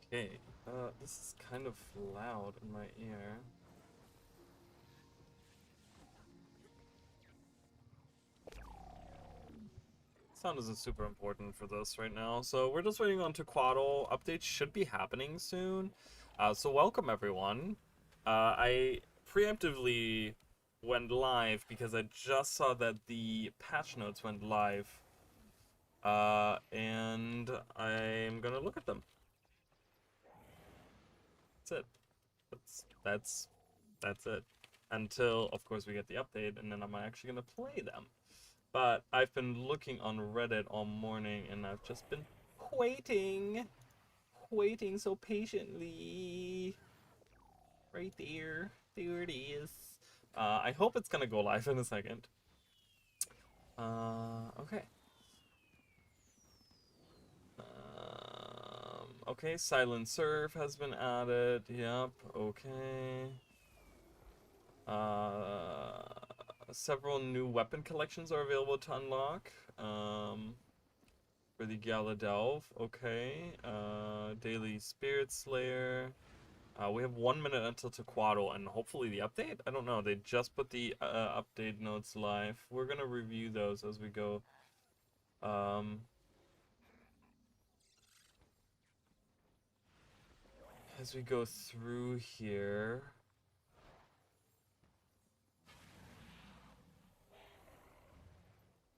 Okay, this is kind of loud in my ear. Sound isn't super important for this right now, so we're just waiting on Tequaddle. Updates should be happening soon. So welcome everyone. I preemptively went live because I just saw that the patch notes went live. And I'm gonna look at them. That's it. That's it. Until, of course, we get the update, and then I'm actually gonna play them. But I've been looking on Reddit all morning, and I've just been waiting, waiting so patiently. Right there, there it is. I hope it's gonna go live in a second. Okay. Okay, Silent Surf has been added. Yep. Okay. Uh, Several new weapon collections are available to unlock. For the Galadelve, okay. Daily Spirit Slayer. We have 1 minute until Tequaddle and hopefully the update? I don't know. They just put the update notes live. We're gonna review those as we go. Um, as we go through here.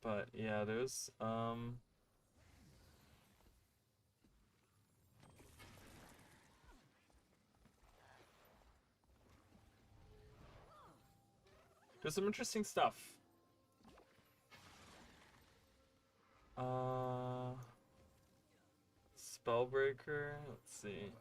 But yeah, there's some interesting stuff. Uh, Spellbreaker. Let's see.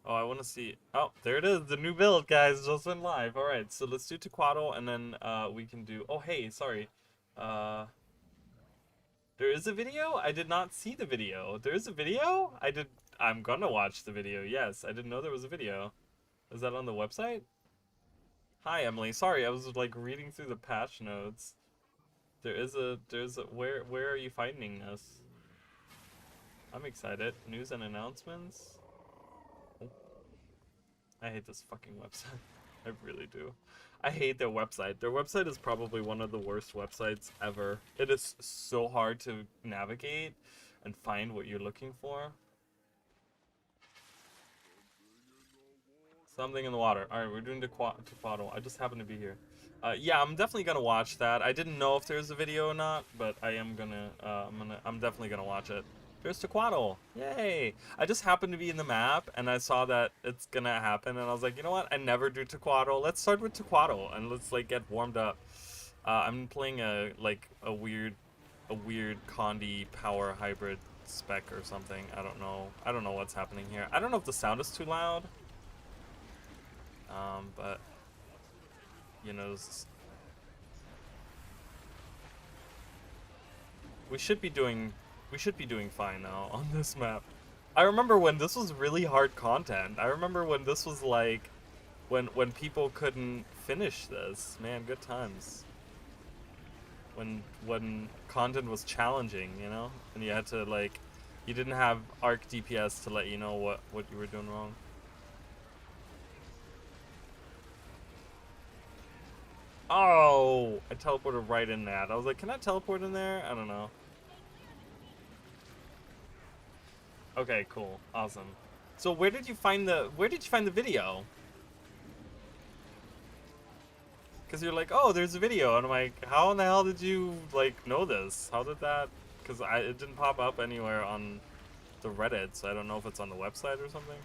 Oh, I want to see. Oh, there it is. The new build, guys, just went live. All right, so let's do Tequaddle, and then we can do. Oh, hey, sorry. Uh, there is a video. I did not see the video. There is a video. I'm gonna watch the video. Yes, I didn't know there was a video. Is that on the website? Hi, Emily. Sorry, I was like reading through the patch notes. There's a. Where are you finding this? I'm excited. News and announcements. I hate this fucking website. I really do. I hate their website. Their website is probably one of the worst websites ever. It is so hard to navigate and find what you're looking for. Something in the water. All right, we're doing Tequaddle. I just happen to be here. Yeah, I'm definitely gonna watch that. I didn't know if there's a video or not, but I am gonna. I'm definitely gonna watch it. There's Tequaddle. Yay! I just happened to be in the map, and I saw that it's gonna happen, and I was like, you know what? I never do Tequaddle. Let's start with Tequaddle, and let's like get warmed up. I'm playing a weird Condi power hybrid spec or something. I don't know. I don't know what's happening here. I don't know if the sound is too loud. But you know, we should be doing fine now on this map. I remember when this was really hard content. I remember when this was like when people couldn't finish this. Man, good times. When content was challenging, you know? And you had to like you didn't have arc DPS to let you know what you were doing wrong. Oh, I teleported right in that. I was like, can I teleport in there? I don't know. Okay, cool. Awesome. So where did you find the video? Because you're like, oh, there's a video, and I'm like, how in the hell did you like know this? How did that? Because it didn't pop up anywhere on the Reddit, so I don't know if it's on the website or something.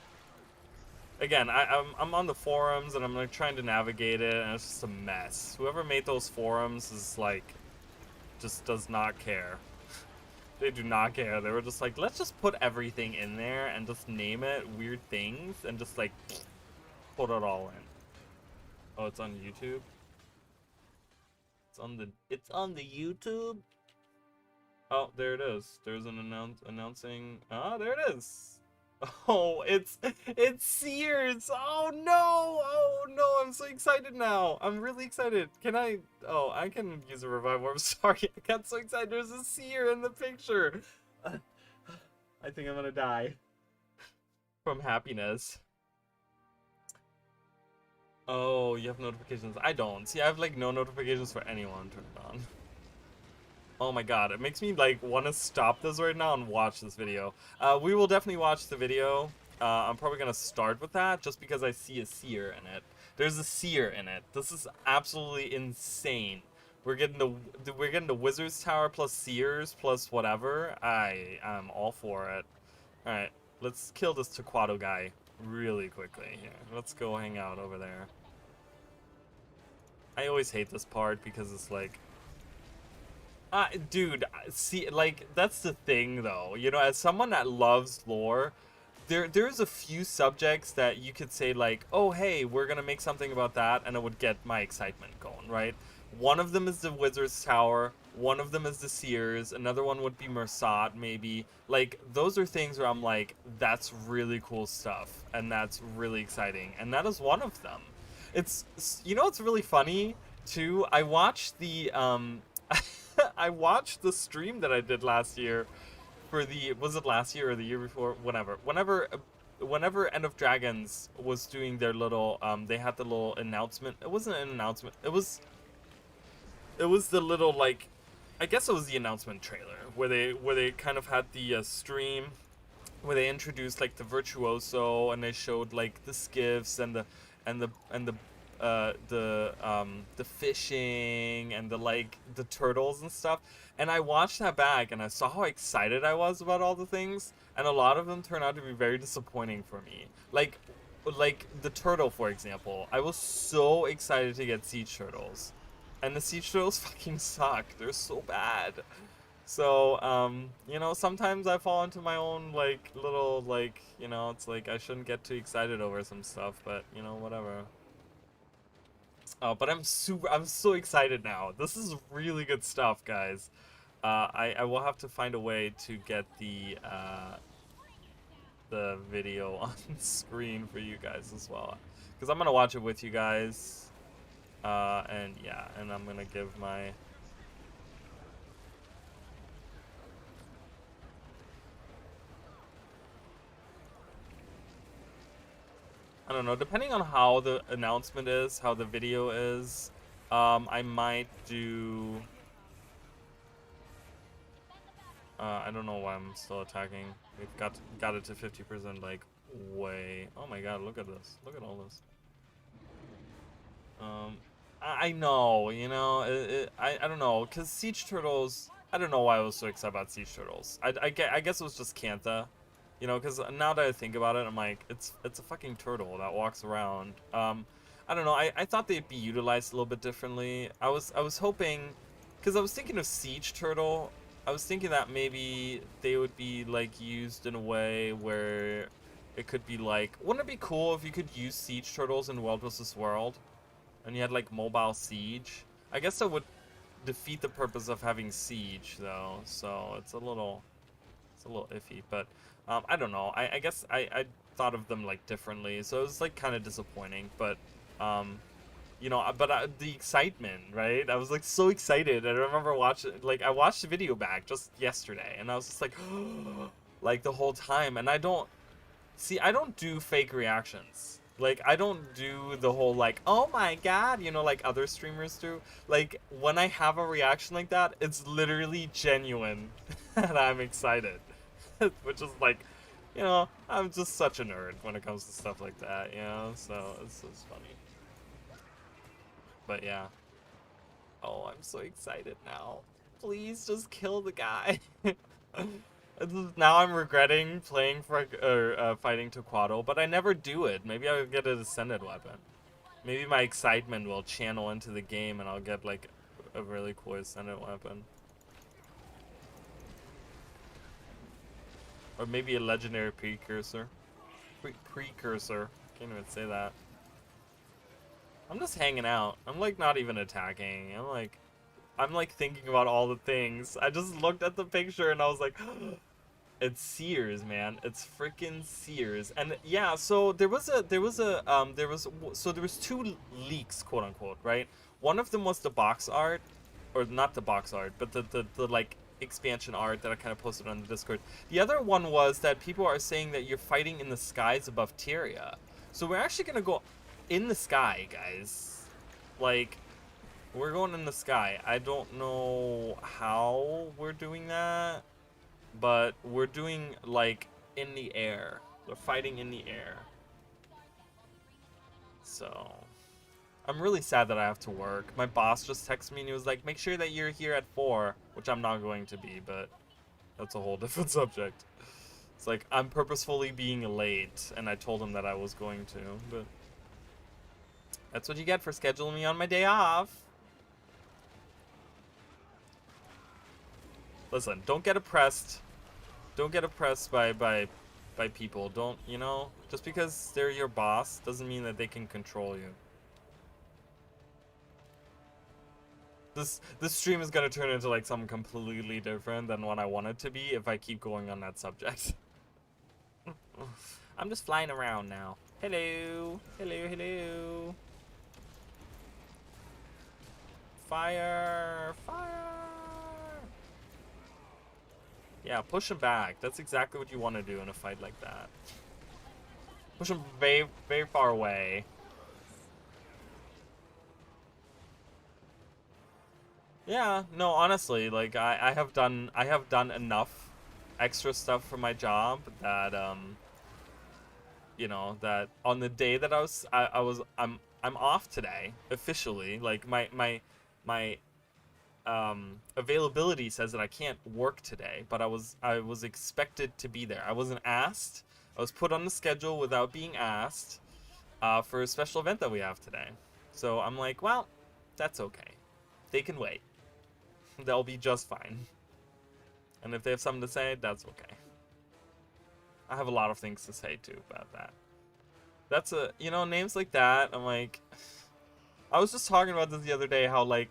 Again, I'm on the forums and I'm like trying to navigate it, and it's just a mess. Whoever made those forums is like, just does not care. They do not care. They were just like, let's just put everything in there and just name it weird things and just like put it all in. Oh, it's on YouTube. It's on the YouTube. Oh, there it is. There's an announcing. Ah, there it is. Oh, it's Sears. Oh no. Oh no, I'm so excited now. I'm really excited. Can I Oh, I can use a revival. I'm sorry. I got so excited. There's a Seer in the picture. I think I'm gonna die from happiness. Oh, you have notifications. I don't. See, I have like no notifications for anyone turned on. Oh my god, it makes me like want to stop this right now and watch this video. We will definitely watch the video. I'm probably gonna start with that just because I see a seer in it. There's a seer in it. This is absolutely insane. We're getting the Wizard's Tower plus seers plus whatever. I am all for it. All right, let's kill this Taquato guy really quickly here. Let's go hang out over there. I always hate this part because it's like, dude, see, like, that's the thing, though. You know, as someone that loves lore, there's a few subjects that you could say, like, oh, hey, we're gonna make something about that, and it would get my excitement going, right? One of them is the Wizard's Tower, one of them is the Seers, another one would be Mersat, maybe. Like, those are things where I'm like, that's really cool stuff, and that's really exciting, and that is one of them. You know what's really funny, too? I watched the, I watched the stream that I did last year for was it last year or the year before? Whenever End of Dragons was doing their little, they had the little announcement. It wasn't an announcement. It was the little, like, I guess it was the announcement trailer where they kind of had the stream where they introduced like the virtuoso and they showed like the skiffs and the fishing and the like the turtles and stuff. And I watched that back and I saw how excited I was about all the things, and a lot of them turned out to be very disappointing for me. Like the turtle, for example. I was so excited to get siege turtles, and the siege turtles fucking suck. They're so bad. So, you know, sometimes I fall into my own, like, little, like, you know, it's like I shouldn't get too excited over some stuff, but, you know, whatever. Oh, but I'm so excited now. This is really good stuff, guys. I will have to find a way to get the video on screen for you guys as well. Because I'm going to watch it with you guys. And yeah, and I'm going to give my... I don't know, depending on how the announcement is, how the video is, I might do... I don't know why I'm still attacking. We've got it to 50%, like, way... Oh my god, look at this. Look at all this. I know, you know, I don't know, because Siege Turtles... I don't know why I was so excited about Siege Turtles. I guess it was just Kantha. You know, because now that I think about it, I'm like, it's a fucking turtle that walks around. I don't know. I thought they'd be utilized a little bit differently. I was hoping, because I was thinking of Siege Turtle. I was thinking that maybe they would be like used in a way where it could be like, wouldn't it be cool if you could use Siege Turtles in World vs. World, and you had like mobile siege? I guess that would defeat the purpose of having siege though. So it's a little iffy, but. I don't know. I guess I thought of them like differently, so it was like kind of disappointing. But you know, the excitement, right? I was like so excited. I remember I watched the video back just yesterday, and I was just like, like the whole time. And I don't do fake reactions. Like I don't do the whole like, oh my god, you know, like other streamers do. Like when I have a reaction like that, it's literally genuine, and I'm excited. Which is like, you know, I'm just such a nerd when it comes to stuff like that, you know, so it's funny. But yeah. Oh, I'm so excited now. Please just kill the guy. Now I'm regretting playing for, or fighting Taquato, but I never do it. Maybe I'll get a descended weapon. Maybe my excitement will channel into the game and I'll get like a really cool descended weapon. Or maybe a legendary precursor. Precursor. Can't even say that. I'm just hanging out. I'm like not even attacking. I'm like thinking about all the things. I just looked at the picture and I was like, It's Sears, man. It's freaking Sears. And yeah, so there was two leaks, quote unquote, right? One of them was the box art, or not the box art, but the like expansion art that I kind of posted on the Discord. The other one was that people are saying that you're fighting in the skies above Tyria. So we're actually gonna go in the sky, guys. Like, we're going in the sky. I don't know how we're doing that, but we're doing like in the air. We're fighting in the air. So I'm really sad that I have to work. My boss just texted me and he was like, make sure that you're here at 4, which I'm not going to be, but that's a whole different subject. It's like, I'm purposefully being late, and I told him that I was going to, but that's what you get for scheduling me on my day off. Listen, don't get oppressed. Don't get oppressed by people. Don't, you know, just because they're your boss doesn't mean that they can control you. This stream is gonna turn into like something completely different than what I want it to be if I keep going on that subject. I'm just flying around now. Hello, hello, hello. Fire, fire. Yeah, push him back. That's exactly what you want to do in a fight like that. Push him very, very far away. Yeah, no, honestly, like I have done enough extra stuff for my job that you know, that on the day that I'm off today officially. Like my availability says that I can't work today, but I was expected to be there. I wasn't asked. I was put on the schedule without being asked for a special event that we have today. So I'm like, well, that's okay. They can wait. They'll be just fine. And if they have something to say, that's okay. I have a lot of things to say too about that. That's you know, names like that, I'm like, I was just talking about this the other day, how like,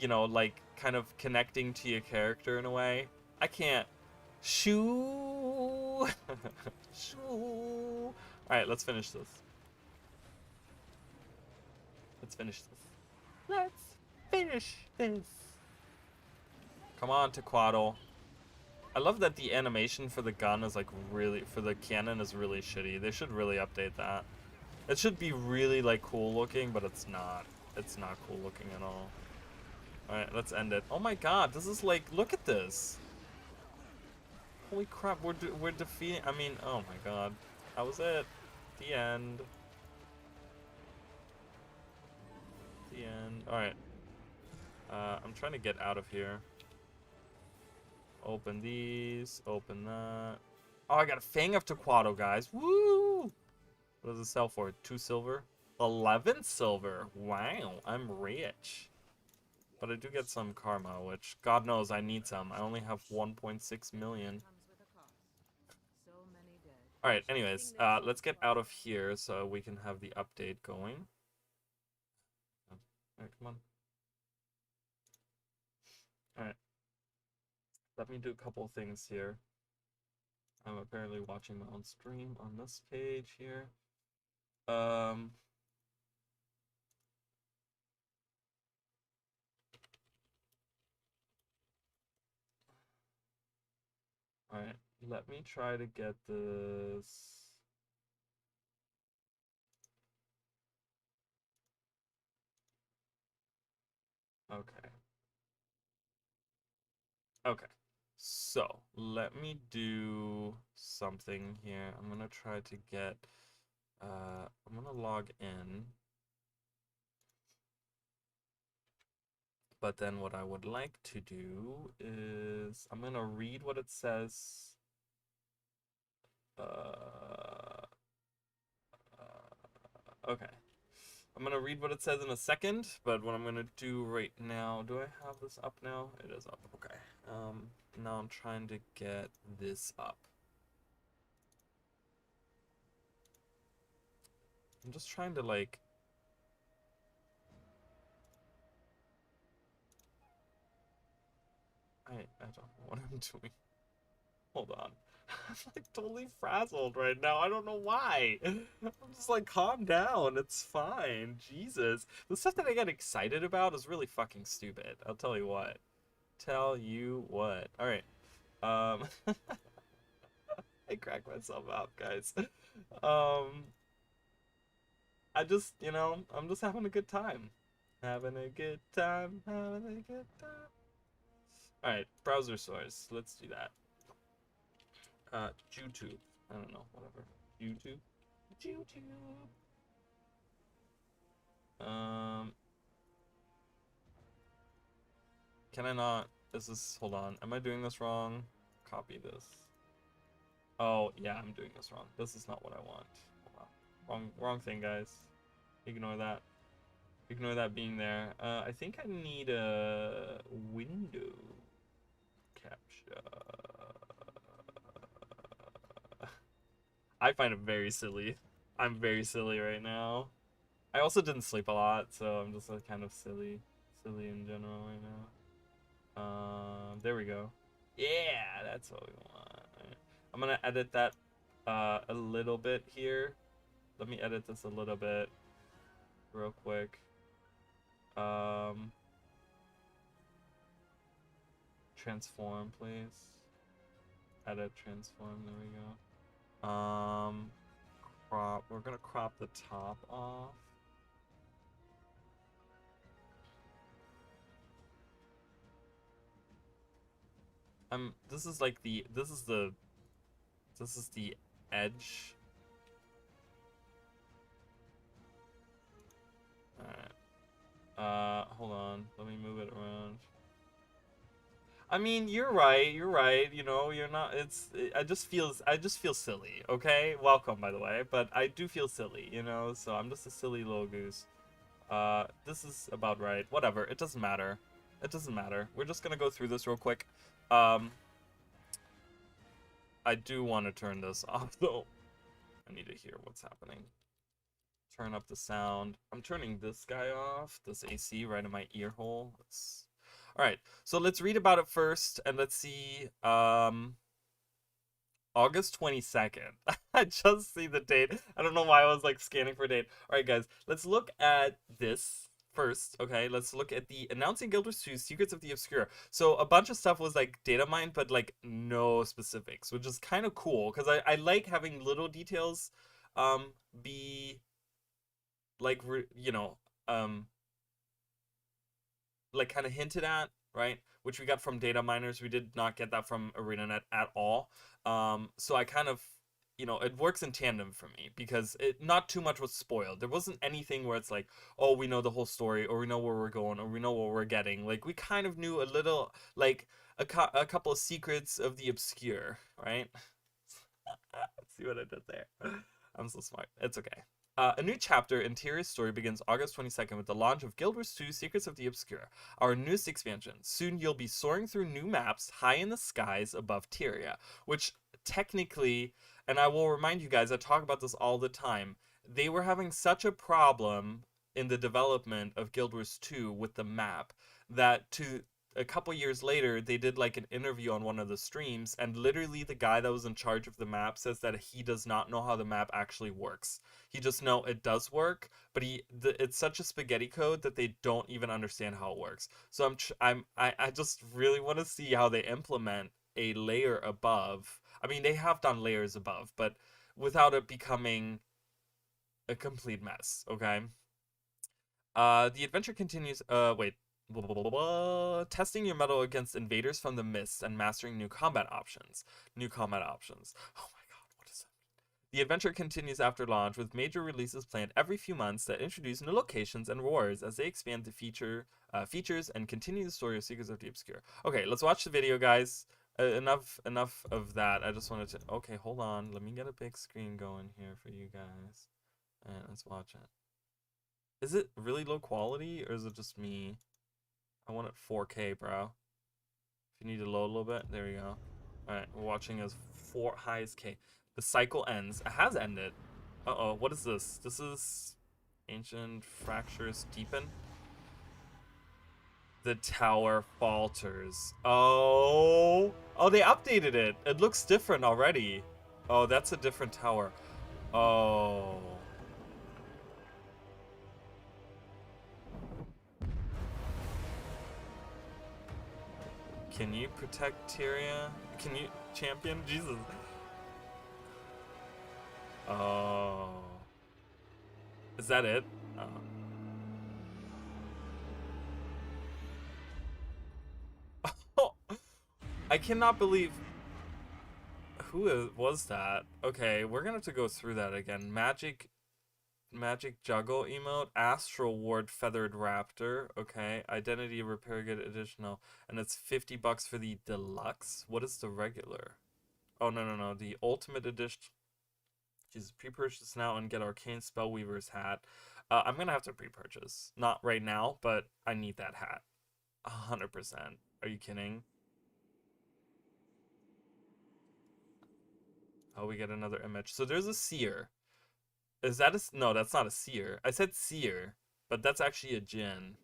you know, like kind of connecting to your character in a way. I can't. Shoo. Shoo. Alright, let's finish this. Let's finish this. Let's finish this. Come on, Tequato. I love that the animation for the gun is like really, for the cannon is really shitty. They should really update that. It should be really like cool looking, but it's not. It's not cool looking at all. Alright, let's end it. Oh my god, this is like, look at this. Holy crap, we're defeating, I mean, oh my god. That was it. The end. The end. Alright. I'm trying to get out of here. Open these, open that. Oh, I got a Fang of Tequato, guys. Woo! What does it sell for? 2 silver? 11 silver. Wow, I'm rich. But I do get some karma, which God knows I need some. I only have 1.6 million. Alright, anyways, let's get out of here so we can have the update going. Alright, come on. Alright. Let me do a couple things here. I'm apparently watching my own stream on this page here. Alright, let me try to get this. Okay. Okay. So, let me do something here. I'm gonna try to get, I'm gonna log in. But then what I would like to do is, I'm gonna read what it says. Okay. I'm gonna read what it says in a second, but what I'm gonna do right now, do I have this up now? It is up, okay. Now I'm trying to get this up. I'm just trying to like, I don't know what I'm doing. Hold on. I'm like totally frazzled right now. I don't know why. I'm just like, calm down. It's fine. Jesus. The stuff that I get excited about is really fucking stupid. I'll tell you what. Tell you what. Alright. Um I crack myself up, guys. Um I just, I'm just having a good time. Having a good time, having a good time. Alright, browser source. Let's do that. YouTube. I don't know, whatever. YouTube. YouTube. Um, can I not? Is this? Hold on. Am I doing this wrong? Copy this. Oh yeah, I'm doing this wrong. This is not what I want. Hold on. Wrong thing, guys. Ignore that. Ignore that being there. I think I need a window capture. I find it very silly. I'm very silly right now. I also didn't sleep a lot, so I'm just like kind of silly in general right now. There we go. Yeah, that's what we want. Right. I'm gonna edit that a little bit here. Let me edit this a little bit real quick. Transform, please. Edit transform. There we go. Crop. We're gonna crop the top off. This is like this is the edge. Alright. Hold on. Let me move it around. I mean, you're right. You're right. You're not. I just feel silly. Okay. Welcome, by the way. But I do feel silly. So I'm just a silly little goose. This is about right. Whatever. It doesn't matter. It doesn't matter. We're just gonna go through this real quick. I do want to turn this off though. I need to hear what's happening. Turn up the sound. I'm turning this guy off. This AC right in my ear hole. All right, so let's read about it first, and let's see. August 22nd. I just see the date. I don't know why I was like scanning for a date. All right, guys, let's look at this first. Okay, let's look at the announcing Guild Wars 2 Secrets of the Obscure. So a bunch of stuff was like data mined, but like no specifics, which is kind of cool because I like having little details be like like kind of hinted at, right? Which we got from data miners. We did not get that from ArenaNet at all. So I kind of, it works in tandem for me because not too much was spoiled. There wasn't anything where it's like, oh, we know the whole story, or we know where we're going, or we know what we're getting. Like we kind of knew a little, like a couple of secrets of the obscure, right? See what I did there? I'm so smart. It's okay. A new chapter in Tyria's story begins August 22nd with the launch of Guild Wars 2 Secrets of the Obscure, our newest expansion. Soon you'll be soaring through new maps high in the skies above Tyria, which technically, and I will remind you guys, I talk about this all the time, they were having such a problem in the development of Guild Wars 2 with the map that a couple years later, they did like an interview on one of the streams, and literally the guy that was in charge of the map says that he does not know how the map actually works. He just know it does work, but it's such a spaghetti code that they don't even understand how it works. So I just really want to see how they implement a layer above. I mean, they have done layers above, but without it becoming a complete mess. Okay. The adventure continues. Wait. Blah, blah, blah, blah. Testing your mettle against invaders from the mists and mastering new combat options. New combat options. Oh my god, what is that? The adventure continues after launch with major releases planned every few months that introduce new locations and rewards as they expand the features and continue the story of Secrets of the Obscure. Okay, let's watch the video, guys. Enough of that. I just wanted to. Okay, hold on. Let me get a big screen going here for you guys, and let's watch it. Is it really low quality, or is it just me? I want it 4K, bro. If you need to load a little bit, there we go. Alright, we're watching as highest K. The cycle ends. It has ended. Uh-oh, what is this? This is Ancient Fractures Deepen. The tower falters. Oh. Oh, they updated it. It looks different already. Oh, that's a different tower. Oh. Can you protect Tyria? Can you champion? Jesus. Oh. Is that it? Oh. I cannot believe. Was that? Okay, we're gonna have to go through that again. Magic Juggle emote, Astral Ward Feathered Raptor, okay, Identity Repair Kit additional, and it's $50 for the deluxe. What is the regular? Oh no, the Ultimate Edition. Jesus, pre-purchase now and get Arcane Spellweaver's hat. I'm gonna have to pre-purchase, not right now, but I need that hat, 100%. Are you kidding? Oh, we get another image. So there's a seer. Is that a no? That's not a seer. I said seer, but that's actually a Jin.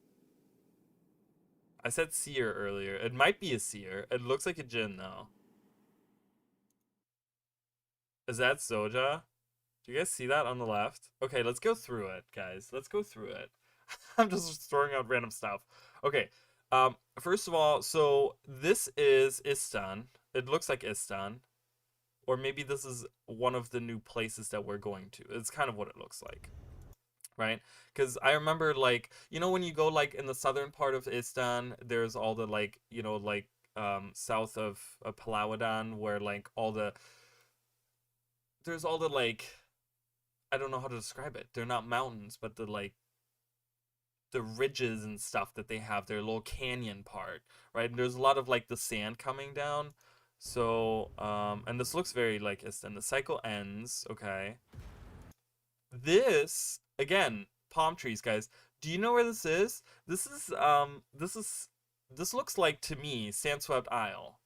I said seer earlier. It might be a seer. It looks like a Jin though. Is that Soja? Do you guys see that on the left? Okay, let's go through it, guys. Let's go through it. I'm just throwing out random stuff. Okay. First of all, so this is Istan. It looks like Istan. Or maybe this is one of the new places that we're going to. It's kind of what it looks like. Right? Because I remember, like, you know, when you go, like, in the southern part of Istan, there's all the, like, you know, like, south of Palawadan, where, like, there's all the, like, I don't know how to describe it. They're not mountains, but the ridges and stuff that they have, their little canyon part, right? And there's a lot of, like, the sand coming down. So, and this looks very like Istan. The cycle ends, okay. This again, palm trees, guys. Do you know where this is? This looks like to me Sandswept Isle.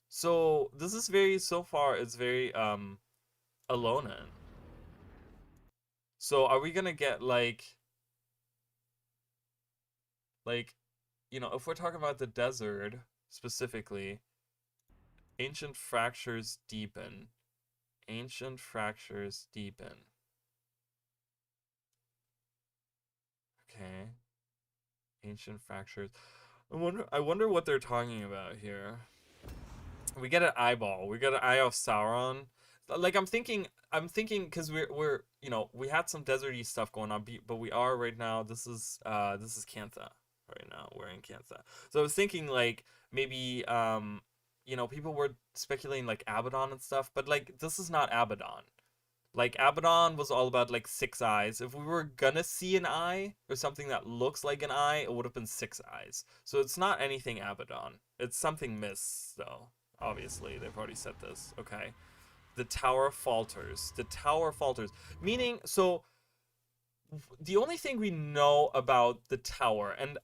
So this is very so far it's very Alolan. So are we gonna get like you know if we're talking about the desert specifically, ancient fractures deepen. Ancient fractures deepen. Okay. Ancient fractures. I wonder what they're talking about here. We get an eyeball. We get an eye of Sauron. Like I'm thinking because we're you know we had some deserty stuff going on, but we are right now. This is Cantha right now. We're in Cantha. So I was thinking like maybe you know people were speculating like Abaddon and stuff, but like this is not Abaddon. Like Abaddon was all about like six eyes. If we were gonna see an eye or something that looks like an eye, it would have been six eyes. So it's not anything Abaddon. It's something Miss though. Obviously, they've already said this. Okay. The tower falters. The tower falters. Meaning, so the only thing we know about the tower, and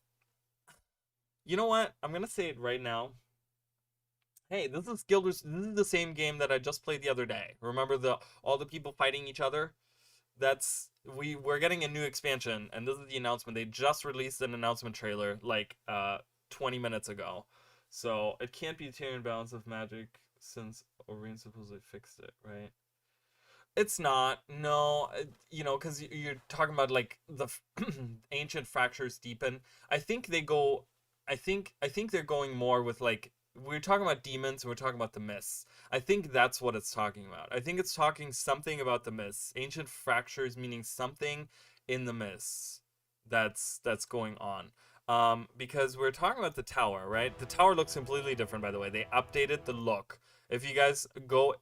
you know what? I'm gonna say it right now. Hey, this is Guilders. This is the same game that I just played the other day. Remember the all the people fighting each other? We're getting a new expansion, and this is the announcement. They just released an announcement trailer like 20 minutes ago. So it can't be Tyrion Balance of Magic since Orion supposedly fixed it, right? It's not. No, you know, because you're talking about like the ancient fractures deepen. I think they go. I think they're going more with like we're talking about demons and we're talking about the mists. I think that's what it's talking about. I think it's talking something about the mists. Ancient fractures meaning something in the mists that's going on. Because we're talking about the tower, right? The tower looks completely different, by the way. They updated the look. If you guys go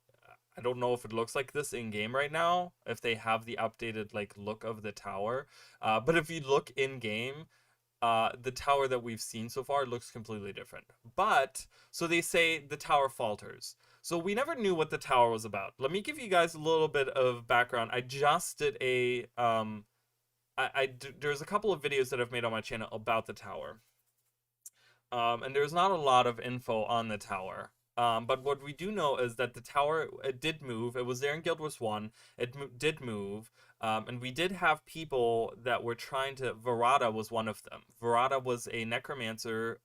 I don't know if it looks like this in game right now, if they have the updated like look of the tower. But if you look in game, the tower that we've seen so far looks completely different. But so they say the tower falters. So we never knew what the tower was about. Let me give you guys a little bit of background. I just did a there's a couple of videos that I've made on my channel about the tower. And there's not a lot of info on the tower. But what we do know is that the tower, it did move. It was there in Guild Wars 1. Did move. And we did have people that were trying to. Verada was one of them. Verada was a necromancer.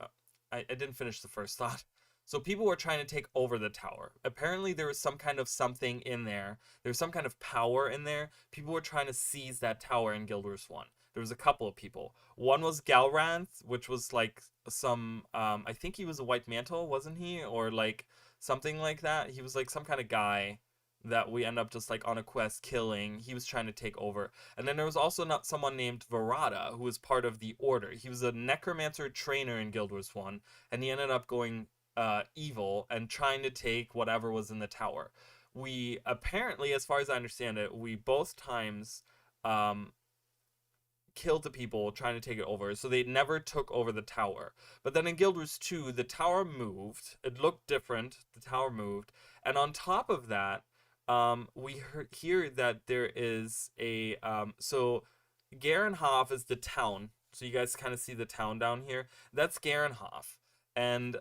I didn't finish the first thought. So people were trying to take over the tower. Apparently, there was some kind of something in there. There was some kind of power in there. People were trying to seize that tower in Guild Wars 1. There was a couple of people. One was Galranth, which was like some I think he was a white mantle, wasn't he? Or like something like that. He was like some kind of guy that we end up just like on a quest killing. He was trying to take over. And then there was also not someone named Verada who was part of the Order. He was a necromancer trainer in Guild Wars 1, and he ended up going evil and trying to take whatever was in the tower. We apparently, as far as I understand it, we both times um killed the people trying to take it over, so they never took over the tower. But then in Guild Wars 2, the tower moved. It looked different. The tower moved, and on top of that, we hear that there is a so Garenhof is the town. So you guys kind of see the town down here. That's Garenhof, and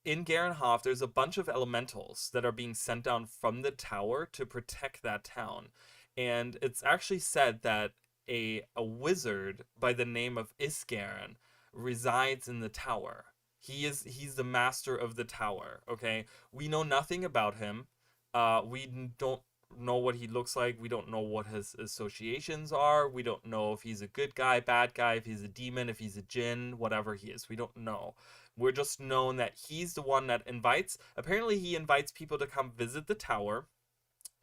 in Garenhof, there's a bunch of elementals that are being sent down from the tower to protect that town. And it's actually said that a wizard by the name of Isgaren resides in the tower. He's the master of the tower, okay? We know nothing about him. We don't know what he looks like. We don't know what his associations are. We don't know if he's a good guy, bad guy, if he's a demon, if he's a djinn, whatever he is. We don't know. We're just known that he's the one that invites. Apparently, he invites people to come visit the tower.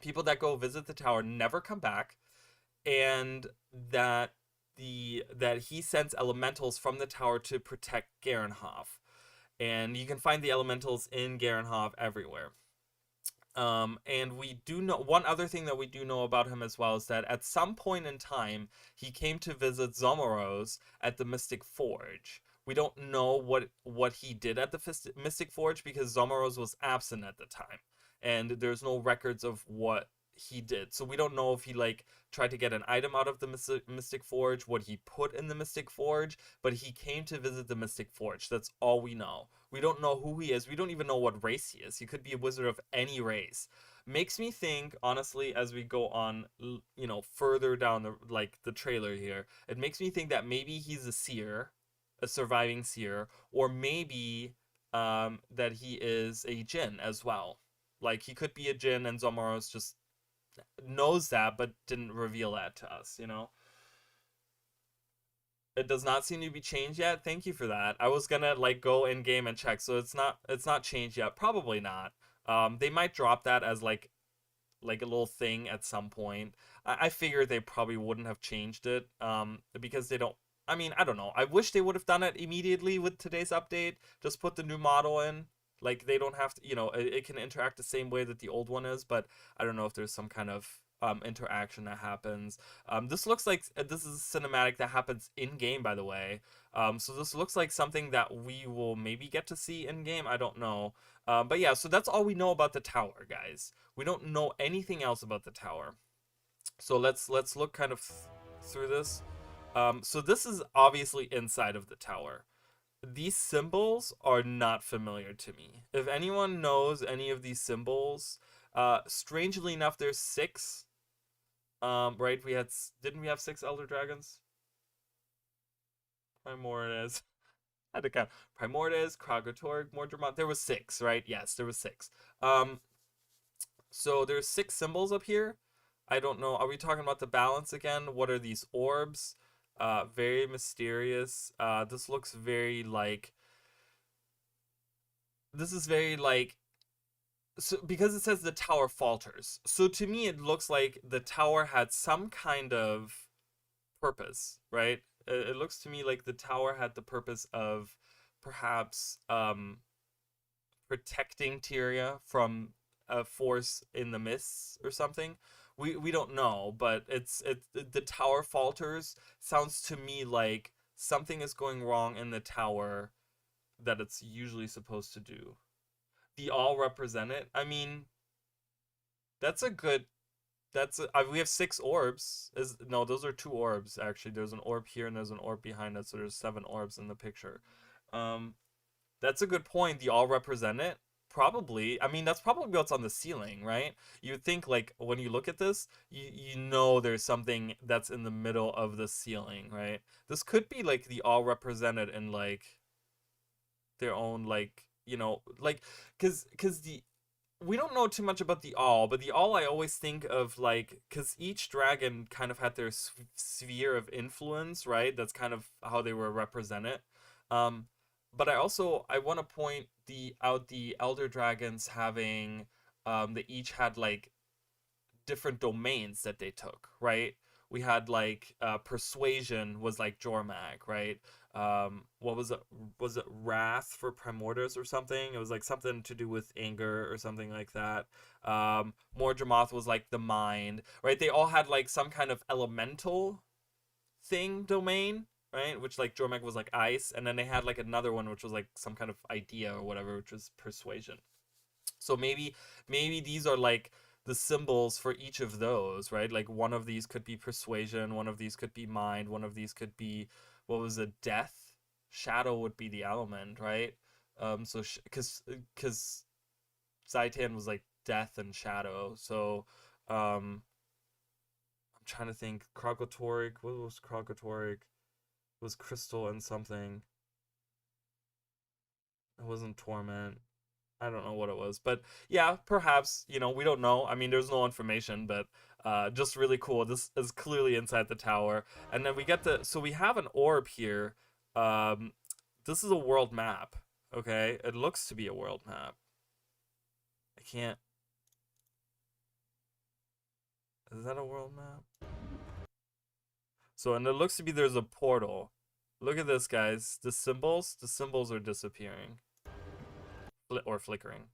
People that go visit the tower never come back, and that that he sends elementals from the tower to protect Garenhof. And you can find the elementals in Garenhof everywhere. And we do know one other thing that we do know about him as well is that at some point in time he came to visit Zomoros at the Mystic Forge. We don't know what he did at the Mystic Forge because Zomoros was absent at the time, and there's no records of what he did. So we don't know if he like tried to get an item out of the Mystic Forge, what he put in the Mystic Forge, but he came to visit the Mystic Forge. That's all we know. We don't know who he is. We don't even know what race he is. He could be a wizard of any race. Makes me think, honestly, as we go on, further down the trailer here, it makes me think that maybe he's a seer, a surviving seer, or maybe that he is a djinn as well. Like he could be a djinn and Zomoros just knows that but didn't reveal that to us. It does not seem to be changed yet. Thank you for that. I was gonna like go in game and check, so it's not changed yet. Probably not. They might drop that as like a little thing at some point. I figured they probably wouldn't have changed it because they don't. I mean, I don't know. I wish they would have done it immediately with today's update. Just put the new model in. Like they don't have to, it can interact the same way that the old one is, but I don't know if there's some kind of interaction that happens. This looks like this is a cinematic that happens in game, by the way. So this looks like something that we will maybe get to see in game. I don't know. But yeah, so that's all we know about the tower, guys. We don't know anything else about the tower. So let's look kind of through this. So this is obviously inside of the tower. These symbols are not familiar to me. If anyone knows any of these symbols, strangely enough, there's six. Right? Didn't we have six Elder Dragons? Primordius. I had to count. Primordius, Kragatorg, Mordremoth. There was six, right? Yes, there was six. So there's six symbols up here. I don't know. Are we talking about the balance again? What are these orbs? Very mysterious. This looks very like. This is very like. So because it says the tower falters. So to me, it looks like the tower had some kind of purpose, right? It looks to me like the tower had the purpose of perhaps protecting Tyria from a force in the mists or something. We don't know, but the tower falters sounds to me like something is going wrong in the tower that it's usually supposed to do. The all represent it. I mean, that's a good. We have six orbs. Is no, those are two orbs actually. There's an orb here and there's an orb behind it, so there's seven orbs in the picture. That's a good point. The all represent it. Probably. I mean, that's probably what's on the ceiling, right? You would think like when you look at this, you know there's something that's in the middle of the ceiling, right? This could be like the all represented in like their own like, like cuz the we don't know too much about the all, but the all I always think of like cuz each dragon kind of had their sphere of influence, right? That's kind of how they were represented. Um but I want to point the elder dragons having they each had like different domains that they took, right? We had like persuasion was like Jormag, right? What was it? Was it wrath for Primordus or something? It was like something to do with anger or something like that. Mordramoth was like the mind, right? They all had like some kind of elemental thing domain, right? Which like Jormag was like ice, and then they had like another one which was like some kind of idea or whatever, which was persuasion. So maybe these are like the symbols for each of those, right? Like one of these could be persuasion, one of these could be mind, one of these could be what was it, death? Shadow would be the element, right? So because Zaitan was like death and shadow. So um I'm trying to think. Krogotoric, what was Krogotoric? It was crystal and something. It wasn't torment. I don't know what it was, but yeah, perhaps, we don't know. I mean, there's no information, but just really cool. This is clearly inside the tower. And then so we have an orb here. Um, this is a world map, okay? It looks to be a world map. I can't. Is that a world map? So, and it looks to be there's a portal. Look at this, guys. The symbols are disappearing or flickering.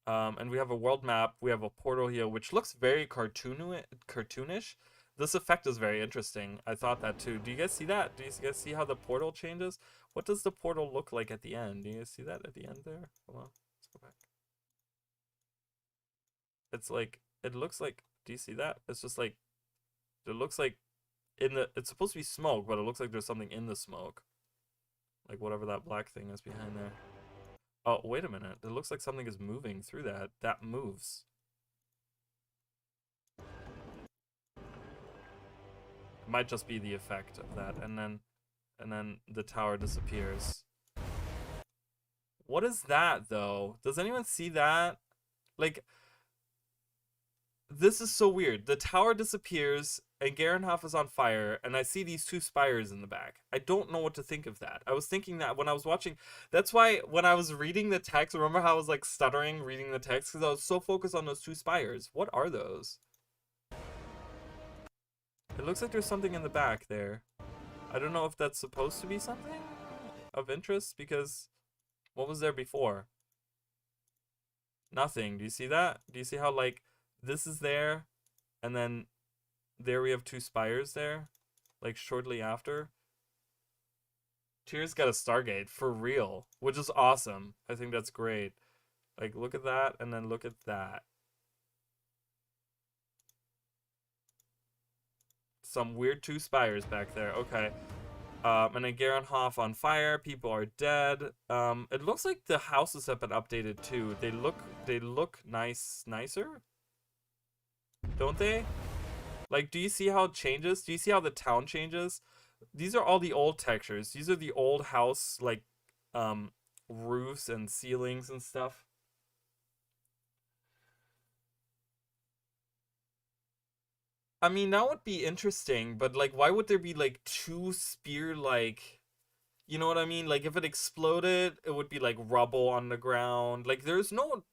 And we have a world map. We have a portal here, which looks very cartoonish. This effect is very interesting. I thought that too. Do you guys see that? Do you guys see how the portal changes? What does the portal look like at the end? Do you guys see that at the end there? Hold on. Let's go back. It's like, it looks like, do you see that? It's just like, it looks like it's supposed to be smoke, but it looks like there's something in the smoke. Like whatever that black thing is behind there. Oh, wait a minute. It looks like something is moving through that. That moves. It might just be the effect of that. And then the tower disappears. What is that, though? Does anyone see that? Like, this is so weird. The tower disappears, and Garenhof is on fire, and I see these two spires in the back. I don't know what to think of that. I was thinking that when I was watching. That's why when I was reading the text, remember how I was like stuttering reading the text? Because I was so focused on those two spires. What are those? It looks like there's something in the back there. I don't know if that's supposed to be something of interest, because what was there before? Nothing. Do you see that? Do you see how, like, this is there, and then there we have two spires there, like, shortly after? Tyr's got a Stargate, for real, which is awesome. I think that's great. Like, look at that, and then look at that. Some weird two spires back there. Okay. And then Garenhof on fire. People are dead. It looks like the houses have been updated too. They look nicer, don't they? Like, do you see how it changes? Do you see how the town changes? These are all the old textures. These are the old house, like, roofs and ceilings and stuff. I mean, that would be interesting, but like, why would there be like two spear like, you know what I mean? Like, if it exploded, it would be like rubble on the ground. Like, there's no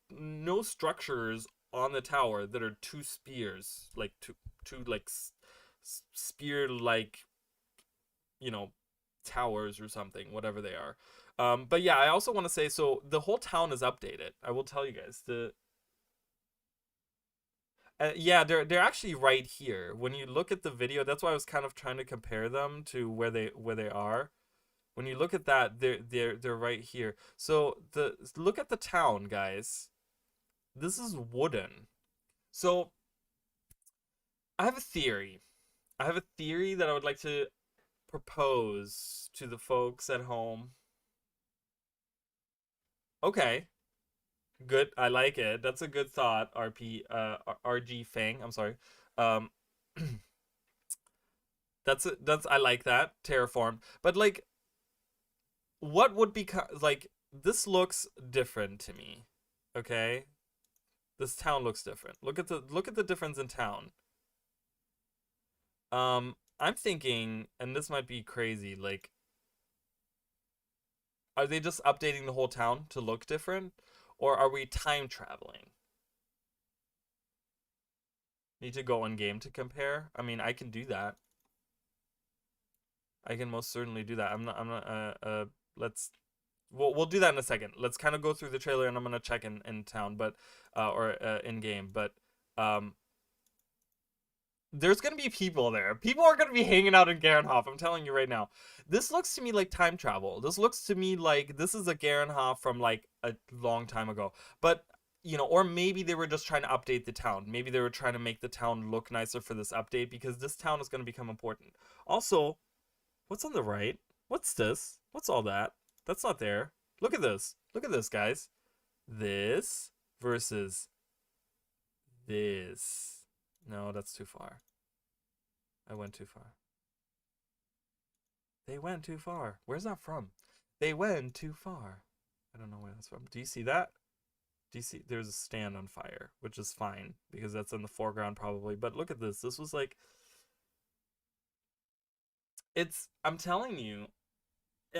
structures on the tower that are two spears, like two like spear like, you know, towers or something, whatever they are. But yeah, I also want to say, so the whole town is updated. I will tell you guys the yeah, they're actually right here. When you look at the video, that's why I was kind of trying to compare them to where they are. When you look at that, they're right here. So look at the town, guys. This is wooden. So I have a theory. I have a theory that I would like to propose to the folks at home. Okay. Good. I like it. That's a good thought. RG Fang. I'm sorry. Um, that's I like that terraform. But like, what would be like? This looks different to me. Okay, this town looks different. Look at the difference in town. I'm thinking, and this might be crazy. Like, are they just updating the whole town to look different, or are we time traveling? Need to go in game to compare. I mean, I can do that. I can most certainly do that. Let's we'll do that in a second. Let's kind of go through the trailer and I'm gonna check in town, but or in game. But um, there's gonna be people there. People are gonna be hanging out in Garenhof. I'm telling you right now. This looks to me like time travel. This looks to me like this is a Garenhof from like a long time ago. But you know, or maybe they were just trying to update the town. Maybe they were trying to make the town look nicer for this update because this town is gonna become important. Also, what's on the right? What's this? What's all that? That's not there. Look at this. Look at this, guys. This versus this. No, that's too far. I went too far. They went too far. Where's that from? They went too far. I don't know where that's from. Do you see that? Do you see? There's a stand on fire, which is fine because that's in the foreground probably. But look at this. This was like, I'm telling you,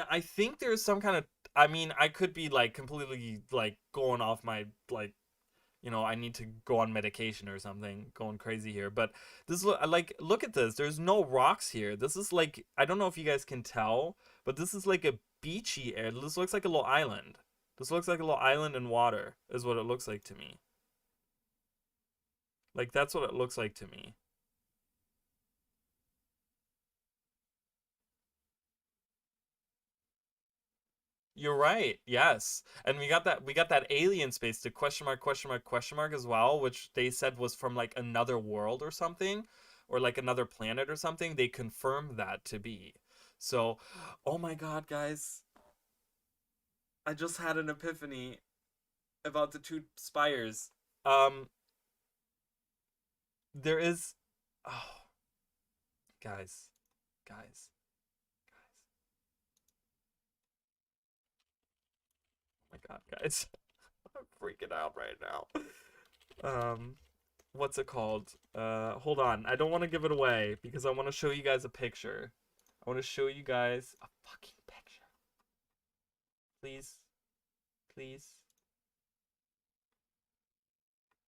I think there's some kind of. I mean, I could be like completely like going off my like, I need to go on medication or something, going crazy here. But this look at this. There's no rocks here. This is like I don't know if you guys can tell, but this is like a beachy area. This looks like a little island. This looks like a little island in water, is what it looks like to me. Like that's what it looks like to me. You're right. Yes. And we got that alien space to question mark question mark question mark as well, which they said was from like another world or something or like another planet or something. They confirmed that to be. So, oh my God, guys. I just had an epiphany about the two spires. Um there is oh, guys. Guys. Guys. Oh my God, guys. I'm freaking out right now. Um what's it called? Hold on. I don't want to give it away because I want to show you guys a picture. I want to show you guys a fucking picture. Please, please,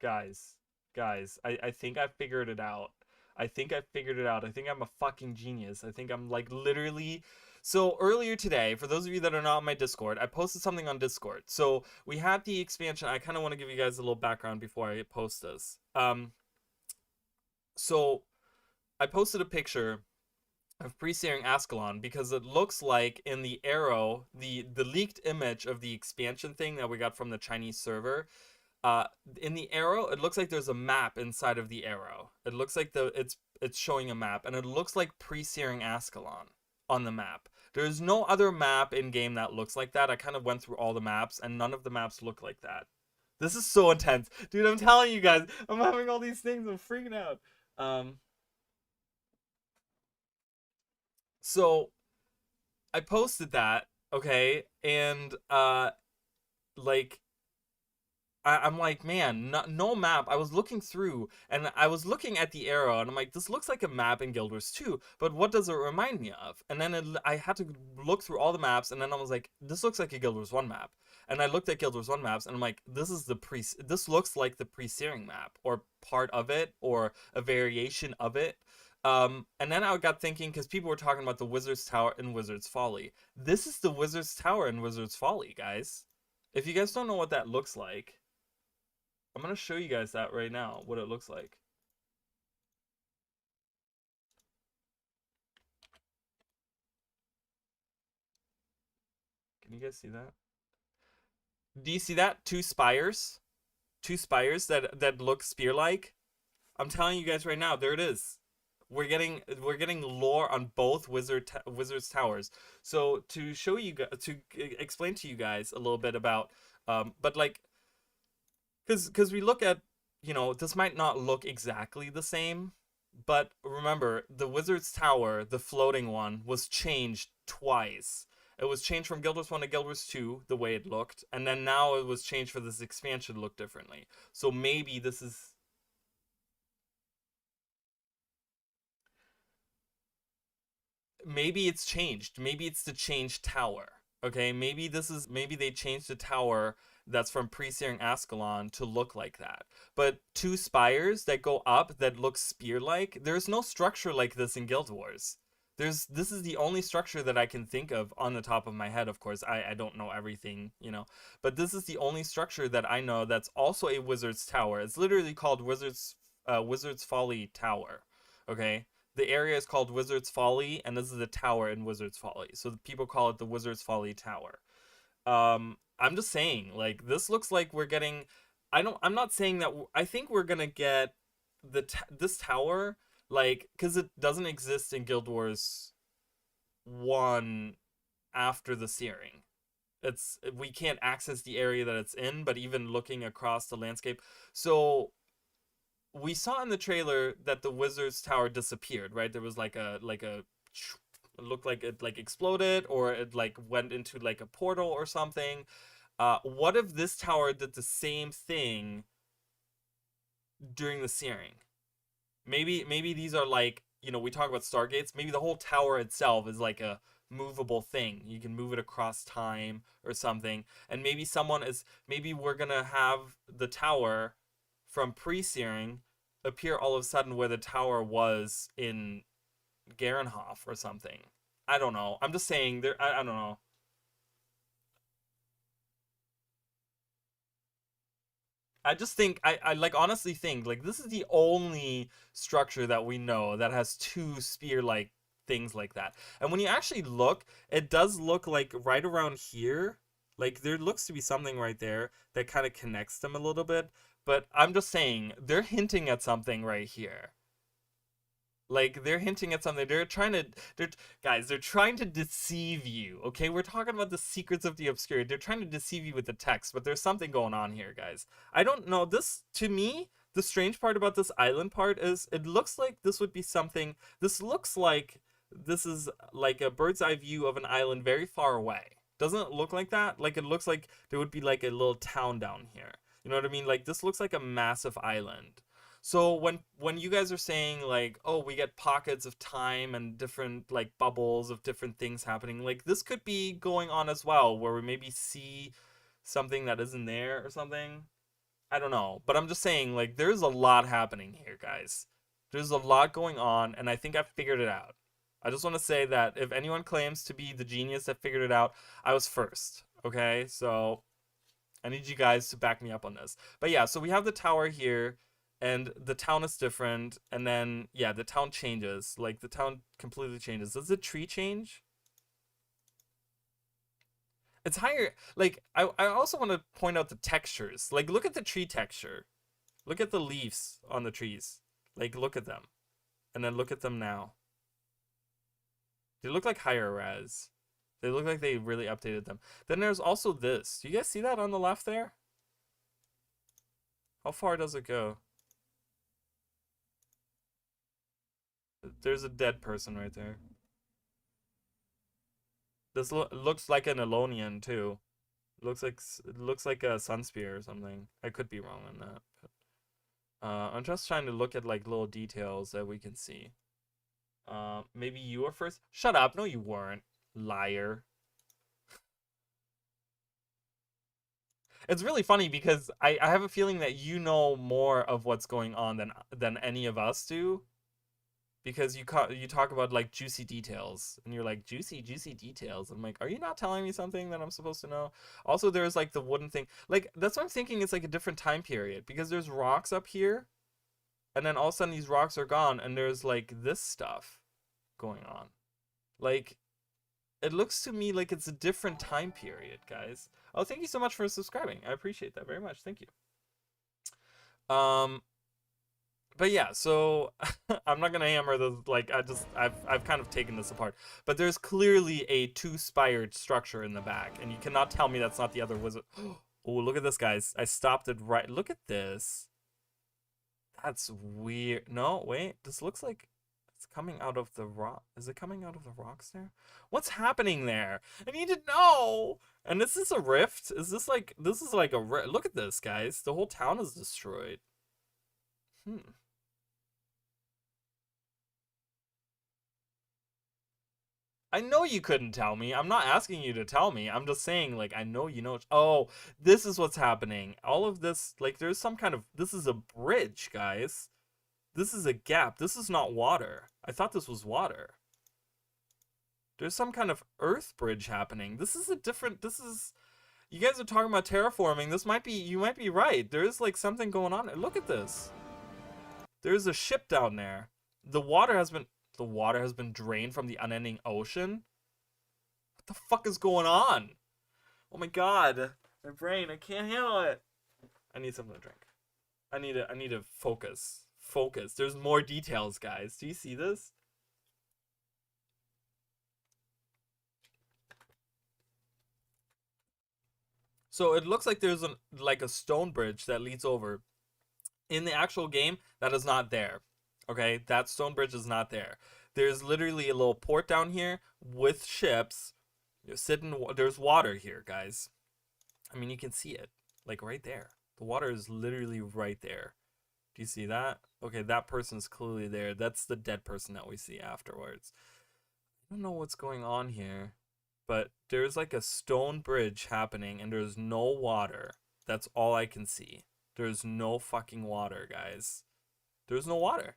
guys, guys. I think I figured it out. I think I figured it out. I think I'm a fucking genius. I think I'm like literally. So earlier today, for those of you that are not on my Discord, I posted something on Discord. So we had the expansion. I kind of want to give you guys a little background before I post this. So I posted a picture of pre-searing Ascalon because it looks like in the arrow, the leaked image of the expansion thing that we got from the Chinese server, uh in the arrow, it looks like there's a map inside of the arrow. It looks like it's showing a map and it looks like pre-searing Ascalon on the map. There's no other map in game that looks like that. I kind of went through all the maps and none of the maps look like that. This is so intense. Dude, I'm telling you guys, I'm having all these things. I'm freaking out. So I posted that, okay, and like I'm like, man, no map. I was looking through, and I was looking at the arrow, and I'm like, this looks like a map in Guild Wars 2, but what does it remind me of? And then I had to look through all the maps, and then I was like, this looks like a Guild Wars 1 map. And I looked at Guild Wars 1 maps, and I'm like, this looks like the pre-searing map, or part of it, or a variation of it. And then I got thinking, because people were talking about the Wizard's Tower in Wizard's Folly. This is the Wizard's Tower in Wizard's Folly, guys. If you guys don't know what that looks like, I'm gonna show you guys that right now, what it looks like. Can you guys see that? Do you see that? Two spires? Two spires that look spear-like? I'm telling you guys right now, there it is. We're getting lore on both Wizard's Towers. So to show you to explain to you guys a little bit about but like Because we look at, this might not look exactly the same, but remember, the Wizard's Tower, the floating one, was changed twice. It was changed from Guild Wars 1 to Guild Wars 2, the way it looked, and then now it was changed for this expansion to look differently. So maybe this is... Maybe it's changed. Maybe it's the changed tower. Okay, maybe they changed the tower that's from Pre-Searing Ascalon to look like that. But two spires that go up that look spear-like, there's no structure like this in Guild Wars. This is the only structure that I can think of on the top of my head. Of course, I don't know everything, but this is the only structure that I know that's also a Wizard's Tower. It's literally called Wizard's Folly Tower. Okay, the area is called Wizard's Folly, and this is the tower in Wizard's Folly. So people call it the Wizard's Folly Tower. I'm just saying, like, this looks like we're getting. I'm not saying that. I think we're gonna get this tower, like, because it doesn't exist in Guild Wars 1 after the searing. We can't access the area that it's in, but even looking across the landscape. So we saw in the trailer that the Wizard's Tower disappeared, right? There was it looked like it like exploded, or it like went into like a portal or something. What if this tower did the same thing during the searing? Maybe these are like, we talk about stargates. Maybe the whole tower itself is like a movable thing. You can move it across time or something. And maybe we're gonna have the tower from pre-searing appear all of a sudden where the tower was in Garenhof or something. I don't know. I'm just saying there. I don't know. I just think I like honestly think like this is the only structure that we know that has two spear like things like that. And when you actually look, it does look like right around here, like there looks to be something right there that kind of connects them a little bit. But I'm just saying they're hinting at something right here. Like they're hinting at something. They're trying to deceive you. Okay, we're talking about the secrets of the obscure. They're trying to deceive you with the text, but there's something going on here, guys. I don't know. This, to me, the strange part about this island part is it looks like this would be something. This looks like this is like a bird's eye view of an island very far away. Doesn't it look like that? Like it looks like there would be like a little town down here. You know what I mean? Like this looks like a massive island. So when you guys are saying like, oh, we get pockets of time and different like bubbles of different things happening, like this could be going on as well, where we maybe see something that isn't there or something. I don't know, but I'm just saying like there's a lot happening here, guys. There's a lot going on, and I think I've figured it out. I just want to say that if anyone claims to be the genius that figured it out, I was first. Okay, so I need you guys to back me up on this. But yeah, so we have the tower here, and the town is different, and then yeah, the town changes. Like the town completely changes. Does the tree change? It's higher. Like I also want to point out the textures. Like look at the tree texture. Look at the leaves on the trees. Like look at them. And then look at them now. They look like higher res. They look like they really updated them. Then there's also this. Do you guys see that on the left there? How far does it go? There's a dead person right there. This looks like an Elonian too. It looks like a Sunspear or something. I could be wrong on that. But, I'm just trying to look at like little details that we can see. Maybe you were first. Shut up! No, you weren't, liar. It's really funny because I have a feeling that you know more of what's going on than any of us do, because you talk about like juicy details, and you're like juicy details. I'm like, are you not telling me something that I'm supposed to know? Also, there's like the wooden thing. Like that's what I'm thinking. It's like a different time period because there's rocks up here, and then all of a sudden these rocks are gone, and there's like this stuff going on. Like it looks to me like it's a different time period, guys. Oh, thank you so much for subscribing. I appreciate that very much. Thank you. Um, but yeah, so I'm not gonna hammer the like I've kind of taken this apart, but there's clearly a two-spired structure in the back, and you cannot tell me that's not the other wizard. Oh, look at this, guys. I stopped it right. Look at this. That's weird. No, wait. This looks like it's coming out of the rock. Is it coming out of the rocks there? What's happening there? I need to know. And is this a rift? Is this like, this is like a rift. Look at this, guys. The whole town is destroyed. Hmm. I know you couldn't tell me. I'm not asking you to tell me. I'm just saying, like, I know you know. Oh, this is what's happening. All of this, like, there's some kind of, this is a bridge, guys. This is a gap. This is not water. I thought this was water. There's some kind of earth bridge happening. This is a different, this is, you guys are talking about terraforming. This might be, you might be right. There's like something going on. Look at this. There's a ship down there. The water has been drained from the unending ocean. What the fuck is going on? Oh my god. My brain, I can't handle it. I need something to drink. I need to focus. Focus. There's more details, guys. Do you see this? So it looks like there's like a stone bridge that leads over. In the actual game, that is not there. Okay, that stone bridge is not there. There's literally a little port down here with ships. You're sitting. There's water here, guys. I mean, you can see it, like right there. The water is literally right there. Do you see that? Okay, that person's clearly there. That's the dead person that we see afterwards. I don't know what's going on here, but there's like a stone bridge happening and there's no water. That's all I can see. There's no fucking water, guys. There's no water.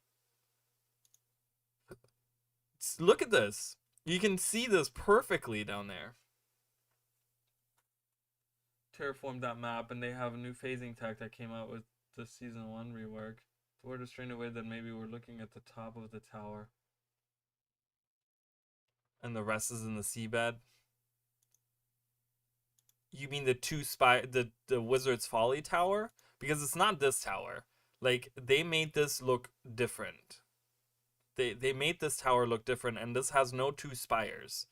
Look at this. You can see this perfectly down there. Terraformed that map, and they have a new phasing tech that came out with the season 1 rework. The word is strained away that maybe we're looking at the top of the tower. And the rest is in the seabed. You mean the the Wizard's Folly tower? Because it's not this tower. Like, they made this look different. They made this tower look different, and this has no 2 spires.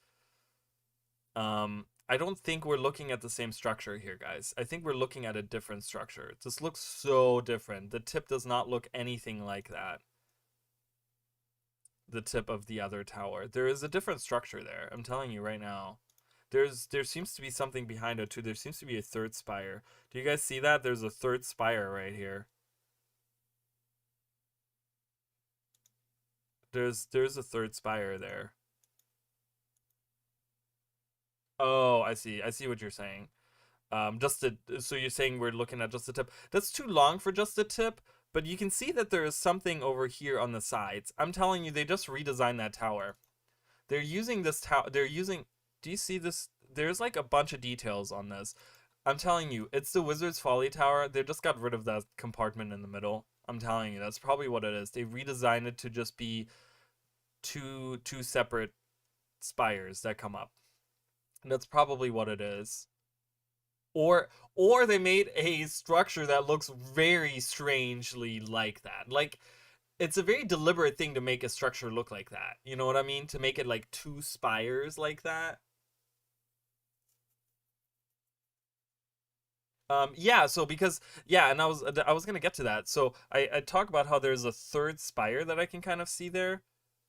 I don't think we're looking at the same structure here, guys. I think we're looking at a different structure. This looks so different. The tip does not look anything like that. The tip of the other tower. There is a different structure there. I'm telling you right now. There seems to be something behind it too. There seems to be a 3rd spire. Do you guys see that? There's a 3rd spire right here. There's a 3rd spire there. Oh, I see. I see what you're saying. So you're saying we're looking at just the tip. That's too long for just the tip, but you can see that there is something over here on the sides. I'm telling you, they just redesigned that tower. They're using this tower. Do you see this? There's like a bunch of details on this. I'm telling you, it's the Wizard's Folly tower. They just got rid of that compartment in the middle. I'm telling you, that's probably what it is. They redesigned it to just be two separate spires that come up. That's probably what it is. Or they made a structure that looks very strangely like that. Like, it's a very deliberate thing to make a structure look like that. You know what I mean? To make it like 2 spires like that. Yeah, so because yeah, and I was gonna get to that. So I talk about how there's a 3rd spire that I can kind of see there.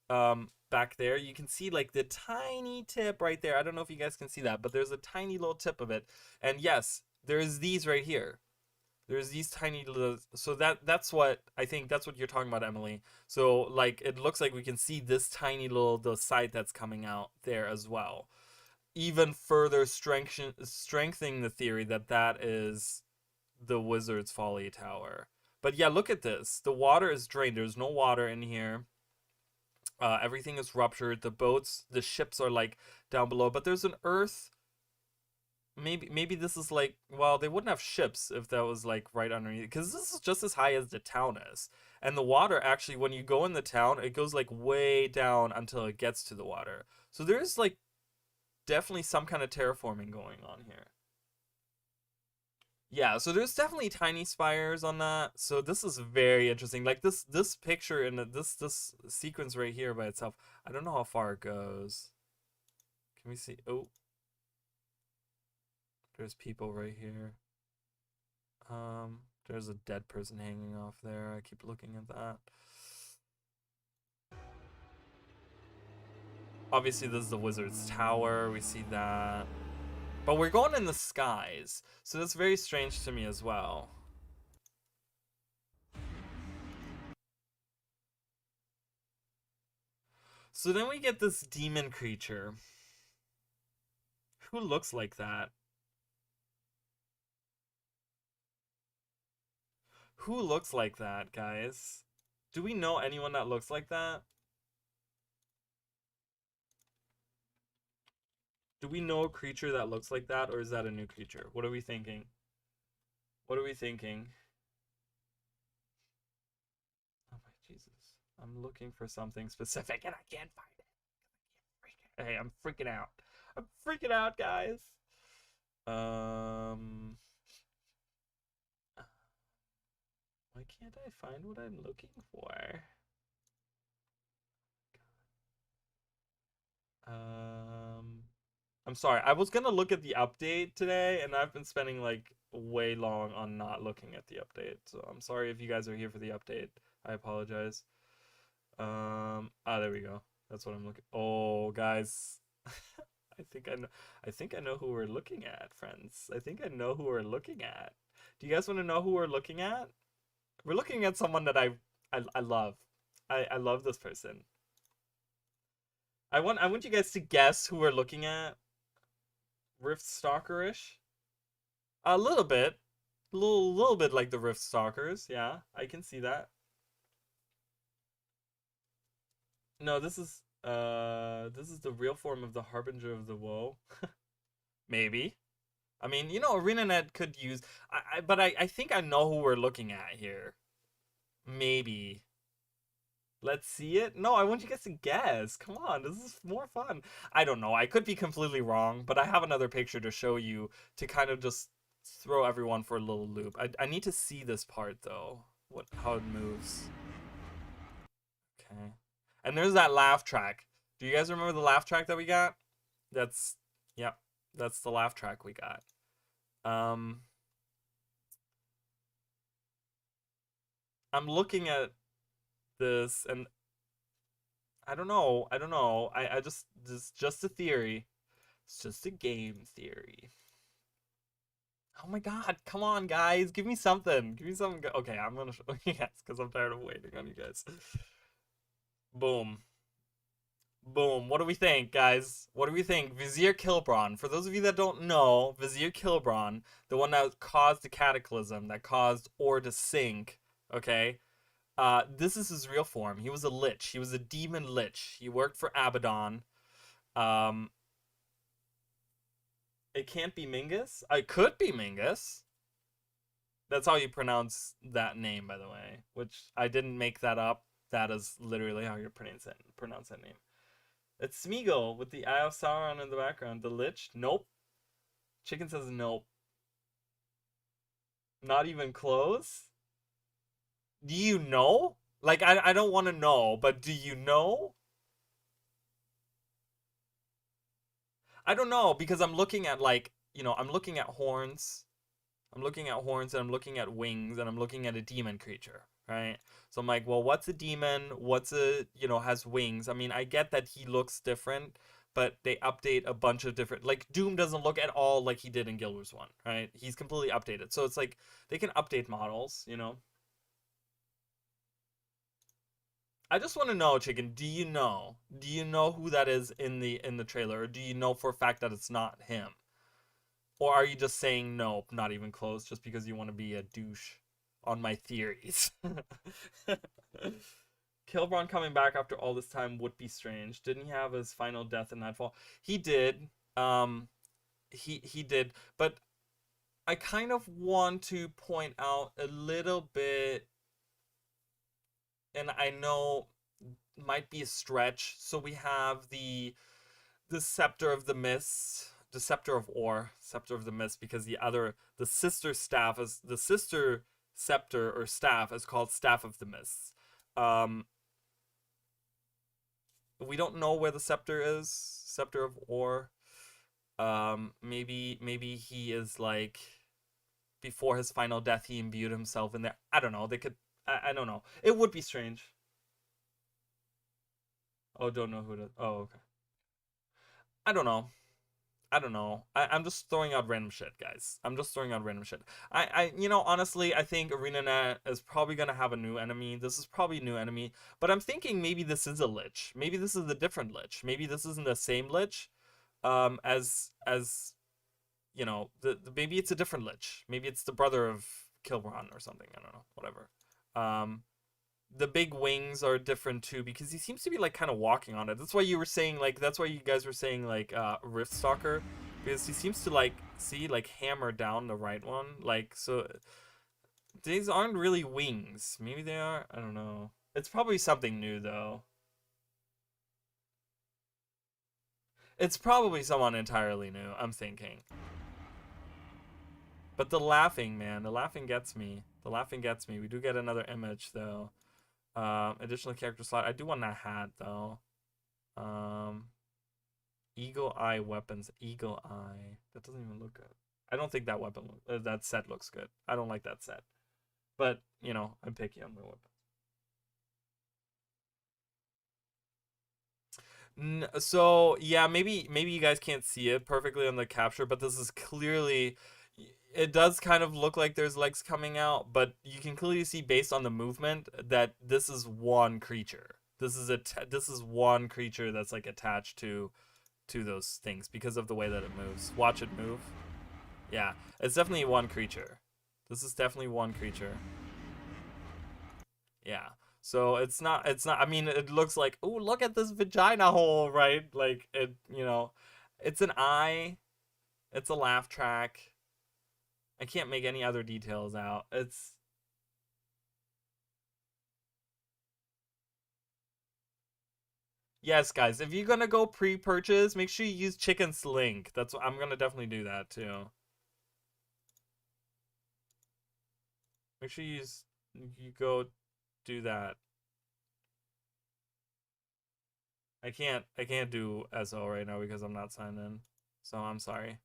Back there you can see like the tiny tip right there. I don't know if you guys can see that, but there's a tiny little tip of it. And yes, there's these right here. There's these tiny little, so that's what I think, that's what you're talking about, Emily. So like it looks like we can see this tiny little the site that's coming out there as well, even further strengthening the theory that that is the Wizard's Folly tower. But yeah, look at this. The water is drained. There's no water in here. Everything is ruptured. The ships are like down below. But there's an earth. Maybe this is like, well, they wouldn't have ships if that was like right underneath, because this is just as high as the town is. And the water actually, when you go in the town, it goes like way down until it gets to the water. So there's like definitely some kind of terraforming going on here. Yeah, so there's definitely tiny spires on that. So this is very interesting. Like this picture and this sequence right here by itself. I don't know how far it goes. Can we see? Oh, there's people right here. There's a dead person hanging off there. I keep looking at that. Obviously, this is the wizard's tower. We see that. But we're going in the skies. So that's very strange to me as well. So then we get this demon creature. Who looks like that? Who looks like that, guys? Do we know anyone that looks like that? Do we know a creature that looks like that, or is that a new creature? What are we thinking? What are we thinking? Oh my Jesus. I'm looking for something specific and I can't find it. Hey, I'm freaking out. I'm freaking out, guys. Why can't I find what I'm looking for? I'm sorry. I was gonna look at the update today, and I've been spending like way long on not looking at the update. So I'm sorry if you guys are here for the update. I apologize. There we go. That's what I'm looking. Oh, guys. I think I know. I think I know who we're looking at, friends. I think I know who we're looking at. Do you guys want to know who we're looking at? We're looking at someone that I love. I love this person. I want you guys to guess who we're looking at. Rift Stalkerish? A little bit. Little bit like the Rift Stalkers, yeah. I can see that. No, this is the real form of the Harbinger of the Woe. Maybe. I mean, you know, ArenaNet could use but I think I know who we're looking at here. Maybe. Let's see it. No, I want you guys to guess. Come on, this is more fun. I don't know. I could be completely wrong, but I have another picture to show you to kind of just throw everyone for a little loop. I need to see this part though. How it moves. Okay. And there's that laugh track. Do you guys remember the laugh track that we got? That's yep. That's the laugh track we got. I'm looking at this and I don't know. I don't know. I just a theory. It's just a game theory. Oh my god, come on guys, give me something. Give me something. Okay, I'm gonna show you guys because I'm tired of waiting on you guys. Boom. Boom. What do we think, guys? What do we think? Vizier Kilbron. For those of you that don't know, Vizier Kilbron, the one that caused the cataclysm, that caused Ore to sink, okay? This is his real form. He was a lich. He was a demon lich. He worked for Abaddon. Um, it can't be Mingus. It could be Mingus. That's how you pronounce that name, by the way. Which I didn't make that up. That is literally how you pronounce that name. It's Smeagol with the Eye of Sauron in the background. The Lich? Nope. Chicken says nope. Not even close? Do you know? Like, I don't want to know, but do you know? I don't know, because I'm looking at, like, you know, I'm looking at horns. I'm looking at horns, and I'm looking at wings, and I'm looking at a demon creature, right? So I'm like, well, what's a demon? What's a, you know, has wings? I mean, I get that he looks different, but they update a bunch of different, like, Doom doesn't look at all like he did in Guild Wars 1, right? He's completely updated. So it's like, they can update models, you know? I just want to know, Chicken, do you know? Do you know who that is in the trailer? Or do you know for a fact that it's not him? Or are you just saying nope, not even close, just because you want to be a douche on my theories? Kilbron coming back after all this time would be strange. Didn't he have his final death in Nightfall? He did. He did. But I kind of want to point out a little bit, and I know might be a stretch. So we have the Scepter of the Mist, the Scepter of Ore, Scepter of the Mist, because the sister staff is the sister scepter or staff is called Staff of the Mists. We don't know where the scepter is, Scepter of Ore. Maybe he is like before his final death he imbued himself in there. I don't know. They could. I don't know. It would be strange. Oh, don't know who to. Oh, okay. I don't know. I don't know. I'm just throwing out random shit, guys. I'm just throwing out random shit. Honestly, I think ArenaNet is probably gonna have a new enemy. This is probably a new enemy, but I'm thinking maybe this is a Lich. Maybe this is a different Lich. Maybe this isn't the same Lich, as maybe it's a different Lich. Maybe it's the brother of Kil'Brun or something. I don't know. Whatever. Um, the big wings are different too because he seems to be like kind of walking on it. That's why you were saying like that's why you guys were saying like Riftstalker, because he seems to like see like hammer down the right one. Like, so these aren't really wings. Maybe they are. I don't know. It's probably something new though. It's probably someone entirely new, I'm thinking. But the laughing, man, the laughing gets me. The laughing gets me. We do get another image though. Additional character slot. I do want that hat though. Um, Eagle Eye weapons. Eagle Eye. That doesn't even look good. I don't think that that set looks good. I don't like that set. But I'm picky on my weapon. So yeah, maybe you guys can't see it perfectly on the capture, but this is clearly. It does kind of look like there's legs coming out, but you can clearly see based on the movement that this is one creature. This is one creature that's like attached to those things because of the way that it moves. Watch it move. Yeah, it's definitely one creature. This is definitely one creature. Yeah. So it's not I mean it looks like, oh, look at this vagina hole, right? Like it's an eye, it's a laugh track. I can't make any other details out. It's Yes, guys, if you're gonna go pre-purchase, make sure you use Chicken's link. That's what I'm gonna definitely do that too. Make sure you go do that. I can't do SO right now because I'm not signed in. So I'm sorry.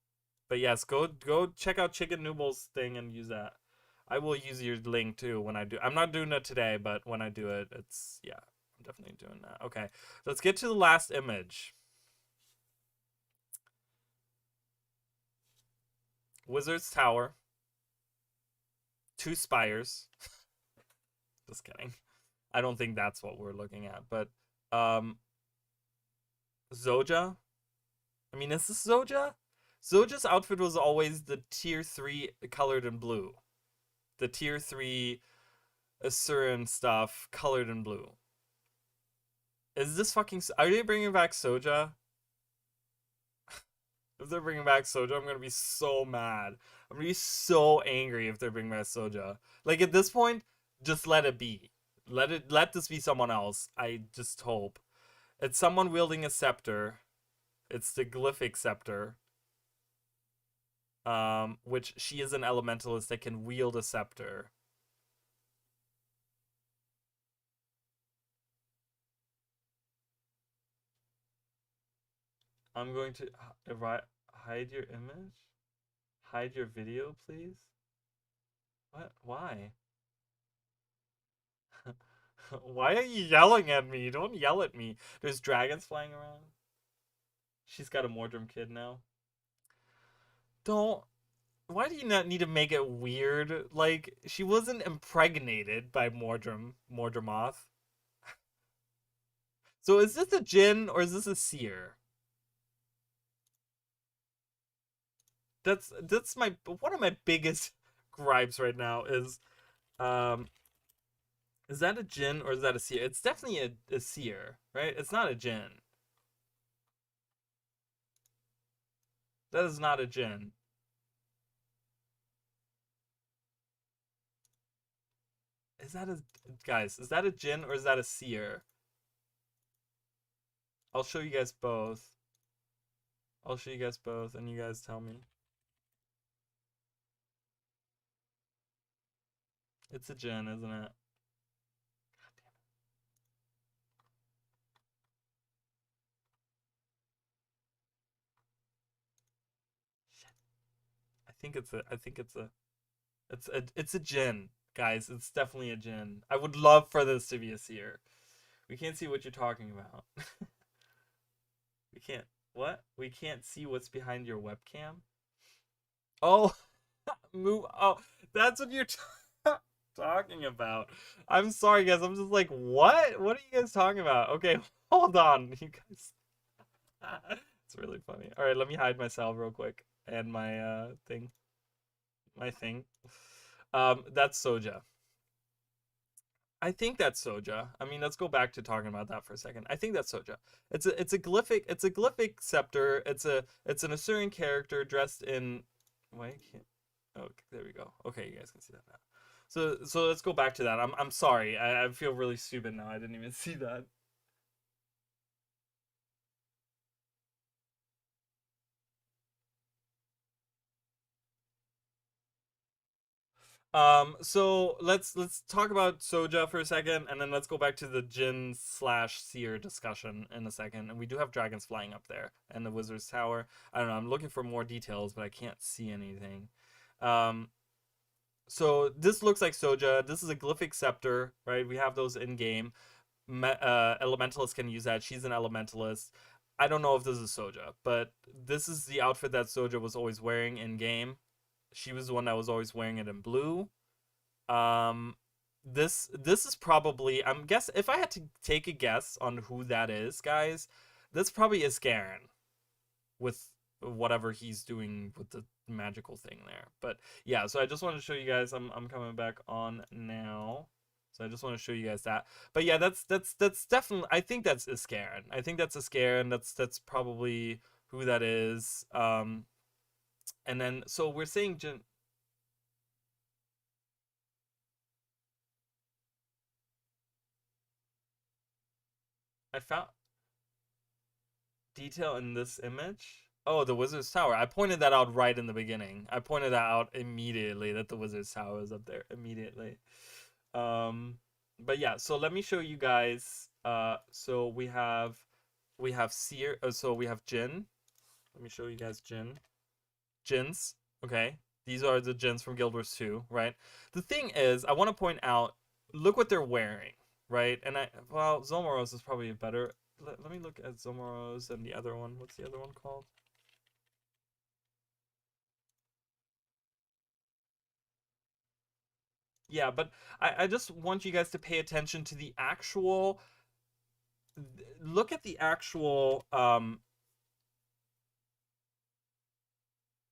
But yes, go check out Chicken Nooble's thing and use that. I will use your link too when I do. I'm not doing it today, but when I do it, yeah, I'm definitely doing that. Okay, let's get to the last image. Wizard's Tower. Two spires. Just kidding. I don't think that's what we're looking at, but um Zoja. I mean, is this Zoja? Zoja's outfit was always the tier 3 colored in blue. The tier 3 Asuran stuff colored in blue. Is this fucking... Are they bringing back Soja? If they're bringing back Soja, I'm gonna be so mad. I'm gonna be so angry if they're bringing back Soja. Like, at this point, just let it be. Let this be someone else. I just hope. It's someone wielding a scepter. It's the Glyphic Scepter. Which she is an elementalist that can wield a scepter. I'm going to hide your image? Hide your video, please? What? Why? Why are you yelling at me? Don't yell at me. There's dragons flying around. She's got a Mordrum kid now. Don't. Why do you not need to make it weird? Like, she wasn't impregnated by Mordremoth. So is this a Jinn or is this a Seer? That's my one of my biggest gripes right now um is that a Jinn or is that a Seer? It's definitely a Seer, right? It's not a Jinn. That is not a Jinn. Is that a Guys, is that a Jinn or is that a Seer? I'll show you guys both. I'll show you guys both and you guys tell me. It's a Jinn, isn't it? Shit. I think it's a It's a Jin, guys. It's definitely a Jin. I would love for this to be a seer. We can't see what you're talking about. We can't. What? We can't see what's behind your webcam? Oh, move. Oh, that's what you're talking about. I'm sorry, guys. I'm just like, what? What are you guys talking about? Okay, hold on, you guys. It's really funny. All right, let me hide myself real quick and my my thing. That's Soja. I think that's Soja. I mean, let's go back to talking about that for a second. I think that's Soja. It's a glyphic scepter. It's an Assyrian character dressed in. Why can't? Oh, there we go. Okay, you guys can see that now. So let's go back to that. I'm sorry. I feel really stupid now. I didn't even see that. So let's talk about Soja for a second, and then let's go back to the Jin slash Seer discussion in a second. And we do have dragons flying up there, and the Wizard's Tower. I don't know. I'm looking for more details, but I can't see anything. Um, so this looks like Soja. This is a glyphic scepter, right? We have those in game. Elementalist can use that. She's an elementalist. I don't know if this is Soja, but this is the outfit that Soja was always wearing in game. She was the one that was always wearing it in blue. Um, this is probably, I'm guess if I had to take a guess on who that is, guys, this probably is Garen with whatever he's doing with the magical thing there. But yeah, so I just want to show you guys. I'm coming back on now. So I just want to show you guys that. But yeah, that's definitely. I think that's Iskaran. I think that's Iskaran. That's probably who that is. And then so we're saying I found detail in this image. Oh, the Wizard's Tower. I pointed that out right in the beginning. I pointed that out immediately that the Wizard's Tower is up there immediately. Um, but yeah, so let me show you guys. So we have Seer. So we have Jin. Let me show you guys Jin. Jins. Okay, these are the Jins from Guild Wars 2, right? The thing is, I want to point out. Look what they're wearing, right? And well, Zomoros is probably better. Let me look at Zomoros and the other one. What's the other one called? Yeah, but I just want you guys to pay attention to the actual. Look at the actual.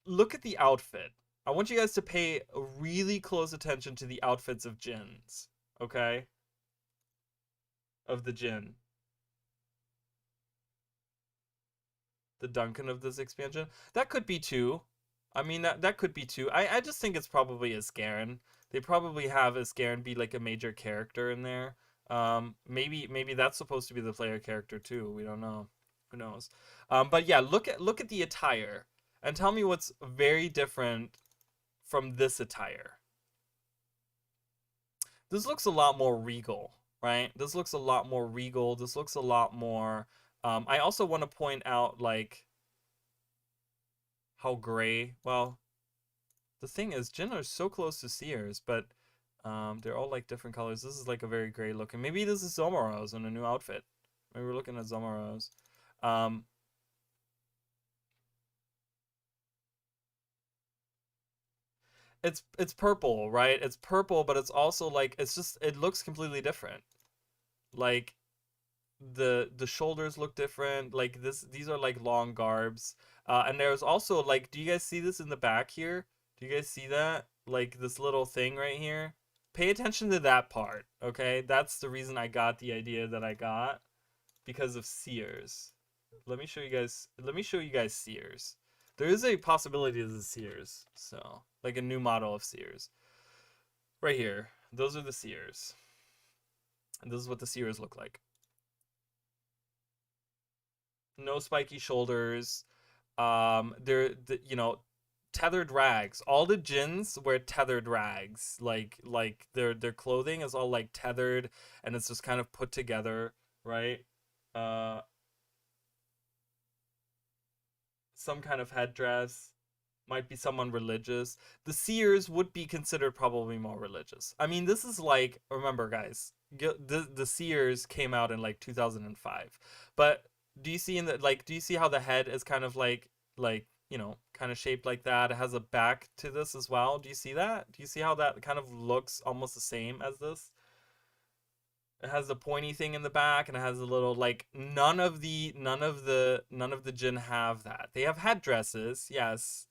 Look at the outfit. I want you guys to pay really close attention to the outfits of Jins. Okay, of the Jin, the Duncan of this expansion. That could be two. I mean that could be two. I just think it's probably Iscaran. They probably have Iscaran be like a major character in there. Maybe that's supposed to be the player character too. We don't know. Who knows? But yeah, look at the attire and tell me what's very different from this attire. This looks a lot more regal, right? This looks a lot more regal. This looks a lot more. I also want to point out like how gray. Well, the thing is, Jin are so close to Seers, but they're all like different colors. This is like a very gray looking. Maybe this is Zomaros in a new outfit. Maybe we're looking at Zomaros. Um, it's purple, right? It's purple, but it's also like it's just it looks completely different. Like the shoulders look different. Like these are like long garbs. And there's also like, do you guys see this in the back here? Do you guys see that? Like this little thing right here? Pay attention to that part, okay? That's the reason I got the idea that I got because of Seers. Let me show you guys Seers. There is a possibility this is Seers, so like a new model of Seers. Right here. Those are the Seers. And this is what the Seers look like. No spiky shoulders. They're tethered rags. All the Jins wear tethered rags. Like their clothing is all like tethered and it's just kind of put together, right? Uh some kind of headdress. Might be someone religious. The seers would be considered probably more religious. I mean, this is like, remember guys, the seers came out in like 2005. But do you see in the like do you see how the head is kind of like, kind of shaped like that? It has a back to this as well. Do you see that? Do you see how that kind of looks almost the same as this? It has the pointy thing in the back, and it has a little like none of the Jinn have that. They have headdresses, yes,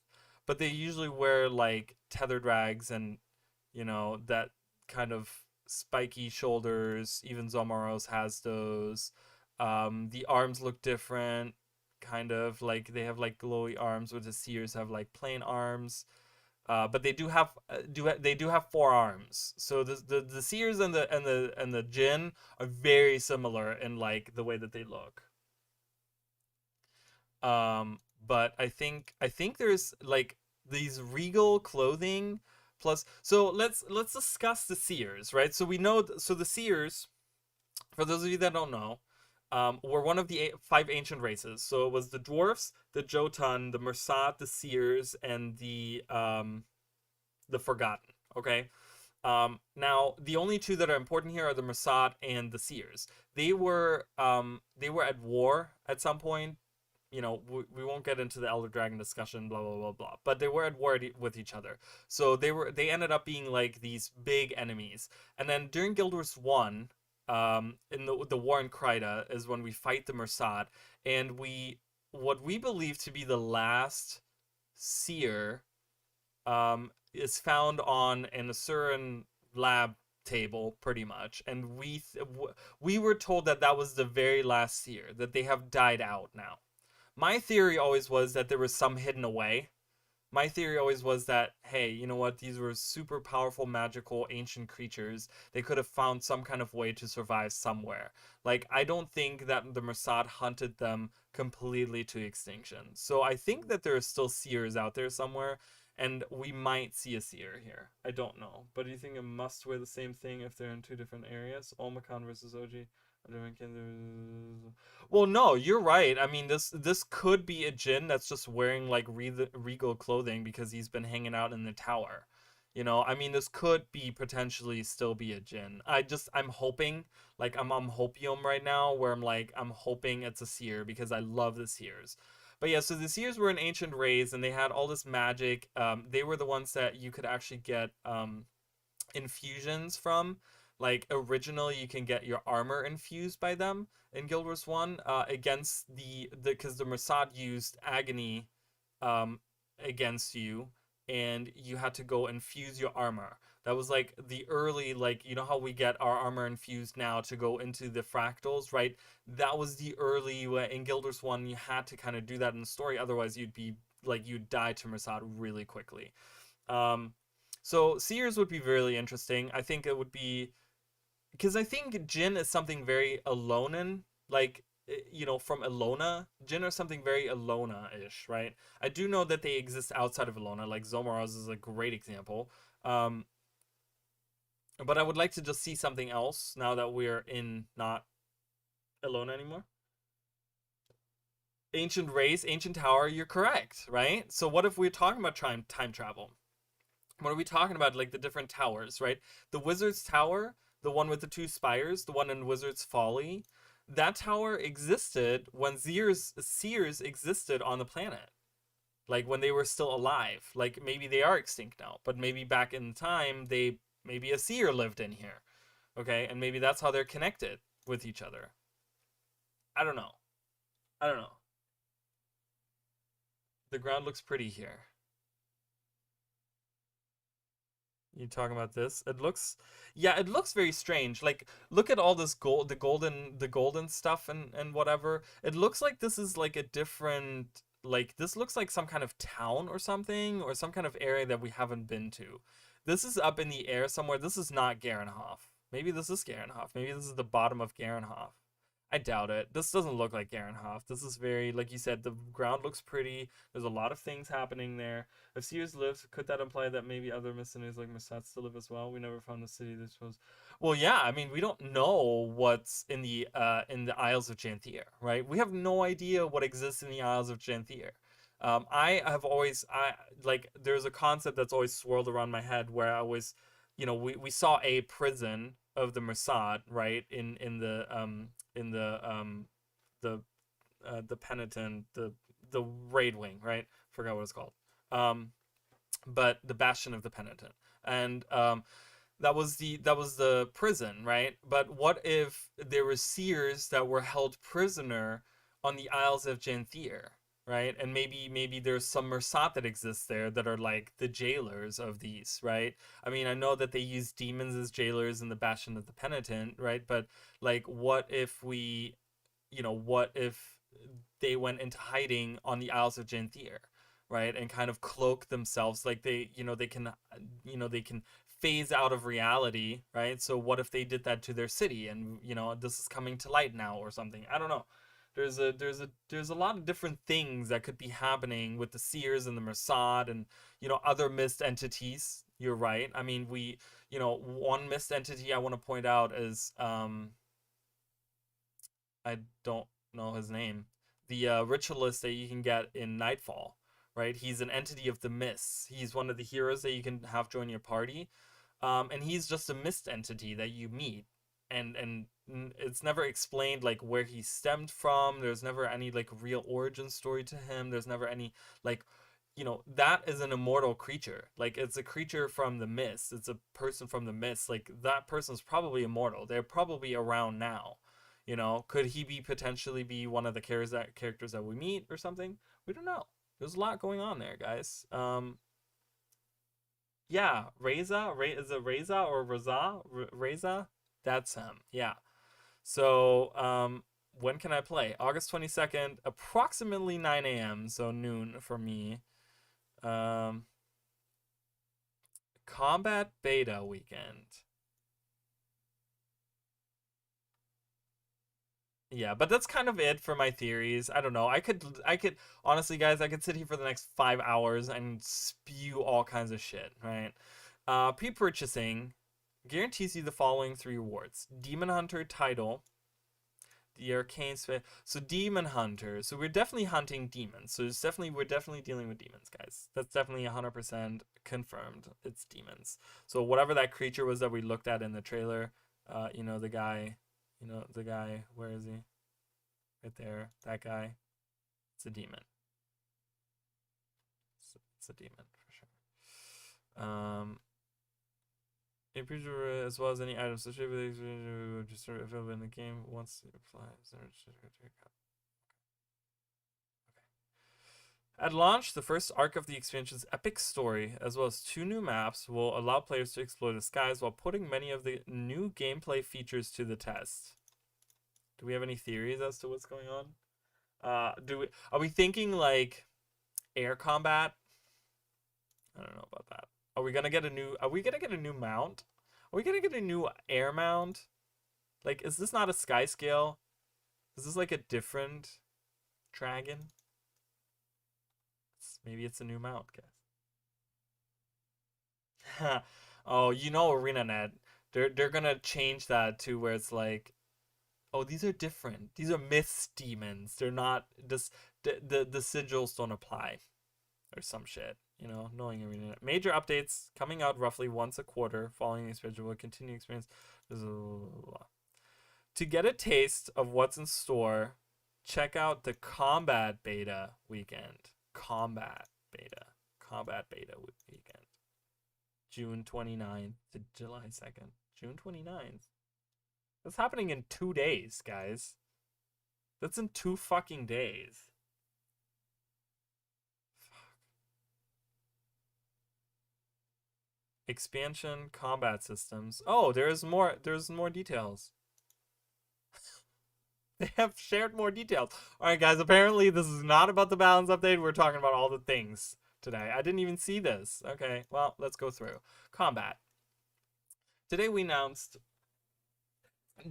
but they usually wear like tethered rags and that kind of spiky shoulders. Even Zomaros has those. The arms look different, kind of like they have like glowy arms, where the seers have like plain arms. But they do have four arms. So the seers and the Jinn are very similar in like the way that they look. But I think there's like these regal clothing plus. So let's discuss the seers, right? So we know so the seers, for those of you that don't know, were one of the five ancient races. So it was the dwarfs, the Jotun, the Mersat, the seers, and the Forgotten. Okay. Now the only two that are important here are the Mersat and the Seers. They were at war at some point. We won't get into the Elder Dragon discussion, blah blah blah blah. But they were at war with each other. So they ended up being like these big enemies. And then during Guild Wars 1, in the war in Kryta is when we fight the Mersat, and what we believe to be the last seer is found on an Asuran lab table, pretty much, and we were told that that was the very last seer, that they have died out now. My theory always was that there was some hidden away. My theory always was that, hey, you know what? These were super powerful, magical, ancient creatures. They could have found some kind of way to survive somewhere. Like, I don't think that the Mersat hunted them completely to extinction. So I think that there are still seers out there somewhere, and we might see a seer here. I don't know. But do you think it must wear the same thing if they're in two different areas? Olmecon versus OG. Well, no, you're right. I mean, this could be a Jinn that's just wearing like regal clothing because he's been hanging out in the tower. I mean, this could be potentially still be a Jinn. I'm hoping, like I'm hopium right now, where I'm hoping it's a seer because I love the seers. But yeah, so the seers were an ancient race and they had all this magic. They were the ones that you could actually get infusions from. Like originally, you can get your armor infused by them in Guild Wars 1 against because the Mersat used agony against you, and you had to go infuse your armor. That was like the early, like, how we get our armor infused now to go into the fractals, right? That was the early in Guild Wars 1. You had to kind of do that in the story, otherwise you'd die to Mersat really quickly. Um, so Seers would be really interesting. I think it would be because I think Jinn is something very Alolan, like from Alona. Jinn are something very Alona-ish, right? I do know that they exist outside of Alona, like Zomaros is a great example. Um, but I would like to just see something else now that we're in not Alona anymore. Ancient race, ancient tower, you're correct, right? So what if we're talking about time travel? What are we talking about? Like the different towers, right? The Wizard's Tower, the one with the two spires, the one in Wizard's Folly, that tower existed when Seers existed on the planet. Like when they were still alive. Like maybe they are extinct now, but maybe back in time maybe a seer lived in here. Okay, and maybe that's how they're connected with each other. I don't know. I don't know. The ground looks pretty here. You talking about this? Yeah, it looks very strange. Like, look at all this gold, the golden stuff and whatever. It looks like this is like a different, like this looks like some kind of town or something, or some kind of area that we haven't been to. This is up in the air somewhere. This is not Garenhof. Maybe this is Garenhof. Maybe this is the bottom of Garenhof. I doubt it. This doesn't look like Garenhof. This is very, like you said, the ground looks pretty. There's a lot of things happening there. If Sears lives, could that imply that maybe other mercenaries like Mersat still live as well? We never found the city this was. Well, yeah. I mean, we don't know what's in the Isles of Janthier, right? We have no idea what exists in the Isles of Janthier. I have always I like there's a concept that's always swirled around my head where I was, we saw a prison of the Mossad, right, in the penitent, the raid wing, right? Forgot what it's called. Um, but the Bastion of the Penitent, and that was the prison, right? But what if there were seers that were held prisoner on the Isles of Janthier, right? And maybe there's some Mersat that exists there that are like the jailers of these, right? I mean, I know that they use demons as jailers in the Bastion of the Penitent, right? But like, what if they went into hiding on the Isles of Janthier, right? And kind of cloak themselves, like they can phase out of reality, right? So what if they did that to their city, and this is coming to light now or something? I don't know. There's a lot of different things that could be happening with the Seers and the Mersad and other mist entities. You're right. I mean, one mist entity I want to point out is I don't know his name. The ritualist that you can get in Nightfall, right? He's an entity of the mists. He's one of the heroes that you can have join your party, and he's just a mist entity that you meet, and it's never explained like where he stemmed from. There's never any like real origin story to him. There's never any like that is an immortal creature. Like, it's a creature from the mist. It's a person from the mist. Like, that person's probably immortal. They're probably around now. Could he potentially be one of the characters that we meet or something? We don't know. There's a lot going on there, guys. Yeah, is it Reza or Raza? Reza? That's him. Yeah. So, when can I play? August 22nd, approximately 9 a.m., so noon for me. Um, Combat Beta Weekend. Yeah, but that's kind of it for my theories. I don't know. I could honestly, guys, I could sit here for the next 5 hours and spew all kinds of shit, right? Pre-purchasing guarantees you the following three rewards: Demon Hunter title, the Arcane Sphere. So Demon Hunter. So we're definitely hunting demons. So we're definitely dealing with demons, guys. That's definitely 100% confirmed. It's demons. So whatever that creature was that we looked at in the trailer, the guy, where is he? Right there, that guy. It's a demon. It's a demon for sure. A creature as well as any items associated with it just available in the game once it applies. At launch, the first arc of the expansion's epic story, as well as 2 new maps, will allow players to explore the skies while putting many of the new gameplay features to the test. Do we have any theories as to what's going on? Are we thinking like air combat? I don't know about that. Are we gonna get a new mount? Are we gonna get a new air mount? Like, is this not a sky scale? Is this like a different dragon? Maybe it's a new mount, guys. Oh, ArenaNet. They're gonna change that to where it's like, oh, these are different. These are myths demons. They're not just the sigils don't apply or some shit. Knowing ArenaNet. Major updates coming out roughly once a quarter following the expansion will continue experience. To get a taste of what's in store, check out the Combat Beta Weekend. Combat Beta Weekend. June 29th to July 2nd. June 29th. That's happening in 2 days, guys. That's in 2 fucking days. Fuck. Expansion combat systems. Oh, there's more details. They have shared more details. Alright, guys, apparently this is not about the balance update. We're talking about all the things today. I didn't even see this. Okay, well, let's go through. Combat. Today we announced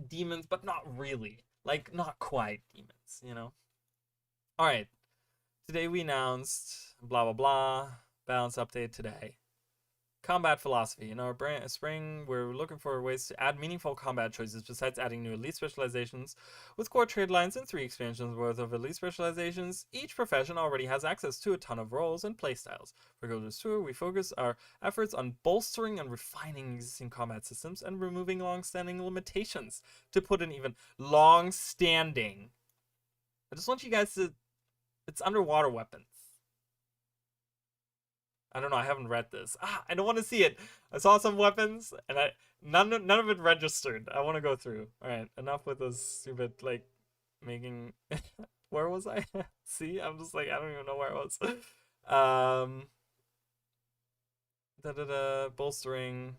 demons, but not really. Like, not quite demons, Alright. Today we announced blah blah blah. Balance update today. Combat philosophy. In our spring, we're looking for ways to add meaningful combat choices besides adding new elite specializations. With core trade lines and 3 expansions worth of elite specializations, each profession already has access to a ton of roles and playstyles. For Guilders Tour, we focus our efforts on bolstering and refining existing combat systems and removing long-standing limitations. To put an even long-standing. I just want you guys to... It's underwater weapons. I don't know. I haven't read this. I don't want to see it. I saw some weapons, and none of it registered. I want to go through. All right, enough with this stupid like making. Where was I? See, I'm just like I don't even know where I was. Bolstering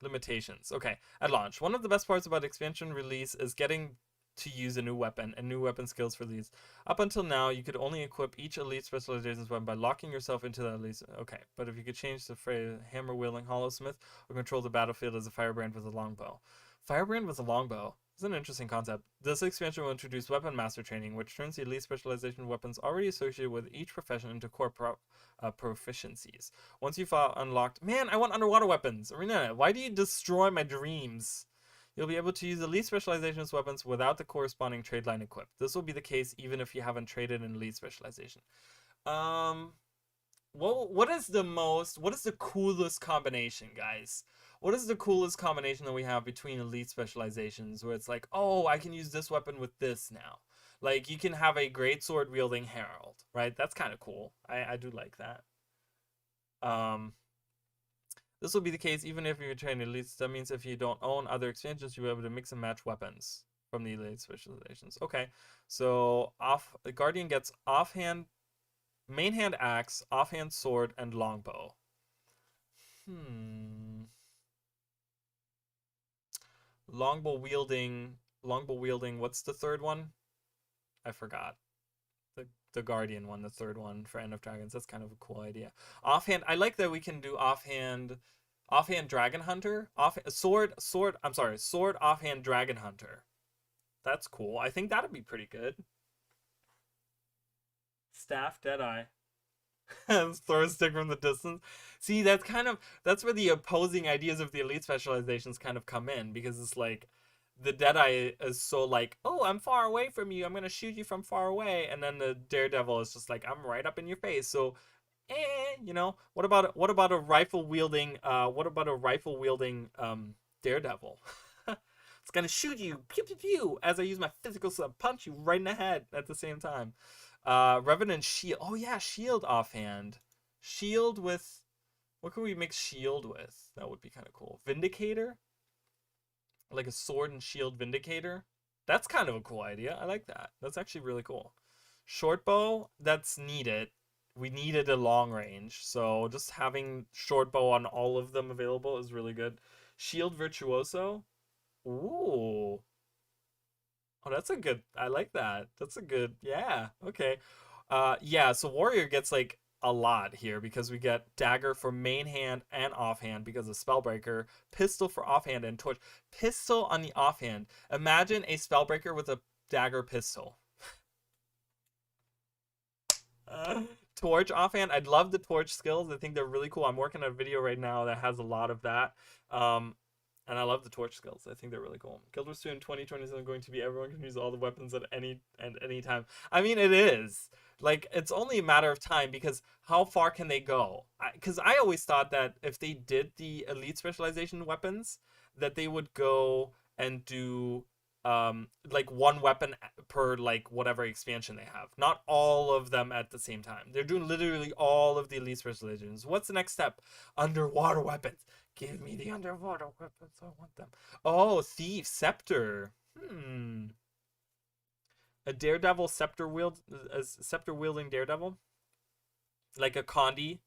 limitations. Okay, at launch, one of the best parts about expansion release is getting to use a new weapon and new weapon skills for these. Up until now, you could only equip each elite specializations weapon by locking yourself into that elite. Okay, but if you could change the phrase hammer wielding hollowsmith or control the battlefield as a firebrand with a longbow. Firebrand with a longbow is an interesting concept. This expansion will introduce weapon master training, which turns the elite specialization weapons already associated with each profession into core proficiencies. Once you've unlocked, man, I want underwater weapons. Arena, why do you destroy my dreams? You'll be able to use elite specializations weapons without the corresponding trade line equipped. This will be the case even if you haven't traded an elite specialization. What is the coolest combination, guys? What is the coolest combination that we have between elite specializations where it's like, oh, I can use this weapon with this now. Like, you can have a great sword wielding herald, right? That's kind of cool. I do like that. This will be the case even if you're training elites. That means if you don't own other expansions, you'll be able to mix and match weapons from the elite specializations. Okay, so the Guardian gets offhand, main hand axe, offhand sword, and longbow. Longbow wielding. What's the third one? I forgot. The Guardian one, the third one for End of Dragons. That's kind of a cool idea. Offhand, I like that we can do offhand Dragon Hunter. Sword offhand Dragon Hunter. That's cool. I think that'd be pretty good. Staff Deadeye. Throw a stick from the distance. See, that's where the opposing ideas of the elite specializations kind of come in, because it's like the Deadeye is so like, oh, I'm far away from you, I'm gonna shoot you from far away, and then the Daredevil is just like, I'm right up in your face. So, you know, what about a rifle wielding Daredevil? It's gonna shoot you, pew pew pew, as I use my physical to punch you right in the head at the same time. Revenant Shield. Oh yeah, Shield offhand. Shield with, what could we mix Shield with? That would be kind of cool. Vindicator. Like a sword and shield Vindicator. That's kind of a cool idea. I like that. That's actually really cool. Short bow, that's needed. We needed a long range, so just having short bow on all of them available is really good. Shield Virtuoso. Ooh. Oh, that's a good, I like that. That's a good, yeah, okay. Yeah, so Warrior gets like a lot here because we get Dagger for main hand and offhand because of Spellbreaker, Pistol for offhand, and Torch. Pistol on the offhand. Imagine a Spellbreaker with a Dagger pistol. Torch offhand. I'd love the Torch skills. I think they're really cool. I'm working on a video right now that has a lot of that. And I love the Torch skills. I think they're really cool. Guild Wars 2 in 2027 going to be everyone can use all the weapons at any time. I mean, it is. Like, it's only a matter of time, because how far can they go? Because I always thought that if they did the elite specialization weapons, that they would go and do like one weapon per like whatever expansion they have. Not all of them at the same time. They're doing literally all of the elite specializations. What's the next step? Underwater weapons. Give me the underwater weapons. I want them. Oh, Thief Scepter. A Daredevil scepter wielding Daredevil, like a Condi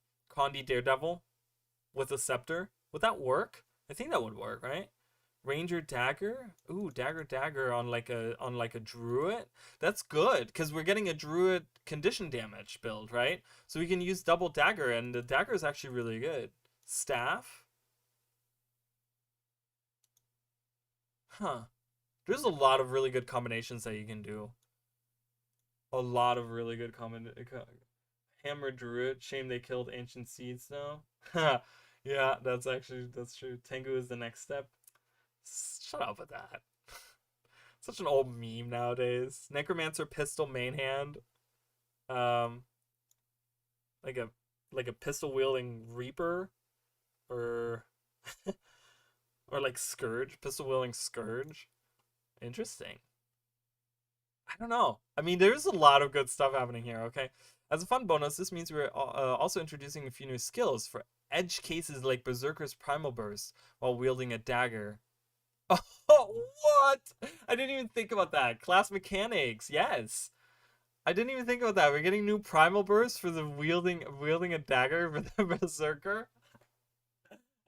Daredevil with a scepter. Would that work? I think that would work, right? Ranger Dagger. Ooh, Dagger on like a Druid. That's good because we're getting a Druid condition damage build, right? So we can use double Dagger, and the Dagger is actually really good. Staff. Huh. There's a lot of really good combinations that you can do. A lot of really good Hammer Druid. Shame they killed Ancient Seeds though. Yeah, that's true. Tengu is the next step. Shut up with that. Such an old meme nowadays. Necromancer pistol main hand. Um, like a pistol wielding reaper, or or like scourge, pistol wielding scourge. Interesting. I don't know. I mean, there's a lot of good stuff happening here. Okay, as a fun bonus, this means we're also introducing a few new skills for edge cases like Berserker's Primal Burst while wielding a dagger. Oh, what? I didn't even think about that. Class mechanics, yes. I didn't even think about that. We're getting new primal bursts for the wielding a dagger for the berserker.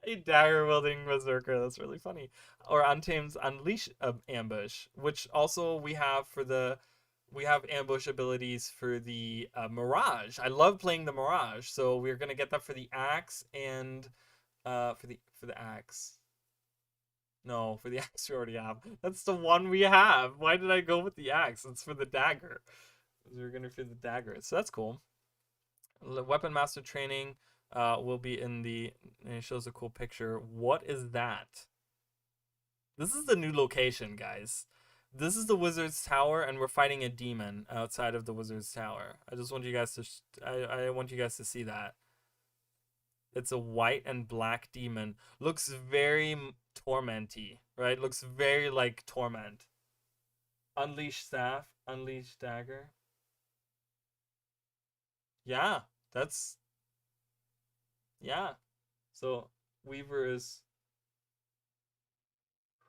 A dagger wielding berserker. That's really funny. Or Untame's Unleash ambush, which also we have ambush abilities for the Mirage. I love playing the Mirage, so we're gonna get that for the axe and for the axe. No, for the axe we already have. That's the one we have. Why did I go with the axe? It's for the dagger. We're gonna for the dagger. So that's cool. Weapon master training will be in the. And it shows a cool picture. What is that? This is the new location, guys. This is the Wizard's Tower, and we're fighting a demon outside of the Wizard's Tower. I just want you guys to. I want you guys to see that. It's a white and black demon. Looks very tormenty, right? Looks very like torment. Unleash staff, unleash dagger. Yeah, that's yeah. So Weaver is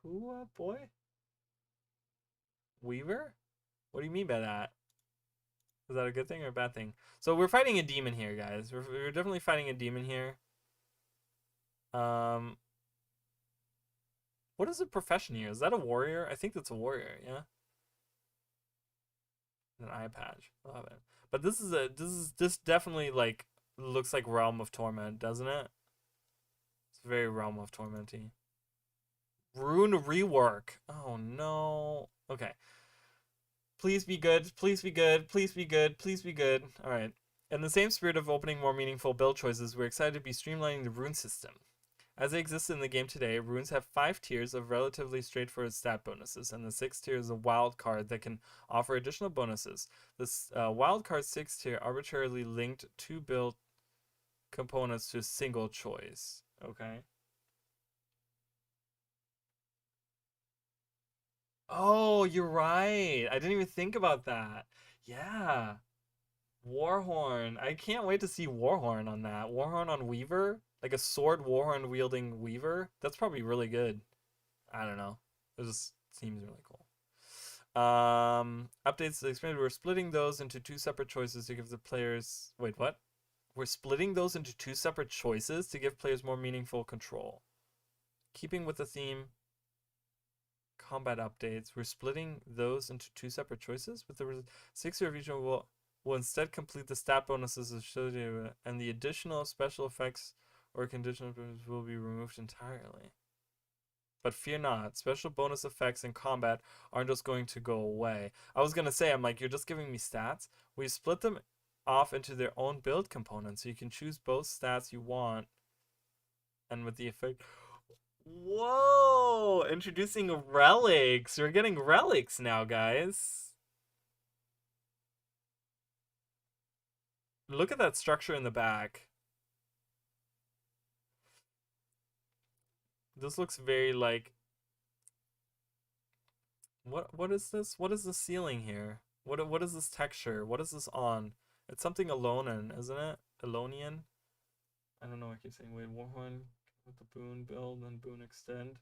who, boy? Weaver? What do you mean by that? Is that a good thing or a bad thing? So we're fighting a demon here, guys. We're definitely fighting a demon here. Um, what is the profession here? Is that a warrior? I think that's a warrior. Yeah, an eye patch. Love it. But this definitely like looks like Realm of Torment, doesn't it? It's very Realm of Tormenty. Rune rework. Oh no. Okay. Please be good. Please be good. Please be good. Please be good. All right. In the same spirit of opening more meaningful build choices, we're excited to be streamlining the rune system. As they exist in the game today, runes have 5 tiers of relatively straightforward stat bonuses, and the 6th tier is a wild card that can offer additional bonuses. This wild card 6th tier arbitrarily linked 2 build components to a single choice. Okay. Oh, you're right. I didn't even think about that. Yeah. Warhorn. I can't wait to see Warhorn on that. Warhorn on Weaver? Like a sword Warhorn wielding Weaver? That's probably really good. I don't know. It just seems really cool. Updates to the experience. We're splitting those into 2 separate choices to give the players. Wait, what? We're splitting those into 2 separate choices to give players more meaningful control. Keeping with the theme, combat updates. We're splitting those into 2 separate choices, but the 6 region will instead complete the stat bonuses associated, and the additional special effects or conditional will be removed entirely. But fear not, special bonus effects in combat aren't just going to go away. I was gonna say, I'm like, you're just giving me stats. We split them off into their own build components, so you can choose both stats you want, and with the effect. Whoa! Introducing relics. We're getting relics now, guys. Look at that structure in the back. This looks very like what is this? What is the ceiling here? What is this texture? What is this on? It's something Alolan, isn't it? Alonian? I don't know what you're saying. Wait, Warhorn with the Boon build and Boon extend.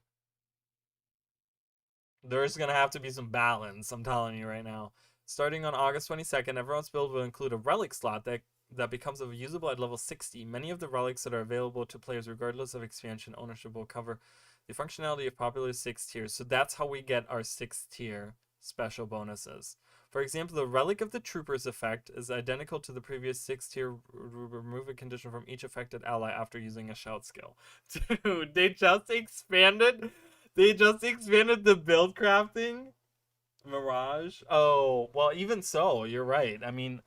There's gonna have to be some balance, I'm telling you right now. Starting on August 22nd, everyone's build will include a relic slot that becomes usable at level 60. Many of the relics that are available to players regardless of expansion ownership will cover the functionality of popular 6 tiers. So that's how we get our 6th tier special bonuses. For example, the Relic of the Troopers effect is identical to the previous 6 tier remove a condition from each affected ally after using a shout skill. Dude, they just expanded the build crafting. Mirage. Oh, well, even so, you're right. I mean,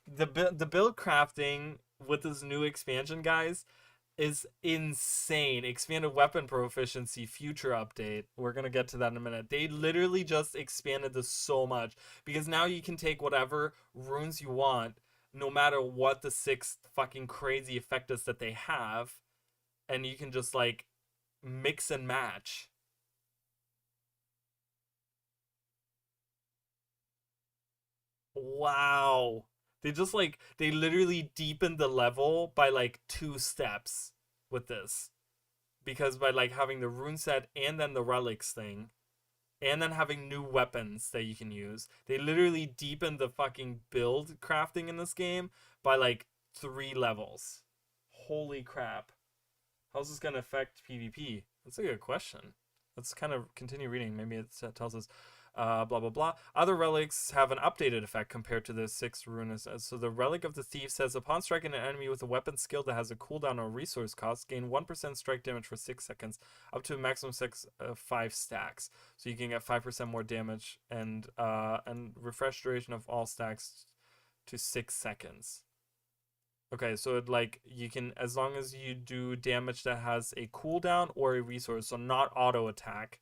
the build crafting with this new expansion, guys, is insane. Expanded weapon proficiency future update. We're gonna get to that in a minute. They literally just expanded this so much because now you can take whatever runes you want, no matter what the 6 fucking crazy effect is that they have, and you can just like mix and match. Wow. They literally deepened the level by like 2 steps with this. Because by like having the rune set and then the relics thing, and then having new weapons that you can use, they literally deepened the fucking build crafting in this game by like 3 levels. Holy crap. How's this gonna affect PvP? That's a good question. Let's kind of continue reading. Maybe it tells us blah blah blah. Other relics have an updated effect compared to the 6 runes. So the relic of the thief says, upon striking an enemy with a weapon skill that has a cooldown or resource cost, gain 1% strike damage for 6 seconds, up to a maximum 5 stacks. So you can get 5% more damage and refresh duration of all stacks to 6 seconds. Okay, so it like you can, as long as you do damage that has a cooldown or a resource, so not auto attack,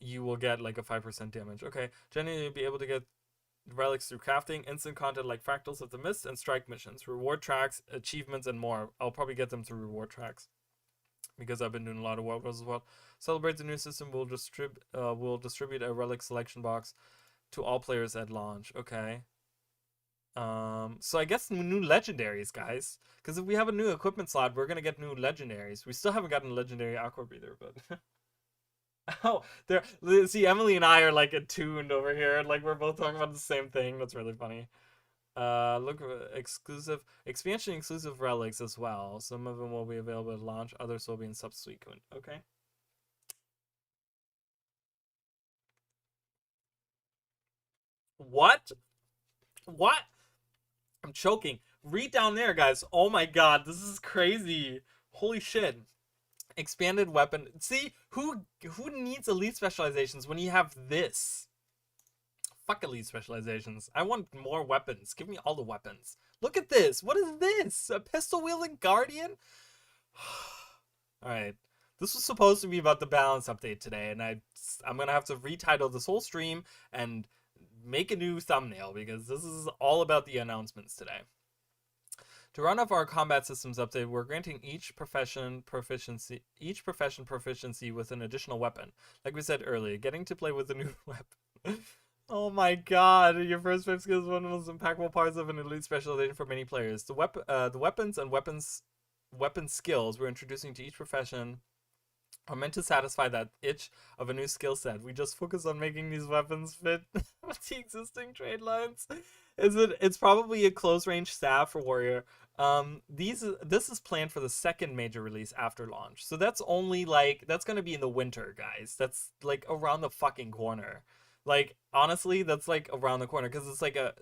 you will get like a 5% damage. Okay, generally you'll be able to get relics through crafting, instant content like Fractals of the Mist, and strike missions, reward tracks, achievements, and more. I'll probably get them through reward tracks because I've been doing a lot of World Wars as well. Celebrate the new system. Will distribute a relic selection box to all players at launch. Okay. So I guess new legendaries, guys. Because if we have a new equipment slot, we're gonna get new legendaries. We still haven't gotten legendary Aqua Breather, but oh, there. See, Emily and I are like attuned over here. Like we're both talking about the same thing. That's really funny. Look, exclusive expansion, exclusive relics as well. Some of them will be available at launch. Others will be in subsequent. Okay. What? What? I'm choking. Read down there, guys. Oh my god, this is crazy. Holy shit. Expanded weapon. See, who needs elite specializations when you have this? Fuck elite specializations. I want more weapons. Give me all the weapons. Look at this. What is this? A pistol wielding guardian? Alright. This was supposed to be about the balance update today, and I'm gonna have to retitle this whole stream and make a new thumbnail because this is all about the announcements today. To run off our combat systems update, we're granting each profession proficiency with an additional weapon. Like we said earlier, getting to play with a new weapon. Oh my god, your first 5 skills is one of the most impactful parts of an elite specialization for many players. The weapons and weapon skills we're introducing to each profession are meant to satisfy that itch of a new skill set. We just focus on making these weapons fit with the existing trade lines. It's probably a close range staff for warrior. This is planned for the 2nd major release after launch. So that's only like, that's gonna be in the winter, guys. That's like around the fucking corner. Like honestly, that's like around the corner because it's like a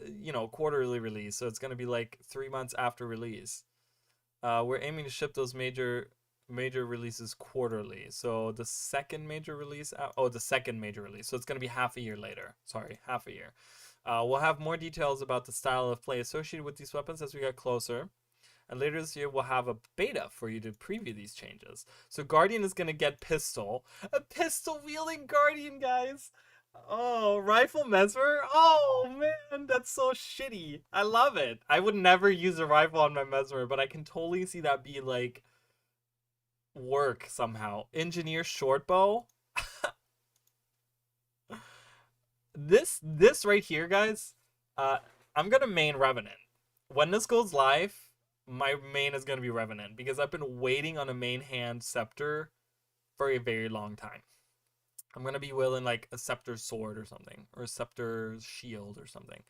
quarterly release. So it's gonna be like 3 months after release. We're aiming to ship those major releases quarterly. So the 2nd major release, the 2nd major release. So it's going to be half a year later. Sorry, half a year. We'll have more details about the style of play associated with these weapons as we get closer. And later this year, we'll have a beta for you to preview these changes. So Guardian is going to get pistol. A pistol wielding Guardian, guys. Oh, Rifle Mesmer? Oh, man, that's so shitty. I love it. I would never use a rifle on my Mesmer, but I can totally see that be like work somehow. Engineer Shortbow. This right here, guys, I'm gonna main Revenant. When this goes live, my main is gonna be Revenant because I've been waiting on a main hand Scepter for a very long time. I'm gonna be willing like a Scepter Sword or something, or a Scepter Shield or something.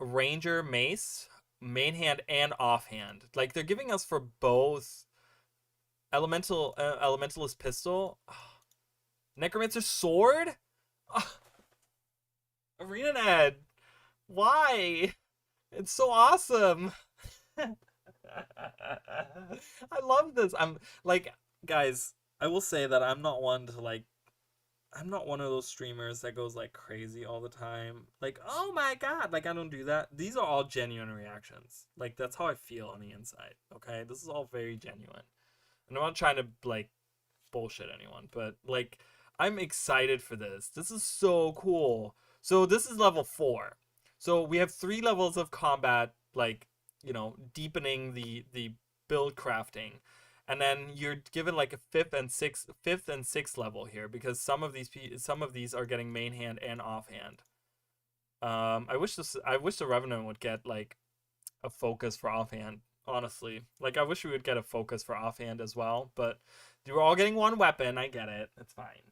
Ranger Mace, main hand and offhand. Like they're giving us for both. Elementalist Pistol, Necromancer Sword, ArenaNet. Why? It's so awesome. I love this. I'm like, guys, I will say that I'm not one to like I'm not one of those streamers that goes like crazy all the time. Like, oh my god, like I don't do that. These are all genuine reactions. Like that's how I feel on the inside. Okay, this is all very genuine, and I'm not trying to like bullshit anyone, but like I'm excited for this. This is so cool. So this is level 4. So we have 3 levels of combat, like, deepening the build crafting. And then you're given like a fifth and sixth level here because some of these are getting main hand and offhand. I wish the Revenant would get like a focus for offhand. Honestly, like I wish we would get a focus for offhand as well. But you're all getting one weapon. I get it. It's fine.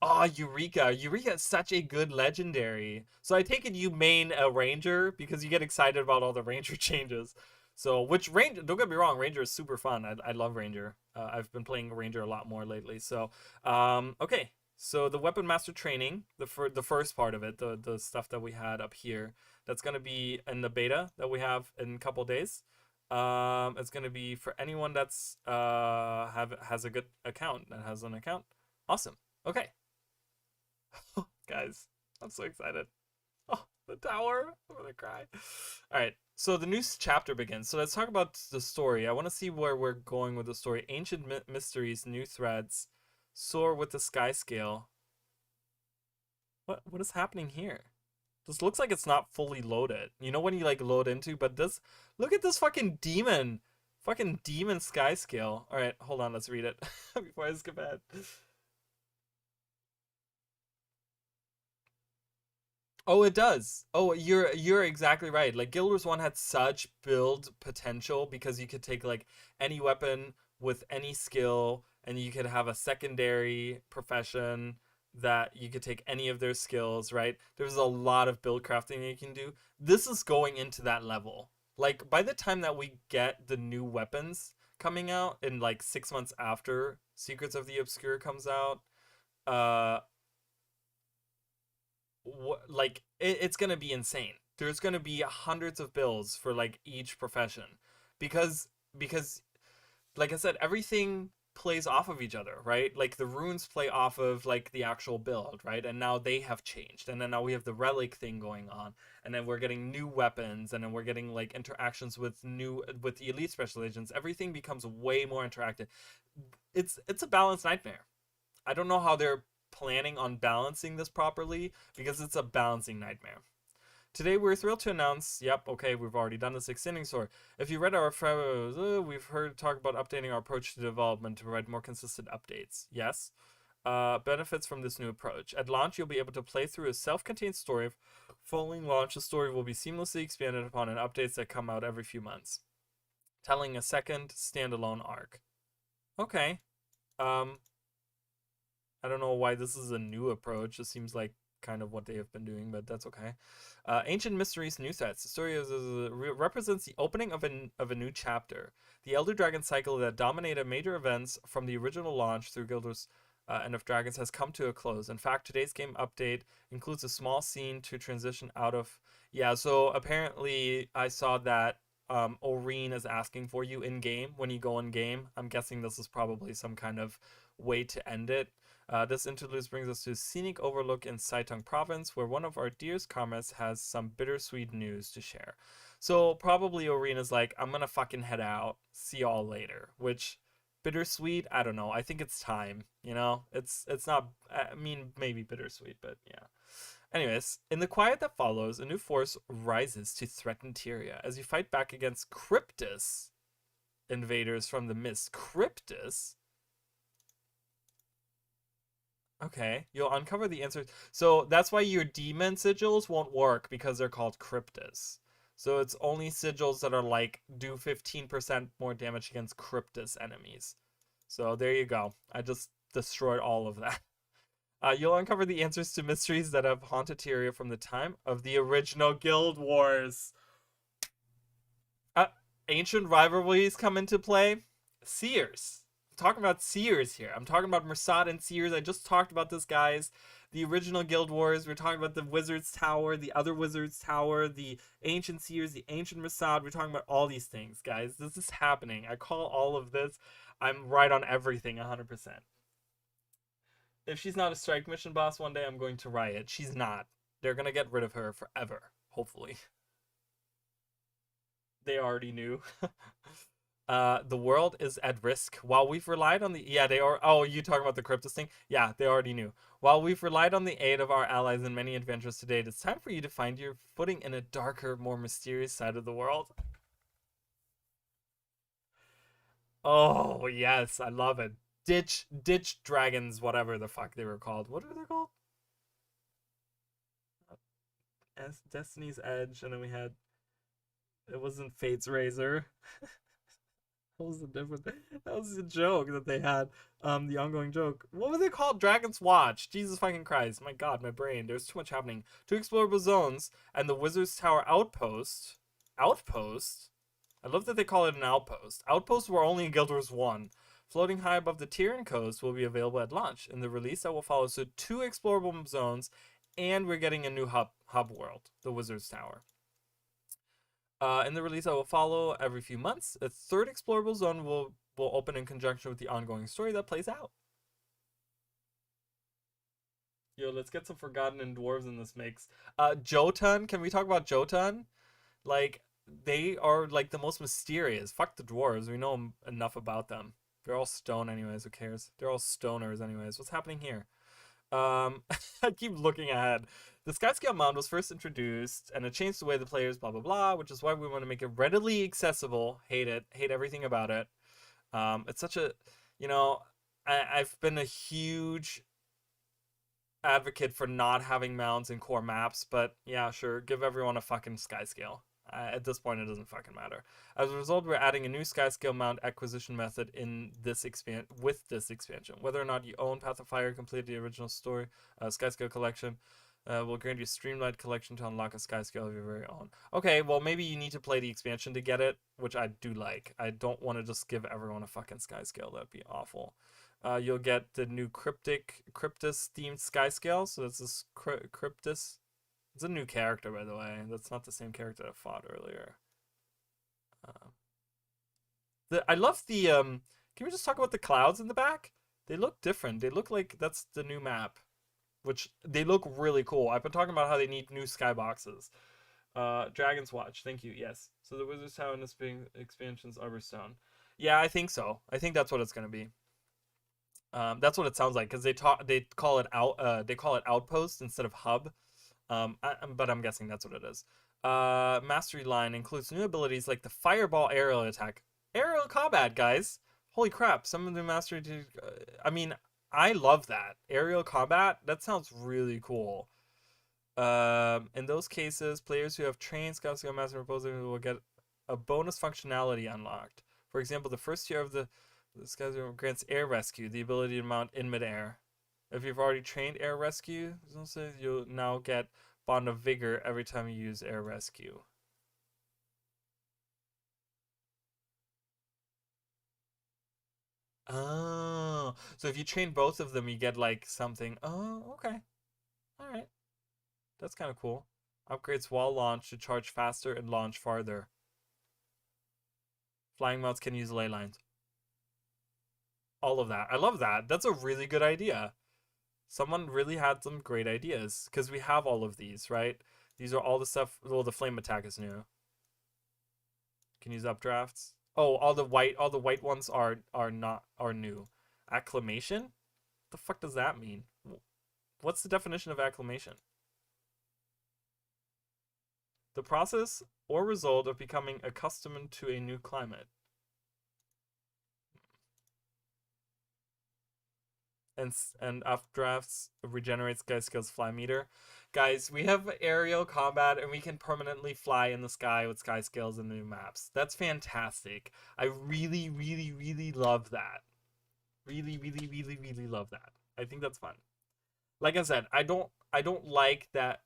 Oh, Eureka. Eureka is such a good legendary. So I take it you main a ranger because you get excited about all the ranger changes. So, which ranger, don't get me wrong, ranger is super fun. I love ranger. I've been playing ranger a lot more lately. So, okay. So the weapon master training, the first part of it, the stuff that we had up here, that's going to be in the beta that we have in a couple days. It's going to be for anyone that's has a good account, that has an account. Awesome. Okay. Guys, I'm so excited. Oh, the tower. I'm gonna cry. All right. So the new chapter begins. So let's talk about the story. I want to see where we're going with the story. Ancient mysteries, new threads, soar with the sky scale. What is happening here? This looks like it's not fully loaded. You know when you like load into, but this look at this fucking demon. Fucking demon sky scale. All right, hold on, let's read it before I skip ahead. Oh, it does. Oh, you're exactly right. Like Guild Wars 1 had such build potential because you could take like any weapon with any skill and you could have a secondary profession that you could take any of their skills, right? There's a lot of build crafting you can do. This is going into that level. Like by the time that we get the new weapons coming out in like 6 months after Secrets of the Obscure comes out, uh it's gonna be insane. There's gonna be hundreds of bills for like each profession, because like I said, everything plays off of each other, right? Like the runes play off of like the actual build, right? And now they have changed, and then now we have the relic thing going on, and then we're getting new weapons, and then we're getting like interactions with the elite special agents. Everything becomes way more interactive. It's a balanced nightmare. I don't know how they're planning on balancing this properly because it's a balancing nightmare. Today, we're thrilled to announce. Yep, okay, we've already done the 6th inning tour. If you read our we've heard talk about updating our approach to development to provide more consistent updates. Yes. Benefits from this new approach. At launch, you'll be able to play through a self-contained story. Following launch, the story will be seamlessly expanded upon in updates that come out every few months, telling a second standalone arc. Okay. Um, I don't know why this is a new approach. It seems like kind of what they have been doing, but that's okay. Ancient Mysteries, New Threats. The story represents the opening of a new chapter. The Elder Dragon cycle that dominated major events from the original launch through Guild Wars End of Dragons has come to a close. In fact, today's game update includes a small scene to transition out of. Yeah, so apparently I saw that Oreen is asking for you in game when you go in game. I'm guessing this is probably some kind of way to end it. This interlude brings us to scenic overlook in Saitung province, where one of our dearest comrades has some bittersweet news to share. So probably Arena's like, I'm gonna fucking head out. See y'all later. Which bittersweet? I don't know. I think it's time. It's not. I mean, maybe bittersweet, but yeah. Anyways, in the quiet that follows, a new force rises to threaten Tyria as you fight back against Kryptis invaders from the mist. Kryptis? Okay, you'll uncover the answers. So that's why your demon sigils won't work because they're called Kryptis. So it's only sigils that are like do 15% more damage against Kryptis enemies. So there you go. I just destroyed all of that. You'll uncover the answers to mysteries that have haunted Tyria from the time of the original Guild Wars. Uh, Ancient rivalries come into play. Seers. I'm talking about Seers here. I'm talking about Mersad and Seers. I just talked about this, guys. The original Guild Wars. We're talking about the Wizard's Tower, the other Wizard's Tower, the Ancient Seers, the Ancient Mersad. We're talking about all these things, guys. This is happening. I call all of this. I'm right on everything 100%. If she's not a strike mission boss one day, I'm going to riot. She's not. They're gonna get rid of her forever, hopefully. They already knew. The world is at risk. While we've relied on the they are. Oh, you talking about the Kryptos thing? Yeah, they already knew. While we've relied on the aid of our allies in many adventures to date, it's time for you to find your footing in a darker, more mysterious side of the world. Oh yes, I love it. Ditch dragons, whatever the fuck they were called. What are they called? As Destiny's Edge, and then we had it wasn't Fate's Razor. That was a different. That was a joke that they had. The ongoing joke. What were they called? Dragon's Watch. Jesus fucking Christ! My God, my brain. There's too much happening. Two explorable zones and the Wizard's Tower outpost. Outpost. I love that they call it an outpost. Outposts were only in Guild Wars 1. Floating high above the Tyrian coast will be available at launch. In the release that will follow, so 2 explorable zones, and we're getting a new hub world, the Wizard's Tower. In the release that will follow every few months, a 3rd explorable zone will open in conjunction with the ongoing story that plays out. Yo, let's get some Forgotten and Dwarves in this mix. Jotun, can we talk about Jotun? Like, they are like the most mysterious. Fuck the dwarves. We know enough about them. They're all stone anyways. Who cares? They're all stoners anyways. What's happening here? I keep looking ahead. The Skyscale Mound was first introduced, and it changed the way the players blah blah blah, which is why we want to make it readily accessible. Hate it. Hate everything about it. It's such a, you know, I've been a huge advocate for not having mounds in core maps, but yeah, sure, give everyone a fucking Skyscale. At this point, it doesn't fucking matter. As a result, we're adding a new Skyscale mount acquisition method in this expansion. Whether or not you own Path of Fire, completed the original story, Skyscale collection, will grant you a streamlined collection to unlock a Skyscale of your very own. Okay, well maybe you need to play the expansion to get it, which I do like. I don't want to just give everyone a fucking Skyscale. That'd be awful. You'll get the new Cryptus themed Skyscale. So this is Cryptus. It's a new character, by the way. That's not the same character I fought earlier. I love the Can we just talk about the clouds in the back? They look different. They look like that's the new map, which they look really cool. I've been talking about how they need new skyboxes. Dragon's Watch. Thank you. Yes. So the Wizard's Tower in this being expansion's Arborstone. Yeah, I think so. I think that's what it's gonna be. That's what it sounds like because they call it outpost instead of hub. But I'm guessing that's what it is. Mastery line includes new abilities like the Fireball aerial attack. Aerial combat, guys. Holy crap! Some of the mastery. I mean, I love that aerial combat. That sounds really cool. In those cases, players who have trained Skyscale Master Proposal will get a bonus functionality unlocked. For example, the first tier of the Skyscale grants air rescue, the ability to mount in midair. If you've already trained air rescue, you'll now get Bond of Vigor every time you use air rescue. Oh, so if you train both of them, you get like something. Oh, okay. All right. That's kind of cool. Upgrades while launch to charge faster and launch farther. Flying mounts can use ley lines. All of that. I love that. That's a really good idea. Someone really had some great ideas because we have all of these, right? These are all the stuff. Well, the flame attack is new. Can use updrafts. Oh, all the white ones are new. Acclamation? What the fuck does that mean? What's the definition of acclamation? The process or result of becoming accustomed to a new climate. And updrafts regenerates Skyscale's fly meter. Guys, we have aerial combat and we can permanently fly in the sky with Skyscales in the new maps. That's fantastic. I really, really, really love that. Really, really, really, really love that. I think that's fun. Like I said, I don't like that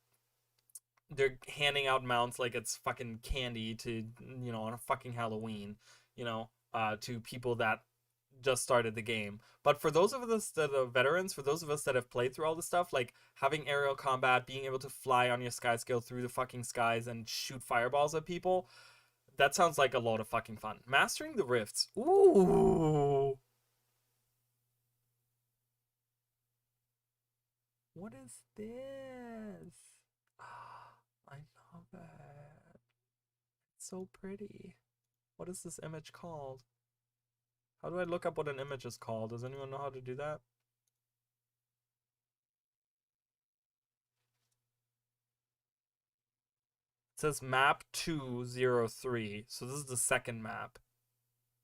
they're handing out mounts like it's fucking candy to on a fucking Halloween, to people that just started the game. But for those of us that are veterans, for those of us that have played through all the stuff, like having aerial combat, being able to fly on your Skyscale through the fucking skies and shoot fireballs at people, that sounds like a lot of fucking fun. Mastering the Rifts. Ooh. What is this? I love it. It's so pretty. What is this image called? How do I look up what an image is called? Does anyone know how to do that? It says map 203. So this is the second map.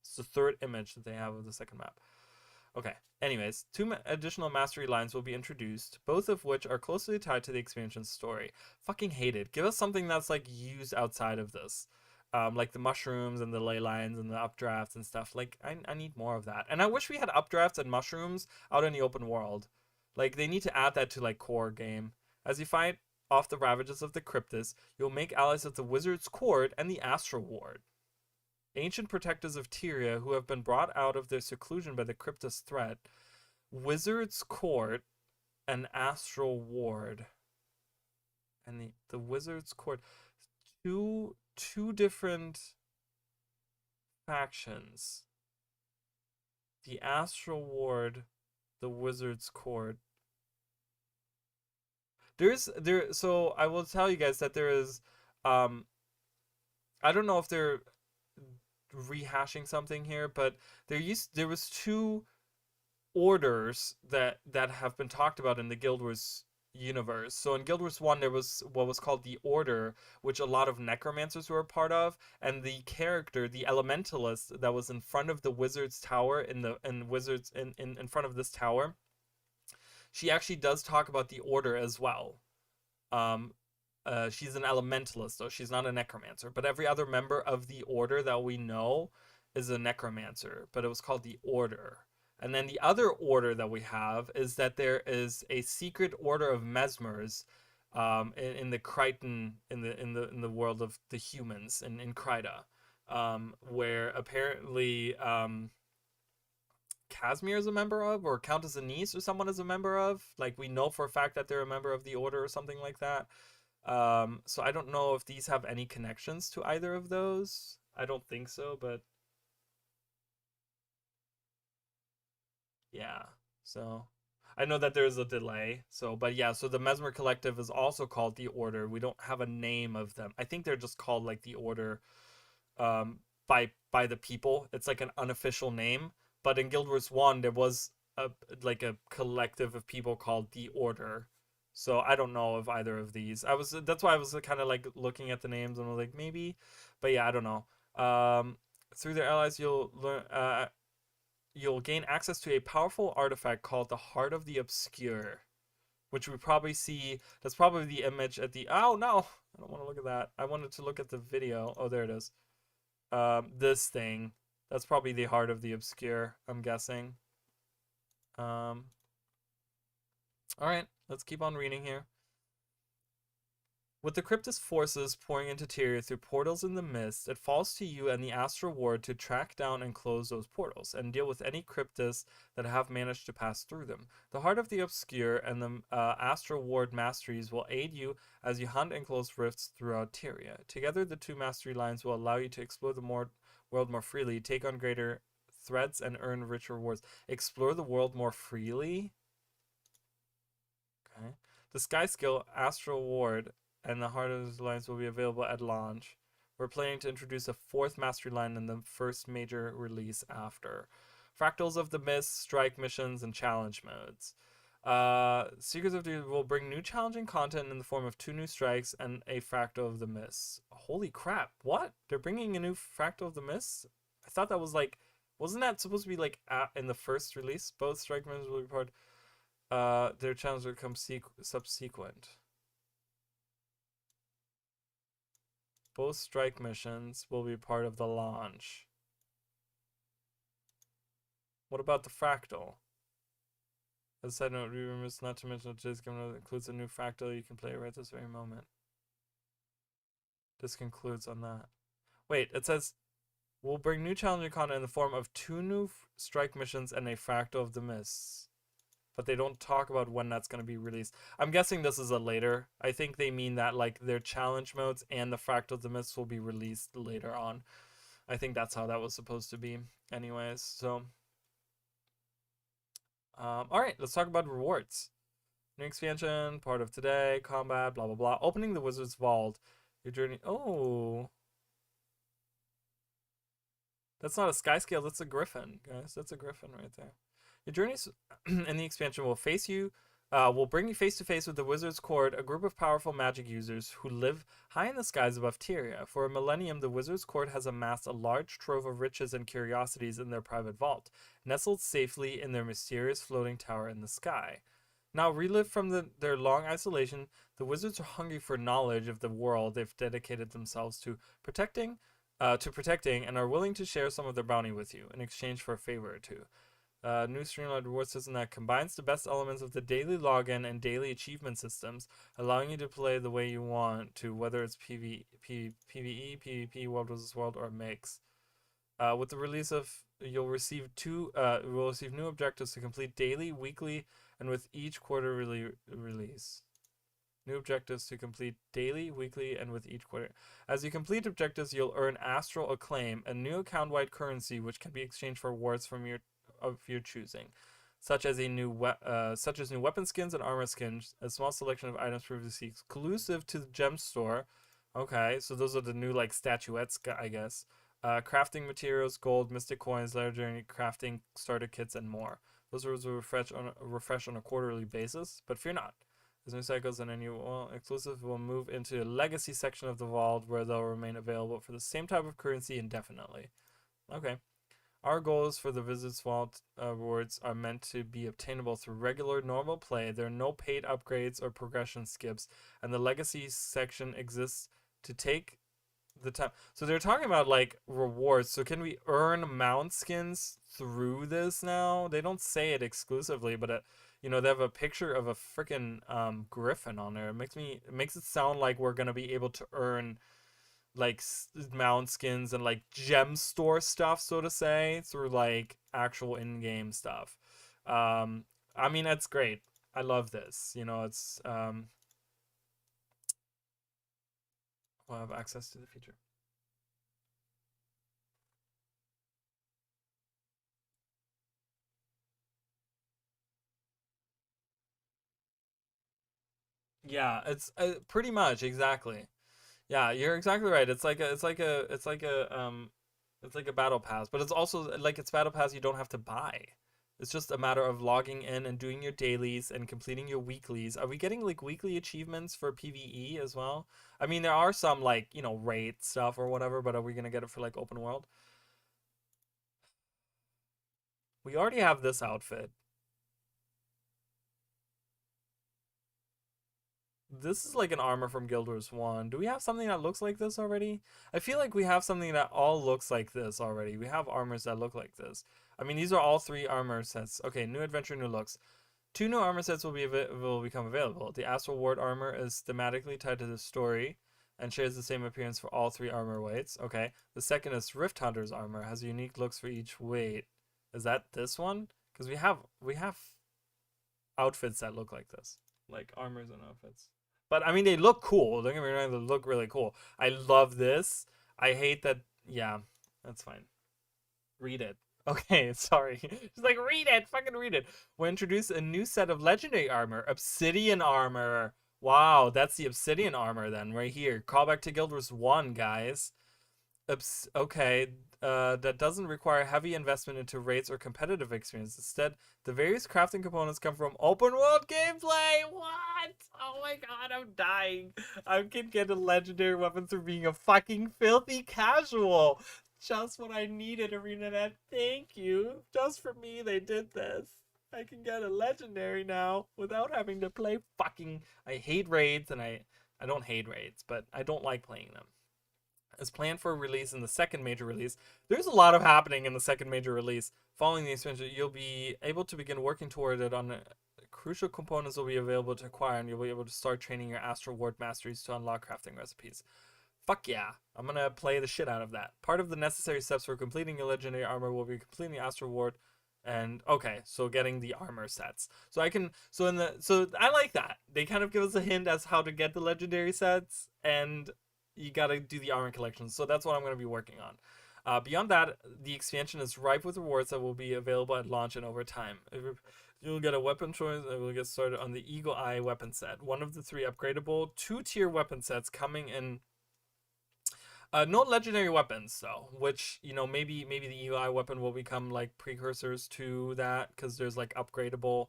It's the third image that they have of the second map. Okay. Anyways, two additional mastery lines will be introduced, both of which are closely tied to the expansion story. Fucking hate it. Give us something that's like used outside of this. Like the mushrooms and the ley lines and the updrafts and stuff. Like, I need more of that. And I wish we had updrafts and mushrooms out in the open world. Like, they need to add that to, like, core game. As you fight off the ravages of the Cryptus, you'll make allies of the Wizard's Court and the Astral Ward. Ancient protectors of Tyria who have been brought out of their seclusion by the Cryptus threat. Wizard's Court and Astral Ward. And the Wizard's Court. Two different factions. The Astral Ward, the Wizard's Court. So I will tell you guys that there is I don't know if they're rehashing something here, but there was two orders that have been talked about in the Guild Wars universe. So in Guild Wars 1 there was what was called the Order, which a lot of necromancers were a part of, and the character, the elementalist that was in front of the wizard's tower in front of this tower, she actually does talk about the Order as well. She's an elementalist, though she's not a necromancer. But every other member of the Order that we know is a necromancer. But it was called the Order. And then the other order that we have is that there is a secret order of mesmers, in the Crichton, in the world of the humans in Kryta, where apparently Casimir is a member of, or Countess Anise or someone is a member of. Like, we know for a fact that they're a member of the Order or something like that. So I don't know if these have any connections to either of those. I don't think so, but yeah. So I know that there's a delay. So, but yeah, so the Mesmer Collective is also called the Order. We don't have a name of them. I think they're just called like the Order, by the people. It's like an unofficial name. But in Guild Wars 1 there was a collective of people called the Order. So I don't know if either of these. That's why I was kind of like looking at the names and I was like maybe, but yeah, I don't know. Through their allies, you'll gain access to a powerful artifact called the Heart of the Obscure, which we probably see. That's probably the image at the. Oh no, I don't want to look at that. I wanted to look at the video. Oh, there it is. This thing. That's probably the Heart of the Obscure, I'm guessing. All right, let's keep on reading here. With the Cryptus forces pouring into Tyria through portals in the mist, it falls to you and the Astral Ward to track down and close those portals, and deal with any Cryptus that have managed to pass through them. The Heart of the Obscure and the Astral Ward masteries will aid you as you hunt and close rifts throughout Tyria. Together, the two mastery lines will allow you to explore the world more freely, take on greater threats, and earn richer rewards. Explore the world more freely? Okay. The Sky Skill, Astral Ward, and the Heart of the Lines will be available at launch. We're planning to introduce a fourth mastery line in the first major release after. Fractals of the Mist, strike missions, and challenge modes. Seekers of the will bring new challenging content in the form of 2 new strikes and a Fractal of the Mist. Holy crap, what? They're bringing a new Fractal of the Mist? I thought that was like, wasn't that supposed to be like in the first release? Both strike missions will be part. Their challenges will become subsequent. Both strike missions will be part of the launch. What about the Fractal? As a side note, remember not to mention that today's game includes a new Fractal you can play right this very moment. This concludes on that. Wait, it says, we'll bring new challenging content in the form of 2 new strike missions and a Fractal of the Mists. But they don't talk about when that's going to be released. I'm guessing this is a later. I think they mean that like their challenge modes and the Fractal of the Mists will be released later on. I think that's how that was supposed to be. Anyways, so... Alright, let's talk about rewards. New expansion, part of today, combat, blah blah blah. Opening the Wizard's Vault. Your journey. Oh, that's not a sky scale. That's a griffin, guys. That's a griffin right there. Your journeys in the expansion will bring you face to face with the Wizard's Court, a group of powerful magic users who live high in the skies above Tyria. For a millennium, the Wizard's Court has amassed a large trove of riches and curiosities in their private vault, nestled safely in their mysterious floating tower in the sky. Now, relived from their long isolation, the wizards are hungry for knowledge of the world they've dedicated themselves to protecting, and are willing to share some of their bounty with you in exchange for a favor or two. New streamlined reward system that combines the best elements of the daily login and daily achievement systems, allowing you to play the way you want to, whether it's PvE, PvP, World vs. World, or a mix. With the release of, you'll receive new objectives to complete daily, weekly, and with each quarterly release. New objectives to complete daily, weekly, and with each quarter. As you complete objectives, you'll earn Astral Acclaim, a new account-wide currency which can be exchanged for rewards of your choosing, such as new weapon skins and armor skins. A small selection of items previously exclusive to the gem store. Okay, so those are the new like statuettes, I guess. Crafting materials, gold, mystic coins, legendary crafting starter kits, and more. Those will refresh on a quarterly basis, but fear not. As new cycles and a new exclusive will move into a legacy section of the vault where they'll remain available for the same type of currency indefinitely. Okay. Our goals for the Wizard's Vault rewards are meant to be obtainable through regular, normal play. There are no paid upgrades or progression skips, and the legacy section exists to take the time. So they're talking about like rewards. So can we earn mount skins through this now? They don't say it exclusively, but they have a picture of a freaking griffin on there. It makes it sound like we're gonna be able to earn like mount skins and like gem store stuff, so to say, through like actual in-game stuff. I mean, that's great. I love this. It's we'll have access to the future. Yeah, it's pretty much exactly. Yeah, you're exactly right. It's like a battle pass, but it's also like it's battle pass you don't have to buy. It's just a matter of logging in and doing your dailies and completing your weeklies. Are we getting like weekly achievements for PvE as well? I mean, there are some like, raid stuff or whatever, but are we gonna get it for like open world? We already have this outfit. This is like an armor from Guild Wars 1. Do we have something that looks like this already? I feel like we have something that all looks like this already. We have armors that look like this. I mean, these are all 3 armor sets. Okay, new adventure, new looks. 2 new armor sets will become available. The Astral Ward armor is thematically tied to the story and shares the same appearance for all 3 armor weights. Okay. The second is Rift Hunter's armor, has unique looks for each weight. Is that this one? Because we have outfits that look like this, like armors and outfits. But I mean, they look cool. Don't get me wrong, they look really cool. I love this. I hate that. Yeah, that's fine. Read it. Okay, sorry. Just like read it, fucking read it. We'll introduce a new set of legendary armor, Obsidian armor. Wow, that's the Obsidian armor then, right here. Call back to Guild Wars 1, guys. Okay, that doesn't require heavy investment into raids or competitive experience. Instead, the various crafting components come from open world gameplay. What? Oh my god, I'm dying. I can get a legendary weapon through being a fucking filthy casual. Just what I needed, ArenaNet. Thank you. Just for me, they did this. I can get a legendary now without having to play fucking. I hate raids, and I don't hate raids, but I don't like playing them. As planned for release in the second major release. There's a lot of happening in the second major release. Following the expansion, you'll be able to begin working toward it on crucial components will be available to acquire, and you'll be able to start training your Astral Ward masteries to unlock crafting recipes. Fuck yeah, I'm gonna play the shit out of that. Part of the necessary steps for completing your legendary armor will be completing the Astral Ward, and okay, so getting the armor sets. So I like that. They kind of give us a hint as how to get the legendary sets, and you gotta do the armor collection. So that's what I'm gonna be working on. Beyond that, the expansion is ripe with rewards that will be available at launch and over time. You'll get a weapon choice and we'll get started on the Eagle Eye weapon set. One of the 3 upgradable 2-tier weapon sets coming in. No legendary weapons though, which, you know, maybe the Eagle Eye weapon will become like precursors to that, because there's like upgradable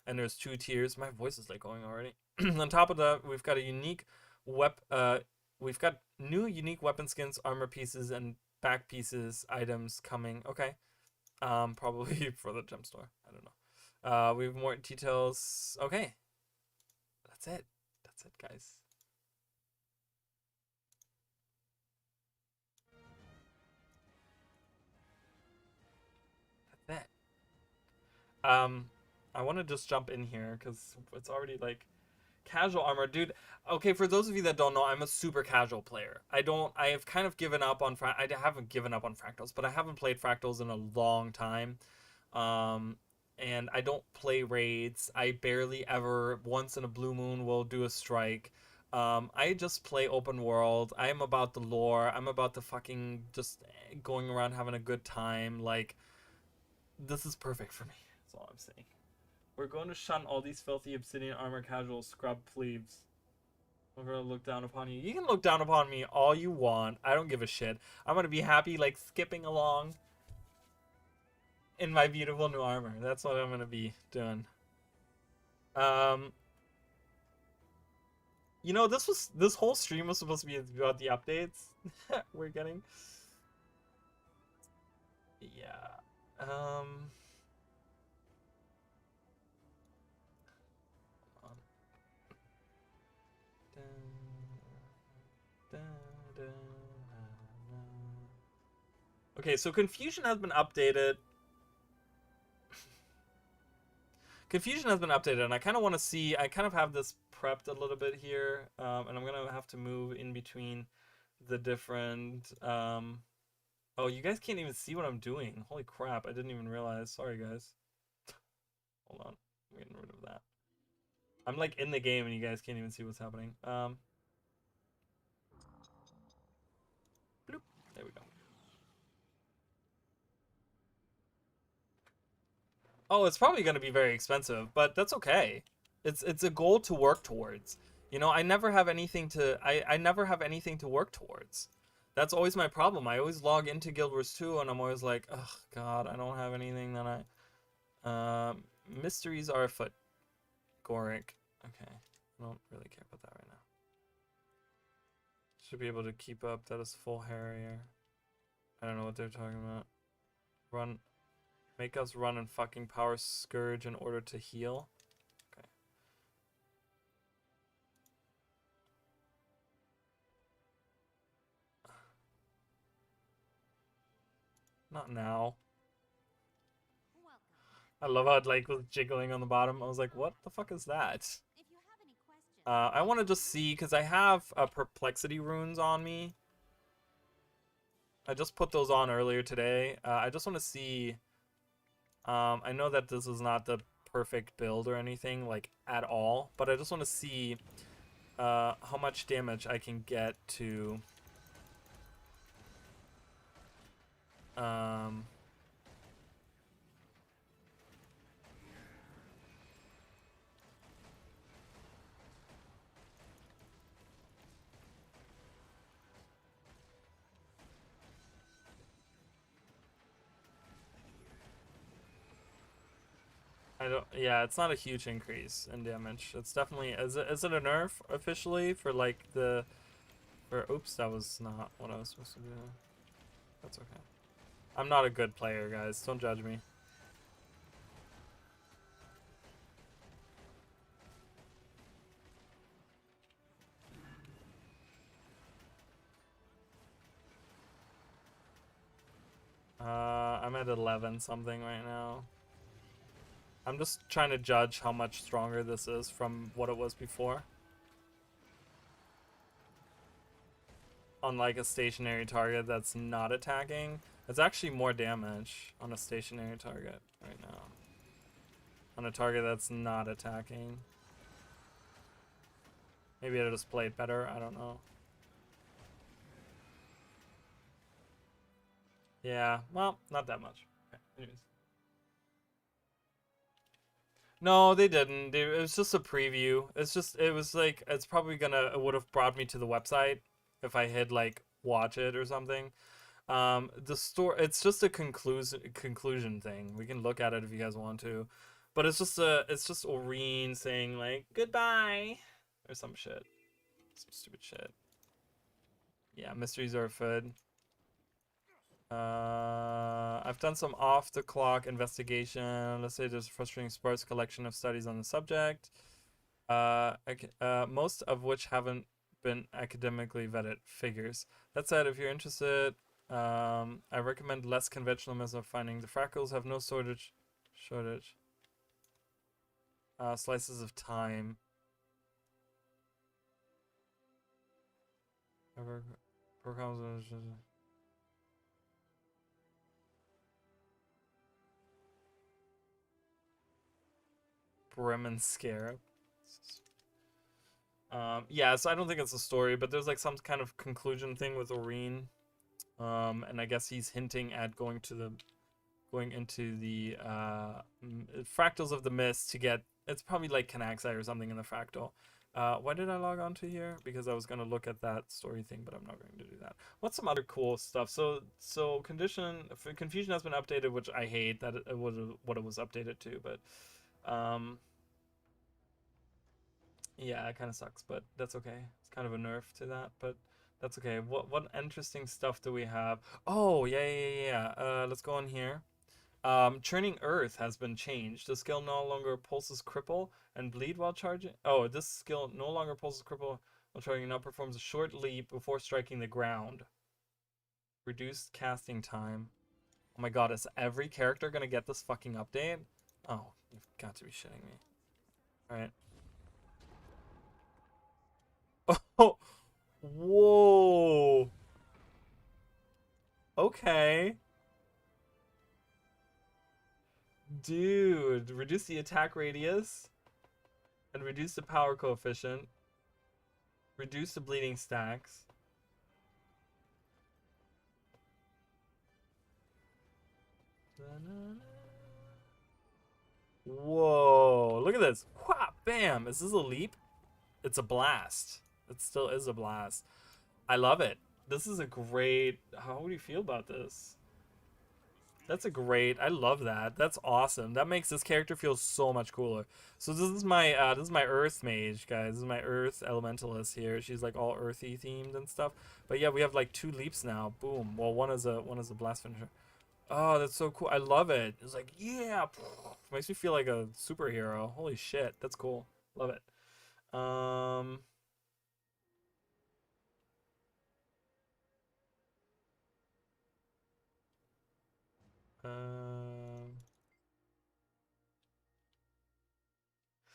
and there's 2 tiers. My voice is like going already. On top of that, we've got a unique we've got new unique weapon skins, armor pieces, and back pieces items coming. Okay. Probably for the gem store. I don't know. We have more details. Okay. That's it. That's it, guys. That's it. I want to just jump in here because it's already like casual armor, dude. Okay, for those of you that don't know, I'm a super casual player. I have kind of given up on I haven't given up on fractals, but I haven't played fractals in a long time. Um, and I don't play raids. I barely ever, once in a blue moon, will do a strike. I just play open world. I'm about the lore. I'm about the fucking just going around having a good time. Like, this is perfect for me. That's all I'm saying. We're going to shun all these filthy obsidian armor casual scrub plebes. We're gonna look down upon you. You can look down upon me all you want. I don't give a shit. I'm gonna be happy, like, skipping along in my beautiful new armor. That's what I'm gonna be doing. Um, you know, this whole stream was supposed to be about the updates we're getting. Yeah. Hold on. Okay, so Confusion has been updated. Confusion has been updated, and I kind of want to see. I kind of have this prepped a little bit here, and I'm gonna have to move in between the different. Oh, you guys can't even see what I'm doing. Holy crap! I didn't even realize. Sorry, guys. Hold on, I'm getting rid of that. I'm like in the game, and you guys can't even see what's happening. Bloop. There we go. Oh, it's probably going to be very expensive, but that's okay. It's a goal to work towards. You know, I never have anything to I never have anything to work towards. That's always my problem. I always log into Guild Wars 2 and I'm always like, "Oh god, I don't have anything that I mysteries are afoot. Goric. Okay. I don't really care about that right now. Should be able to keep up. That is full Harrier. I don't know what they're talking about. Run Make us run and fucking power Scourge in order to heal. Okay. Not now. I love how it like was jiggling on the bottom. I was like, what the fuck is that? I want to just see, because I have perplexity runes on me. I just put those on earlier today. I just want to see. I know that this is not the perfect build or anything, like, at all, but I just want to see how much damage I can get to I don't. Yeah, it's not a huge increase in damage. It's definitely. Is it a nerf officially for like the? For oops, that was not what I was supposed to do. That's okay. I'm not a good player, guys. Don't judge me. I'm at 11 something right now. I'm just trying to judge how much stronger this is from what it was before. On like a stationary target that's not attacking, it's actually more damage on a stationary target right now. On a target that's not attacking. Maybe I just played better, I don't know. Yeah, well, not that much. Okay, anyways. No, they didn't. It was just a preview. It's just it was like it's probably gonna it would have brought me to the website if I had like watch it or something. The store it's just a conclusion thing. We can look at it if you guys want to, but it's just Oreen saying like goodbye or some shit, some stupid shit. Yeah, mysteries are afoot. I've done some off the clock investigation. Let's say there's a frustrating sparse collection of studies on the subject, most of which haven't been academically vetted figures. That said, if you're interested, I recommend less conventional methods of finding. The fractals have no shortage. Slices of time. Programs. Bremen Scarab. Yeah, so I don't think it's a story, but there's like some kind of conclusion thing with Oreen. And I guess he's hinting at going into the fractals of the mist to get. It's probably like Canaxi or something in the fractal. Why did I log on to here? Because I was gonna look at that story thing, but I'm not going to do that. What's some other cool stuff? So confusion has been updated, which I hate that it was what it was updated to, but yeah, it kind of sucks, but that's okay. It's kind of a nerf to that, but that's okay. What interesting stuff do we have? Oh yeah. Let's go on here. Churning Earth has been changed. The skill no longer pulses cripple and bleed while charging. Oh, this skill no longer pulses cripple while charging. Now performs a short leap before striking the ground. Reduced casting time. Oh my god, is every character gonna get this fucking update? Oh, you've got to be shitting me. Alright. Oh, whoa. Okay. Dude, reduce the attack radius and reduce the power coefficient. Reduce the bleeding stacks. Whoa, look at this. Whap, bam. Is this a leap? It's a blast. It still is a blast. I love it. This is a great. How do you feel about this? That's a great. I love that. That's awesome. That makes this character feel so much cooler. So this is my Earth mage, guys. This is my Earth elementalist here. She's like all earthy themed and stuff. But yeah, we have like 2 leaps now. Boom. Well, one is a blast finisher. Oh, that's so cool. I love it. It's like, yeah. Makes me feel like a superhero. Holy shit. That's cool. Love it. Um,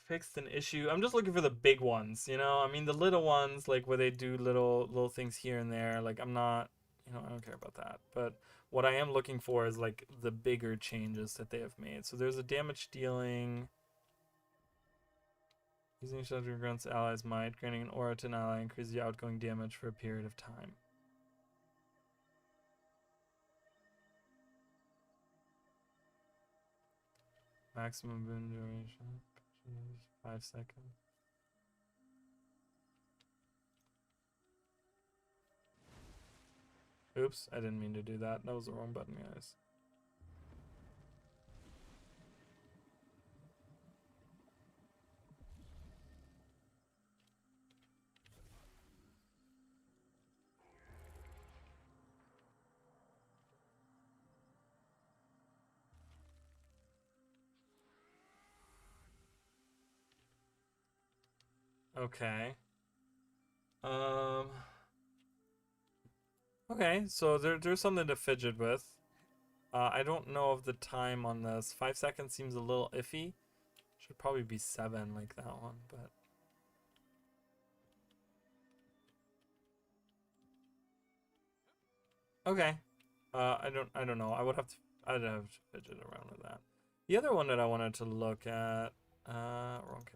Fixed an issue. I'm just looking for the big ones, you know? I mean, the little ones, like where they do little things here and there, like I'm not, I don't care about that. But what I am looking for is like the bigger changes that they have made. So there's a damage dealing. Using shelter grants allies might, granting an aura to an ally, increase the outgoing damage for a period of time. Maximum boon duration, 5 seconds. Oops, I didn't mean to do that. That was the wrong button, guys. Okay. Um. Okay, so there's something to fidget with. I don't know of the time on this. 5 seconds seems a little iffy. Should probably be 7 like that one, but okay. I don't know. I'd have to fidget around with that. The other one that I wanted to look at, wrong character.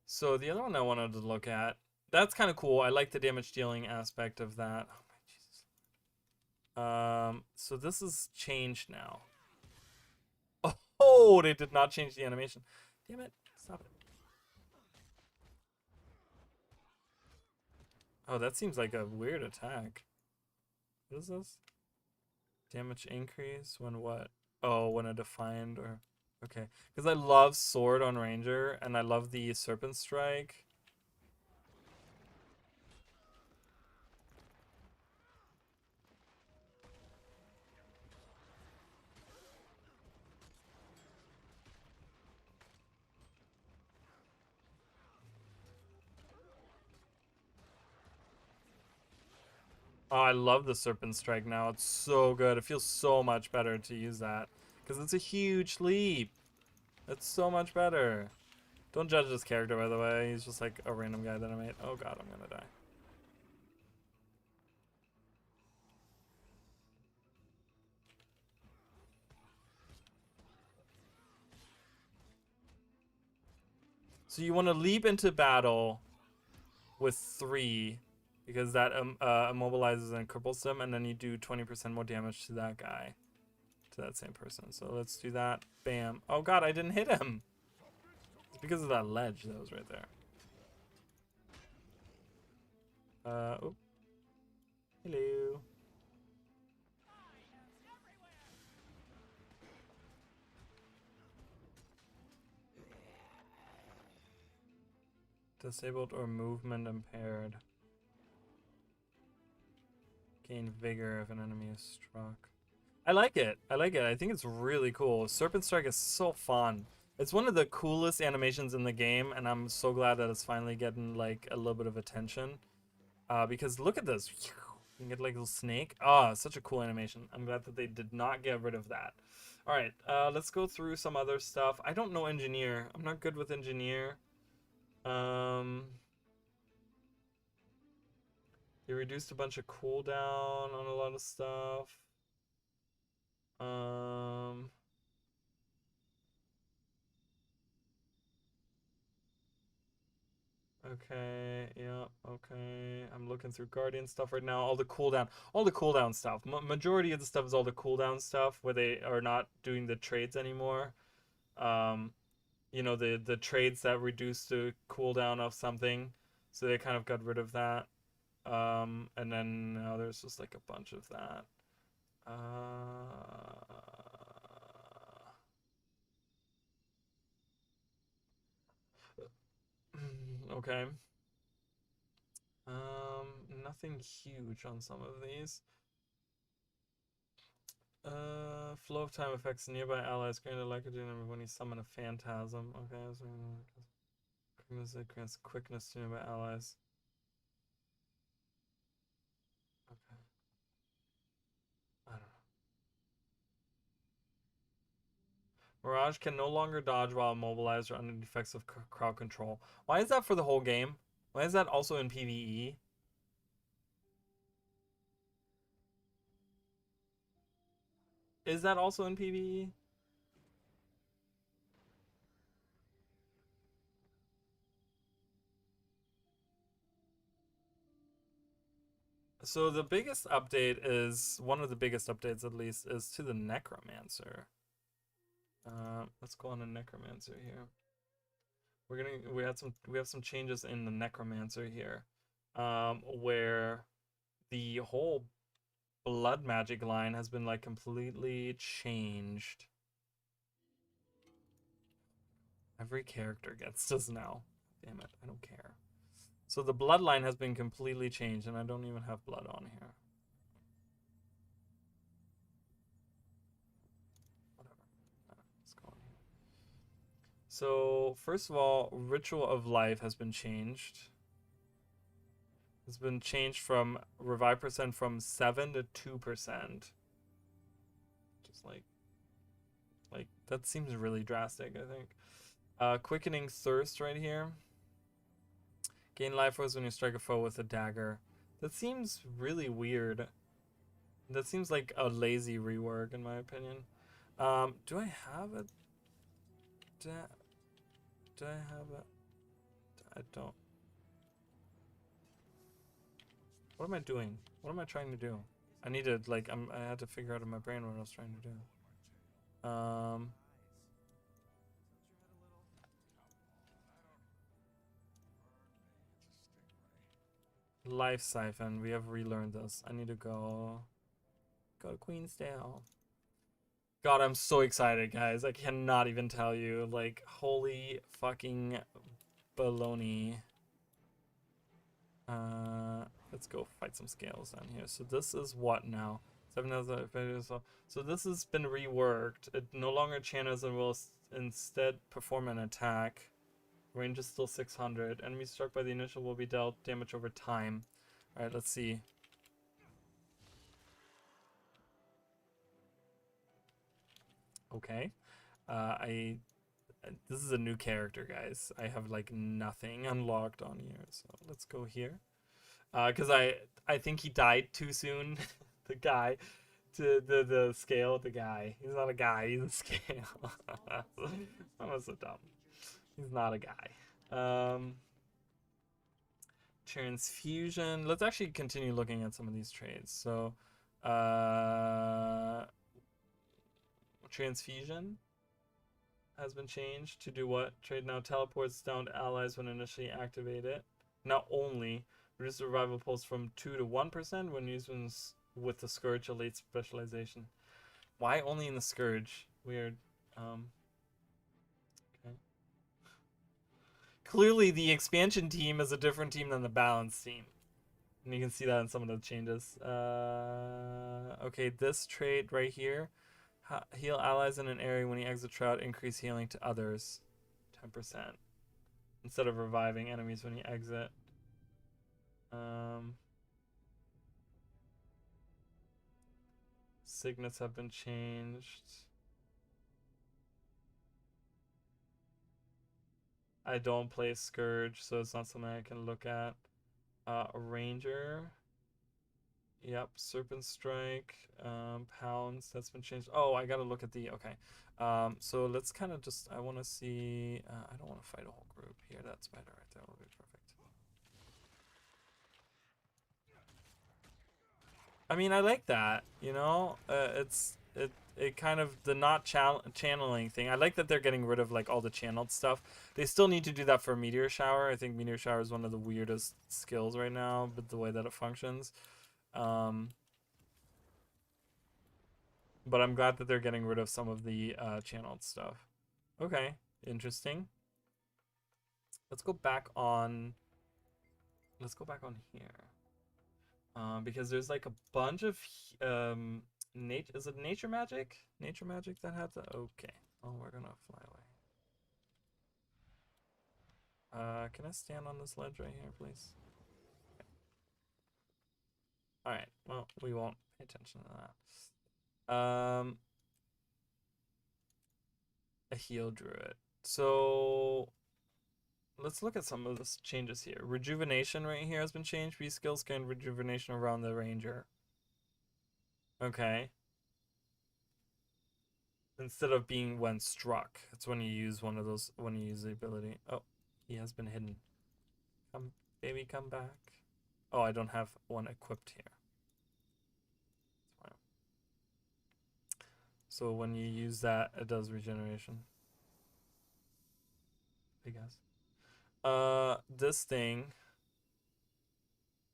So the other one I wanted to look at, that's kind of cool. I like the damage dealing aspect of that. Oh my Jesus. So this is changed now. Oh, they did not change the animation. Damn it. Stop it. Oh, that seems like a weird attack. What is this? Damage increase when what? Oh, when a defined or... Okay. Because I love Sword on Ranger, and I love the Serpent Strike. Oh, I love the Serpent Strike now. It's so good. It feels so much better to use that. Because it's a huge leap. It's so much better. Don't judge this character, by the way. He's just like a random guy that I made. Oh god, I'm gonna die. So you want to leap into battle with 3. Because that immobilizes and cripples them. And then you do 20% more damage to that guy. To that same person. So let's do that. Bam. Oh god, I didn't hit him. It's because of that ledge that was right there. Oh. Hello. Disabled or movement impaired. Gain vigor if an enemy is struck. I like it. I like it. I think it's really cool. Serpent Strike is so fun. It's one of the coolest animations in the game, and I'm so glad that it's finally getting like a little bit of attention. Because look at this. You can get like a little snake. Ah, such a cool animation. I'm glad that they did not get rid of that. All right, let's go through some other stuff. I don't know Engineer. I'm not good with Engineer. They reduced a bunch of cooldown on a lot of stuff. Okay, yeah, okay. I'm looking through Guardian stuff right now. All the cooldown stuff. Majority of the stuff is all the cooldown stuff where they are not doing the trades anymore. Um, you know, the trades that reduce the cooldown of something. So they kind of got rid of that. And then now there's just like a bunch of that. Okay. Nothing huge on some of these. Flow of time affects nearby allies. Granted, like when you summon a phantasm. Okay, so it grants quickness to nearby allies. Okay. I don't know. Mirage can no longer dodge while immobilized or under the effects of crowd control. Why is that for the whole game? Why is that also in PvE? Is that also in PvE? So the biggest update is, one of the biggest updates at least, is to the Necromancer. Let's go on the Necromancer here. We have some changes in the Necromancer here, where the whole blood magic line has been like completely changed. Every character gets this now. Damn it, I don't care. So the bloodline has been completely changed, and I don't even have blood on here. Whatever. Let's go on here. So first of all, Ritual of Life has been changed. It's been changed from revive percent from 7 to 2%. Just like that seems really drastic, I think. Quickening Thirst right here. Gain life force when you strike a foe with a dagger. That seems really weird. That seems like a lazy rework in my opinion. Do I have it? Do I have it? I don't. What am I doing? What am I trying to do? I need to like I had to figure out in my brain what I was trying to do. Life Siphon. We have relearned this. I need to go to Queensdale. God, I'm so excited, guys. I cannot even tell you. Like, holy fucking baloney. Let's go fight some scales down here. So this is what now? 7,000. So this has been reworked. It no longer channels and will instead perform an attack. Range is still 600. Enemies struck by the initial will be dealt damage over time. Alright, let's see. Okay. This is a new character, guys. I have like nothing unlocked on here. So let's go here. Because I think he died too soon. The guy. To the scale, the guy. He's not a guy, he's a scale. I'm so dumb. He's not a guy. Transfusion. Let's actually continue looking at some of these trades. So, transfusion has been changed to do what? Trade now teleports down to allies when initially activated. Not only reduce the revival pulse from 2 to 1% when used with the Scourge Elite specialization. Why only in the Scourge? Weird. Okay. Clearly, the expansion team is a different team than the balance team. And you can see that in some of the changes. Okay, this trait right here. Heal allies in an area when he exits route, increase healing to others. 10%. Instead of reviving enemies when you exit. Signets have been changed. I don't play Scourge, so it's not something I can look at. A Ranger. Yep, Serpent Strike, Pounds, that's been changed. Oh, I gotta look at the, okay. So let's kind of just, I want to see, I don't want to fight a whole group here. That spider right there will be perfect. I mean, I like that, you know? It kind of, the not channeling thing. I like that they're getting rid of, like, all the channeled stuff. They still need to do that for Meteor Shower. I think Meteor Shower is one of the weirdest skills right now, but the way that it functions. But I'm glad that they're getting rid of some of the channeled stuff. Okay, interesting. Let's go back on. Let's go back on here. Because there's like a bunch of is it nature magic? Nature magic that had the okay. Oh, we're gonna fly away. Can I stand on this ledge right here, please? Okay. All right. Well, we won't pay attention to that. A heal druid. So let's look at some of the changes here. Rejuvenation right here has been changed. These skills gain rejuvenation around the ranger. Okay. Instead of being when struck. It's when you use one of those, when you use the ability. Oh, he has been hidden. Come, baby, come back. Oh, I don't have one equipped here. So when you use that, it does regeneration. I guess. This thing.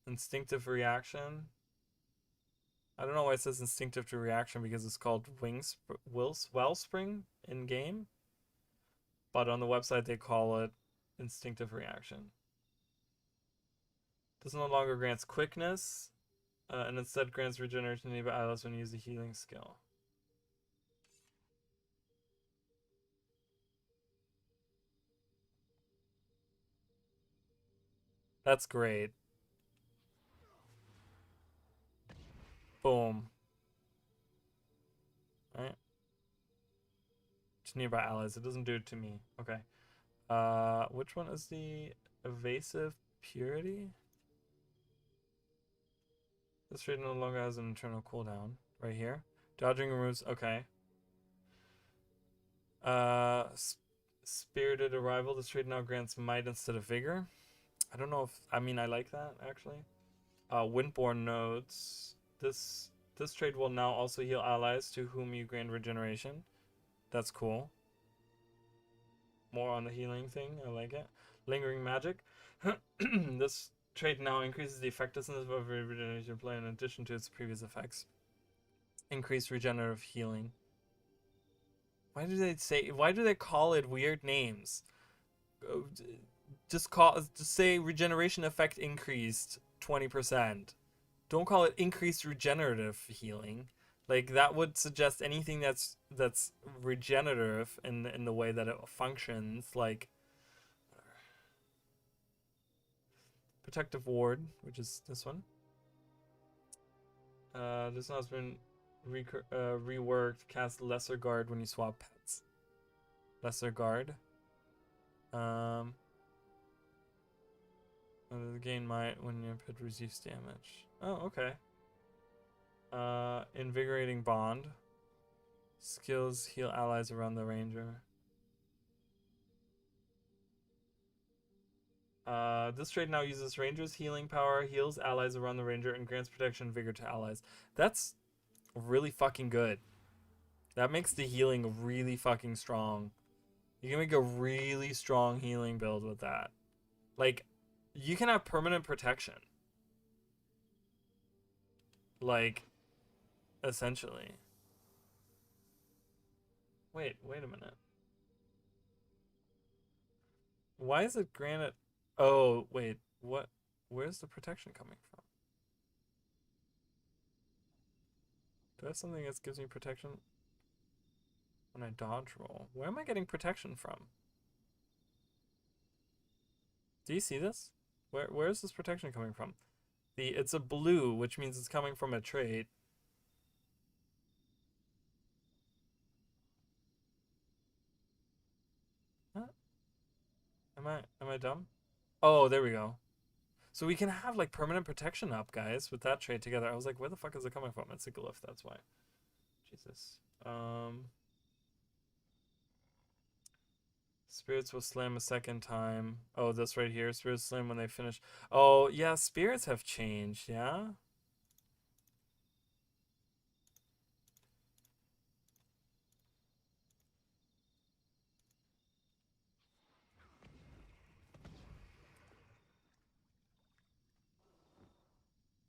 Instinctive reaction. I don't know why it says instinctive to reaction because it's called Wellspring in game. But on the website they call it instinctive reaction. This no longer grants quickness, and instead grants regeneration to allies when you use a healing skill. That's great. Boom. Alright. To nearby allies. It doesn't do it to me. Okay. Which one is the evasive purity? This trait no longer has an internal cooldown. Right here. Dodging removes. Okay. Spirited Arrival. This trait now grants might instead of vigor. I don't know if, I mean, I like that actually. Windborne nodes. This trait will now also heal allies to whom you grant regeneration. That's cool. More on the healing thing. I like it. Lingering magic. This Trait now increases the effectiveness of every regeneration play in addition to its previous effects. Increased regenerative healing. Why do they call it weird names? Just say regeneration effect increased 20%. Don't call it increased regenerative healing. Like that would suggest anything that's regenerative in the way that it functions, like protective ward, which is this one. This one has been reworked. Cast lesser guard when you swap pets. Lesser guard. Gain might when your pet receives damage. Oh, okay. Invigorating bond. Skills heal allies around the ranger. This trait now uses ranger's healing power, heals allies around the ranger, and grants protection and vigor to allies. That's really fucking good. That makes the healing really fucking strong. You can make a really strong healing build with that. Like, you can have permanent protection. Like, essentially. Wait a minute. Why is it granted? Oh, wait. What? Where's the protection coming from? Do I have something that gives me protection when I dodge roll? Where am I getting protection from? Do you see this? Where is this protection coming from? It's a blue, which means it's coming from a trait. Huh? Am I dumb? Oh, there we go. So we can have like permanent protection up, guys, with that trait together. I was like, where the fuck is it coming from? It's a glyph, that's why. Jesus. Spirits will slam a second time. Oh, this right here. Spirits slam when they finish. Oh, yeah, spirits have changed, yeah?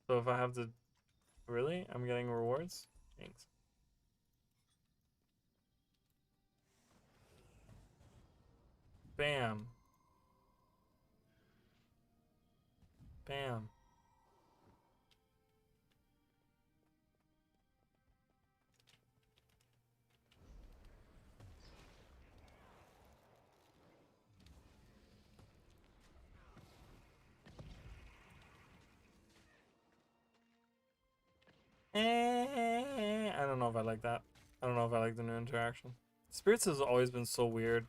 So if I have to... Really? I'm getting rewards? Thanks. Bam. Bam. I don't know if I like that. I don't know if I like the new interaction. Spirits has always been so weird.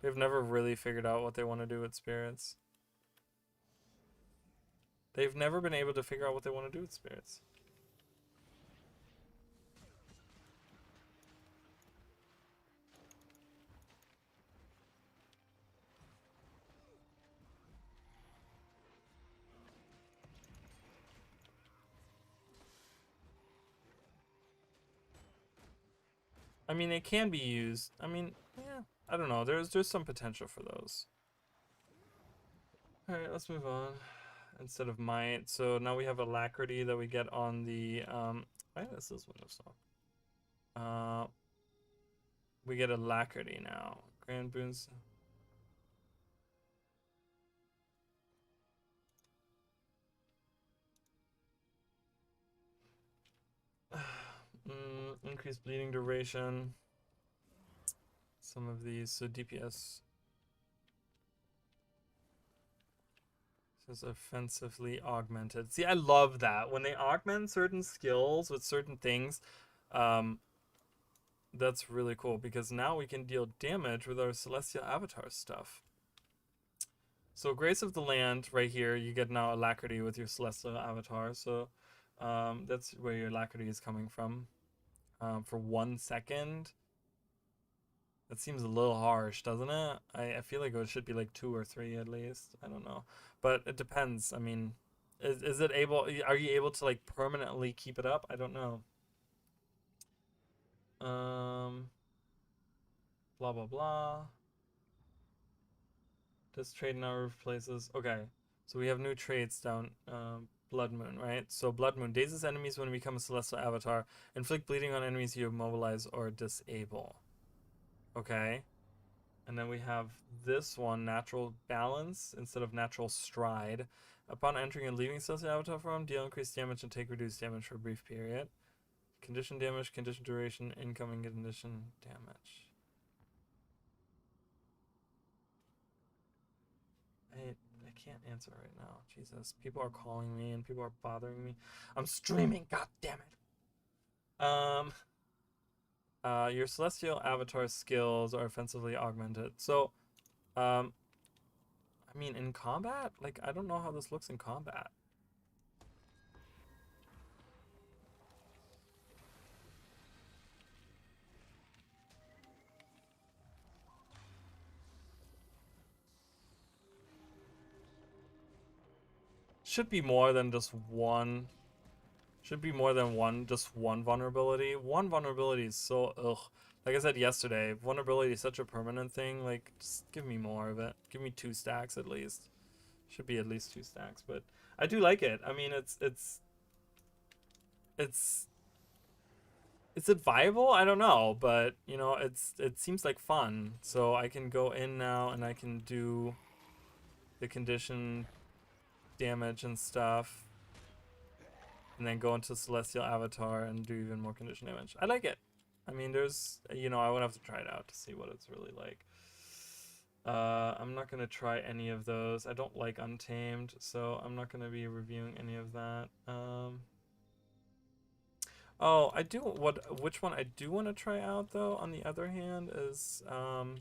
They've never really figured out what they want to do with spirits. They've never been able to figure out what they want to do with spirits. I mean, it can be used. I mean, yeah, I don't know. There's some potential for those. All right, let's move on. Instead of might, so now we have alacrity that we get on the why this is Windows Song. We get alacrity now. Grand boons. Increased bleeding duration. Some of these, so DPS says offensively augmented. See, I love that when they augment certain skills with certain things. That's really cool because now we can deal damage with our Celestial Avatar stuff. So Grace of the Land right here, you get now alacrity with your Celestial Avatar. So that's where your alacrity is coming from. For 1 second. That seems a little harsh, doesn't it? I feel like it should be like 2 or 3 at least. I don't know. But it depends. I mean, is it able, are you able to like permanently keep it up? I don't know. Blah, blah, blah. This trade now replaces, okay. So we have new traits down. Blood Moon, right? So Blood Moon dazes enemies when you become a celestial avatar. Inflict bleeding on enemies you immobilize or disable. Okay. And then we have this one, Natural Balance instead of Natural Stride. Upon entering and leaving celestial avatar form, deal increased damage and take reduced damage for a brief period. Condition damage, condition duration, incoming condition damage. I can't answer right now. Jesus, people are calling me and people are bothering me. I'm streaming. God damn it. Your celestial avatar skills are offensively augmented. So, I mean, in combat, like I don't know how this looks in combat. Should be more than just one. Should be more than one, just one vulnerability. One vulnerability is so ugh. Like I said yesterday, vulnerability is such a permanent thing. Like, just give me more of it. Give me 2 stacks at least. Should be at least 2 stacks, but I do like it. I mean, it's is it viable? I don't know, but you know, it seems like fun. So I can go in now and I can do the condition damage and stuff, and then go into Celestial Avatar and do even more condition damage. I like it. I mean, there's, you know, I would have to try it out to see what it's really like. I'm not gonna try any of those. I don't like Untamed, so I'm not gonna be reviewing any of that. Oh, I do. Which one I do want to try out though? On the other hand, is the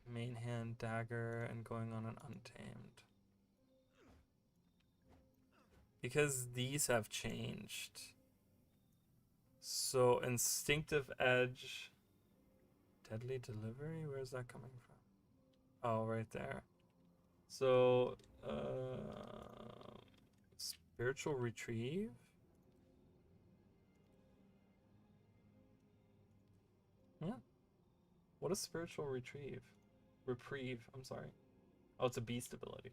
main hand dagger and going on an Untamed, because these have changed. So instinctive edge, deadly delivery. Where's that coming from? Oh, right there. So, spiritual retrieve. Yeah. What is spiritual retrieve? Reprieve. I'm sorry. Oh, it's a beast ability.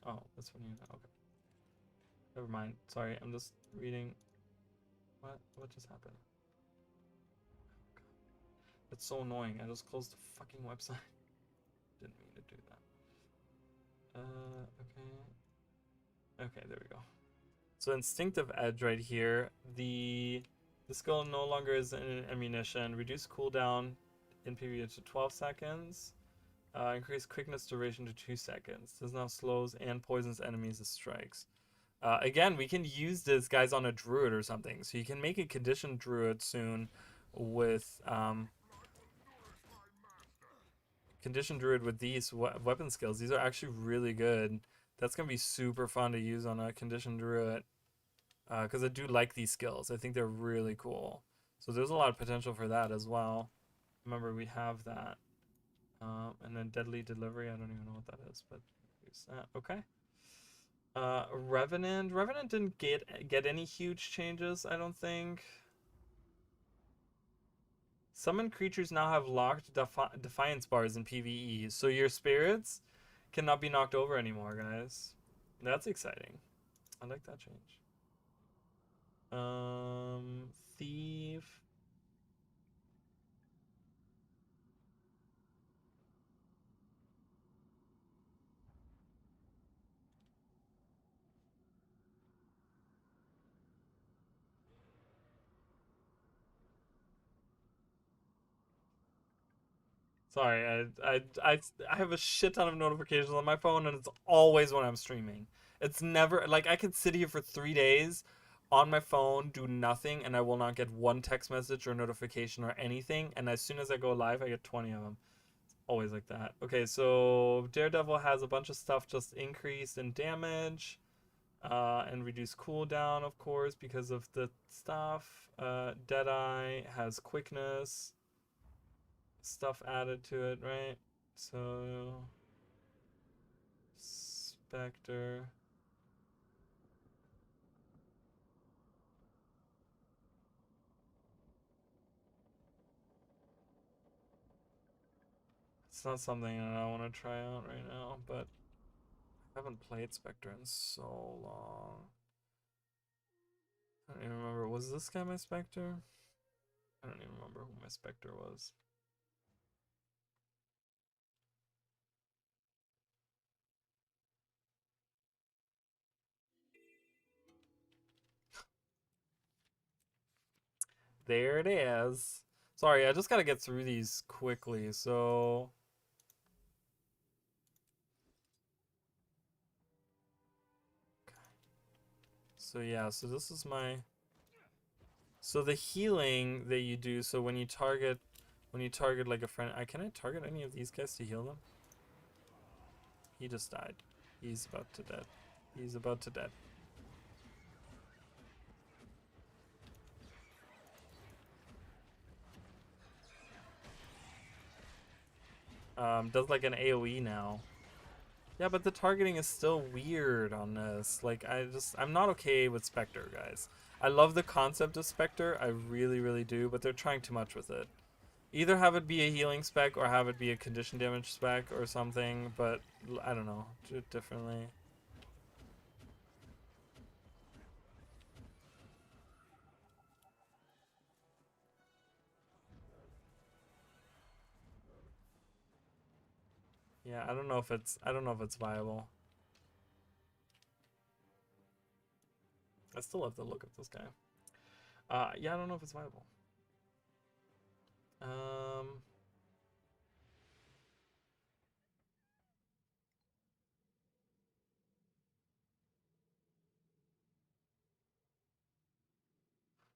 Oh, that's what you know. Okay. Never mind. Sorry, I'm just reading. What just happened? That's so annoying. I just closed the fucking website. Didn't mean to do that. Okay. Okay, there we go. So instinctive edge right here. The skill no longer is an ammunition. Reduce cooldown in PvE to 12 seconds. Increase quickness duration to 2 seconds. This now slows and poisons enemies as strikes. Again, we can use this, guys, on a druid or something. So you can make a conditioned druid soon with conditioned druid with these weapon skills. These are actually really good. That's gonna be super fun to use on a conditioned druid, because I do like these skills. I think they're really cool. So there's a lot of potential for that as well. Remember, we have that. And then deadly delivery. I don't even know what that is, but use that. Okay. Revenant. Revenant didn't get any huge changes, I don't think. Summoned creatures now have locked defiance bars in PvE, so your spirits cannot be knocked over anymore, guys. That's exciting. I like that change. Thief. Sorry, I have a shit ton of notifications on my phone, and it's always when I'm streaming. It's never like I could sit here for 3 days on my phone, do nothing, and I will not get one text message or notification or anything. And as soon as I go live, I get 20 of them. It's always like that. Okay, so Daredevil has a bunch of stuff just increased in damage, and reduced cooldown, of course, because of the stuff. Deadeye has quickness stuff added to it, right? So Spectre. It's not something that I want to try out right now, but I haven't played Spectre in so long. I don't even remember. Was this guy my Spectre? I don't even remember who my Spectre was. There it is. Sorry, I just gotta get through these quickly, so... So yeah, so this is my... So the healing that you do, so when you target like a friend, can I target any of these guys to heal them? He just died. He's about to dead. He's about to dead. Does like an AoE now. Yeah, but the targeting is still weird on this. Like, I'm not okay with Spectre, guys. I love the concept of Spectre, I really, really do, but they're trying too much with it. Either have it be a healing spec or have it be a condition damage spec or something, but I don't know, do it differently. Yeah, I don't know if it's viable. I still have to look at this guy. Yeah, I don't know if it's viable.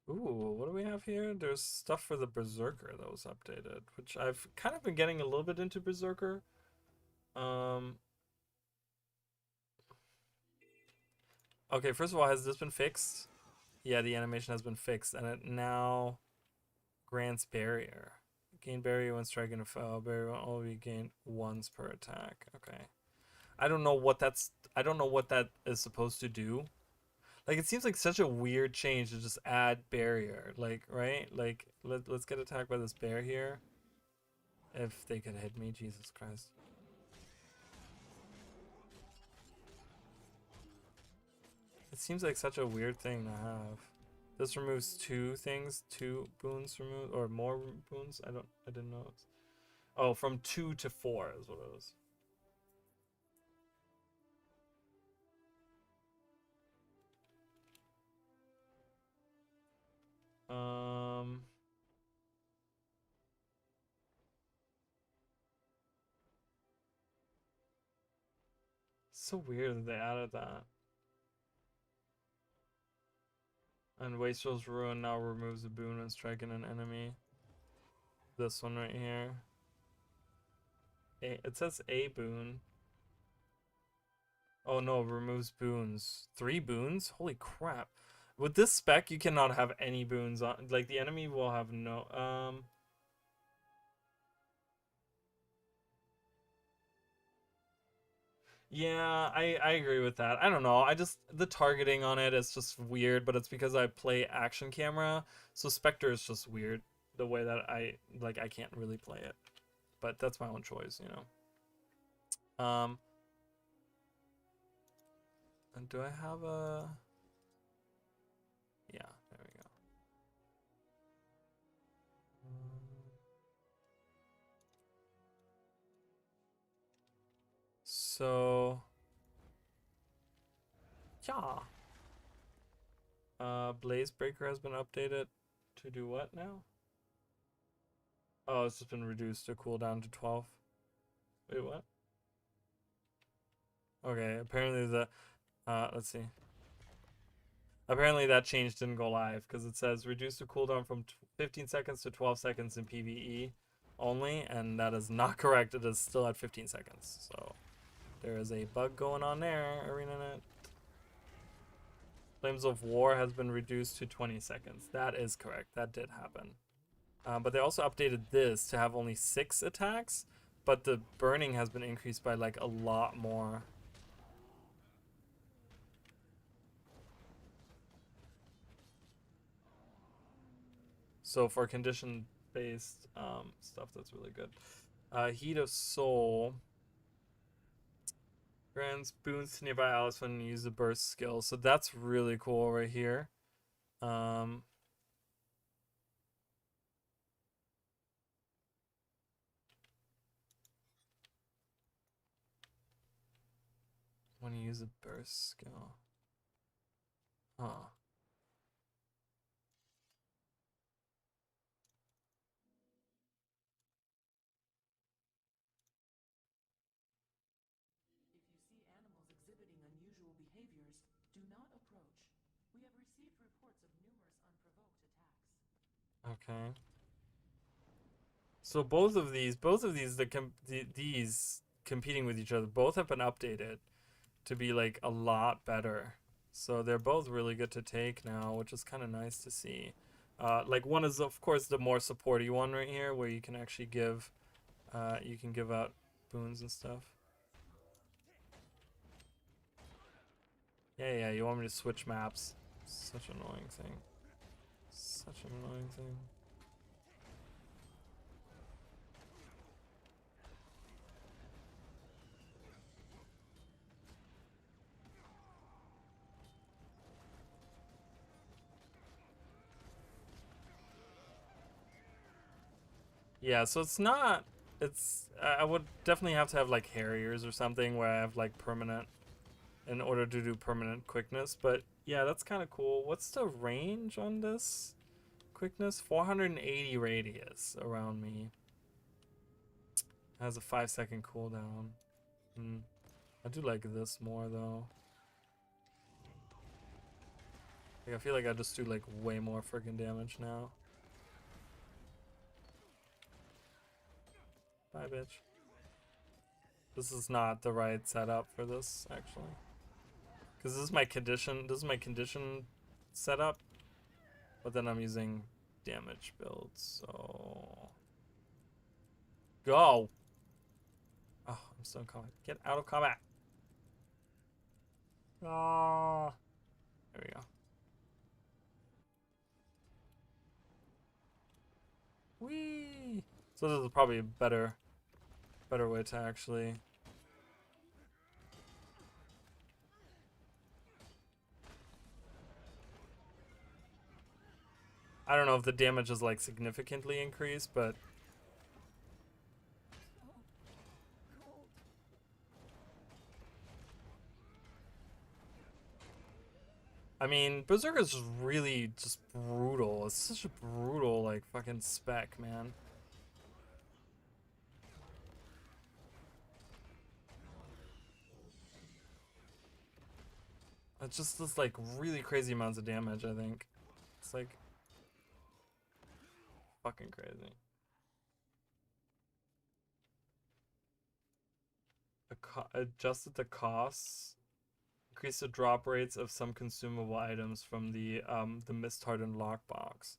Ooh, what do we have here? There's stuff for the Berserker that was updated, which I've kind of been getting a little bit into Berserker. Okay, first of all, has this been fixed? Yeah, the animation has been fixed, and it now grants barrier. Gain barrier when striking a foe. Barrier will only be gained once per attack. Okay. I don't know what that is supposed to do. Like, it seems like such a weird change to just add barrier. Like, right? Like, let's get attacked by this bear here. If they could hit me, Jesus Christ. It seems like such a weird thing to have. This removes two boons removed, or more boons? I didn't know. Oh, from 2 to 4 is what it was. So weird that they added that. And Wastrel's Ruin now removes a boon when striking an enemy. This one right here. It says a boon. Oh no, removes boons. 3 boons? Holy crap. With this spec, you cannot have any boons on. Like, the enemy will have no. Yeah, I agree with that. I don't know. The targeting on it is just weird, but it's because I play action camera. So Spectre is just weird. The way that I can't really play it. But that's my own choice, you know. And do I have a... Yeah, there we go. So... Yeah. Blaze Breaker has been updated to do what now? Oh, it's just been reduced to cooldown to 12. Wait, what? Okay, apparently let's see. Apparently that change didn't go live because it says reduce the cooldown from 15 seconds to 12 seconds in PvE only, and that is not correct. It is still at 15 seconds. So there is a bug going on there, ArenaNet. Flames of War has been reduced to 20 seconds. That is correct. That did happen. But they also updated this to have only 6 attacks, but the burning has been increased by like a lot more. So for condition-based stuff, that's really good. Heat of Soul grants boons to nearby allies when you use the burst skill. So that's really cool right here. Um, when you use a burst skill. Huh. If you see animals exhibiting unusual behaviors, do not approach. We have received reports of numerous unprovoked attacks. Okay. So both of these, these competing with each other, both have been updated to be like a lot better. So they're both really good to take now, which is kind of nice to see. Like one is of course the more supporty one right here, where you can actually give, you can give out boons and stuff. Yeah, yeah. You want me to switch maps? Such an annoying thing. Such an annoying thing. Yeah, so it's not. It's. I would definitely have to have like Harriers or something where I have like permanent in order to do permanent quickness. But yeah, that's kind of cool. What's the range on this quickness? 480 radius around me. Has a 5-second cooldown. Hmm. I do like this more though. Like, I feel like I just do like way more freaking damage now. Bye, bitch. This is not the right setup for this actually. Because this is my condition. This is my condition setup. But then I'm using damage builds, so go. Oh, I'm still in combat. Get out of combat. Ah, there we go. Whee! So this is probably a better way to actually. I don't know if the damage is like significantly increased, but I mean, Berserker is really just brutal. It's such a brutal like fucking spec, man. It's just this like really crazy amounts of damage, I think. It's like fucking crazy. Adjusted the costs, increase the drop rates of some consumable items from the Mist Hardened lockbox.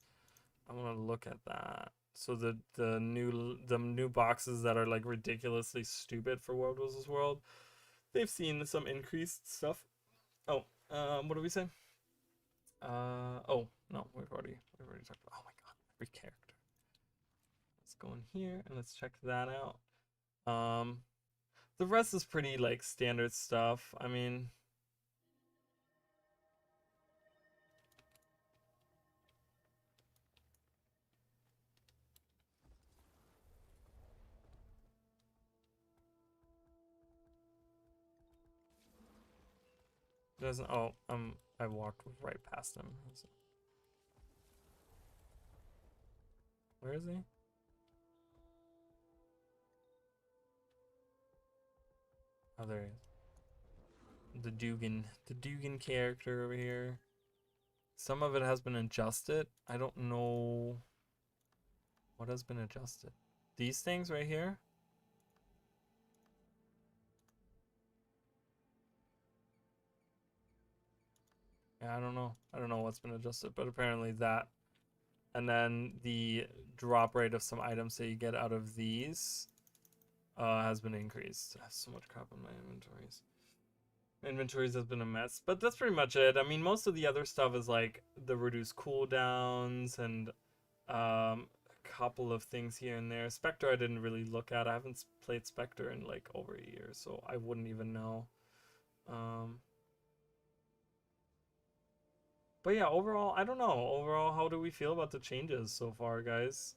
I want to look at that. So the new boxes that are like ridiculously stupid for World vs. World, they've seen some increased stuff. Oh, what do we say? Oh no, we've already talked about. Oh my god, every character. Let's go in here and let's check that out. The rest is pretty like standard stuff. I mean, doesn't. Oh, I walked right past him. Where is he? Oh, there he is. The Dugan character over here. Some of it has been adjusted. I don't know what has been adjusted. These things right here. Yeah, I don't know. I don't know what's been adjusted, but apparently that. And then the drop rate of some items that you get out of these has been increased. I have so much crap in my inventories. Inventories has been a mess, but that's pretty much it. I mean, most of the other stuff is like the reduced cooldowns and couple of things here and there. Spectre I didn't really look at. I haven't played Spectre in like over a year, so I wouldn't even know. Um, but yeah, overall, I don't know. Overall, how do we feel about the changes so far, guys?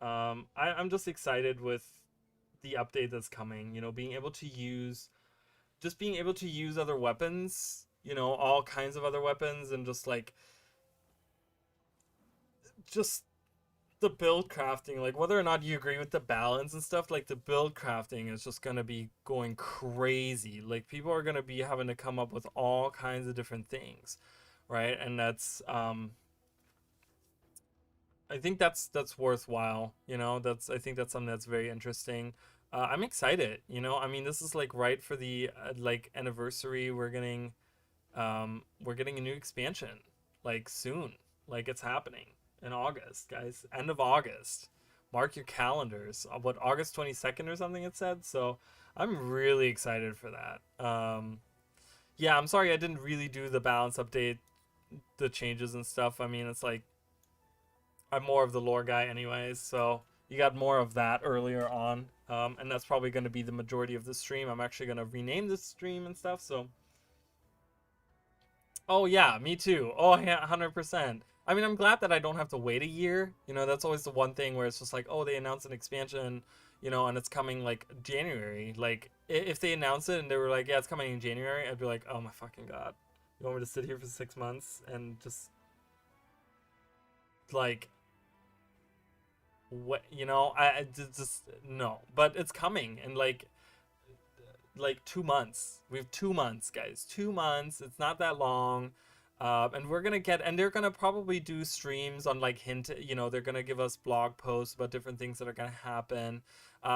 I'm just excited with the update that's coming. You know, being able to use, just being able to use other weapons. You know, all kinds of other weapons, and just the build crafting, like whether or not you agree with the balance and stuff, like the build crafting is just gonna be going crazy. Like people are gonna be having to come up with all kinds of different things, right? And that's I think that's worthwhile. You know, that's I think that's something that's very interesting. I'm excited. You know, I mean, this is like right for the like anniversary. We're getting a new expansion like soon. Like it's happening in August, guys. End of August. Mark your calendars. What, August 22nd or something it said. So I'm really excited for that. Yeah, I'm sorry I didn't really do the balance update, the changes and stuff. I mean, it's like I'm more of the lore guy anyways, so you got more of that earlier on. And that's probably going to be the majority of the stream. I'm actually going to rename this stream and stuff, so oh yeah, me too. Oh yeah, 100%. I mean, I'm glad that I don't have to wait a year. You know, that's always the one thing where it's just like, oh, they announced an expansion, you know, and it's coming like January. Like, if they announced it and they were like, yeah, it's coming in January, I'd be like, oh my fucking god, you want me to sit here for 6 months and just like what? You know, just no. But it's coming in like 2 months. We have 2 months, guys. 2 months. It's not that long. And we're gonna get, and they're gonna probably do streams on like hint. You know, they're gonna give us blog posts about different things that are gonna happen.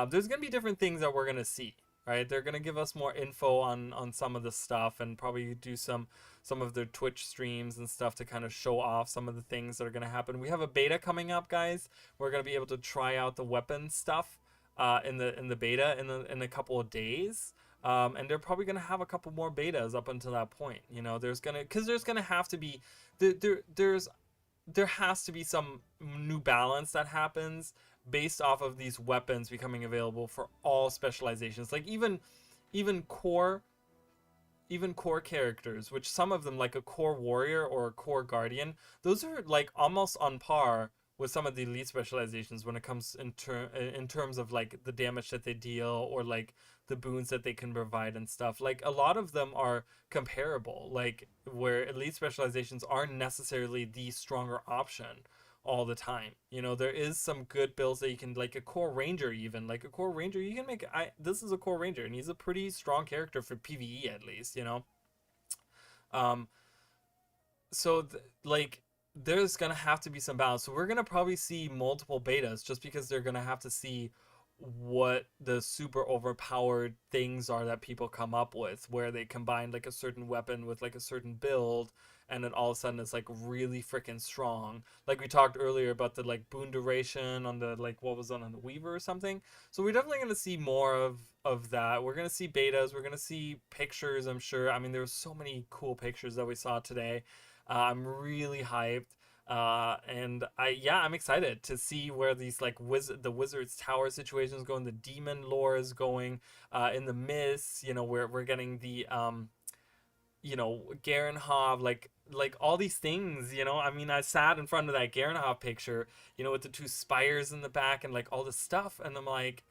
There's gonna be different things that we're gonna see. Right? They're gonna give us more info on some of the stuff, and probably do some of their Twitch streams and stuff to kind of show off some of the things that are gonna happen. We have a beta coming up, guys. We're gonna be able to try out the weapon stuff in the beta in a couple of days. And they're probably gonna have a couple more betas up until that point. You know, there's gonna have to be there has to be some new balance that happens based off of these weapons becoming available for all specializations. Like even core even core characters, which some of them like a core warrior or a core guardian, those are like almost on par with some of the elite specializations when it comes in terms of like the damage that they deal or like the boons that they can provide and stuff. Like a lot of them are comparable, like where elite specializations aren't necessarily the stronger option all the time. You know, there is some good builds that you can, like a core ranger, even like a core ranger you can make. This is a core ranger and he's a pretty strong character for PvE at least, you know. um so like there's gonna have to be some balance. So we're gonna probably see multiple betas just because they're gonna have to see what the super overpowered things are that people come up with, where they combine like a certain weapon with like a certain build, and then all of a sudden it's like really freaking strong. Like we talked earlier about the like boon duration on the like what was on the Weaver or something. So we're definitely gonna see more of that. We're gonna see betas. We're gonna see pictures. I'm sure. I mean, there were so many cool pictures that we saw today. I'm really hyped. And I'm excited to see where these like the Wizard's Tower situation is going, the demon lore is going, in the Mists, you know, where we're getting the you know, Garenhov, like all these things, you know. I mean, I sat in front of that Garenhov picture, you know, with the two spires in the back and like all this stuff, and I'm like,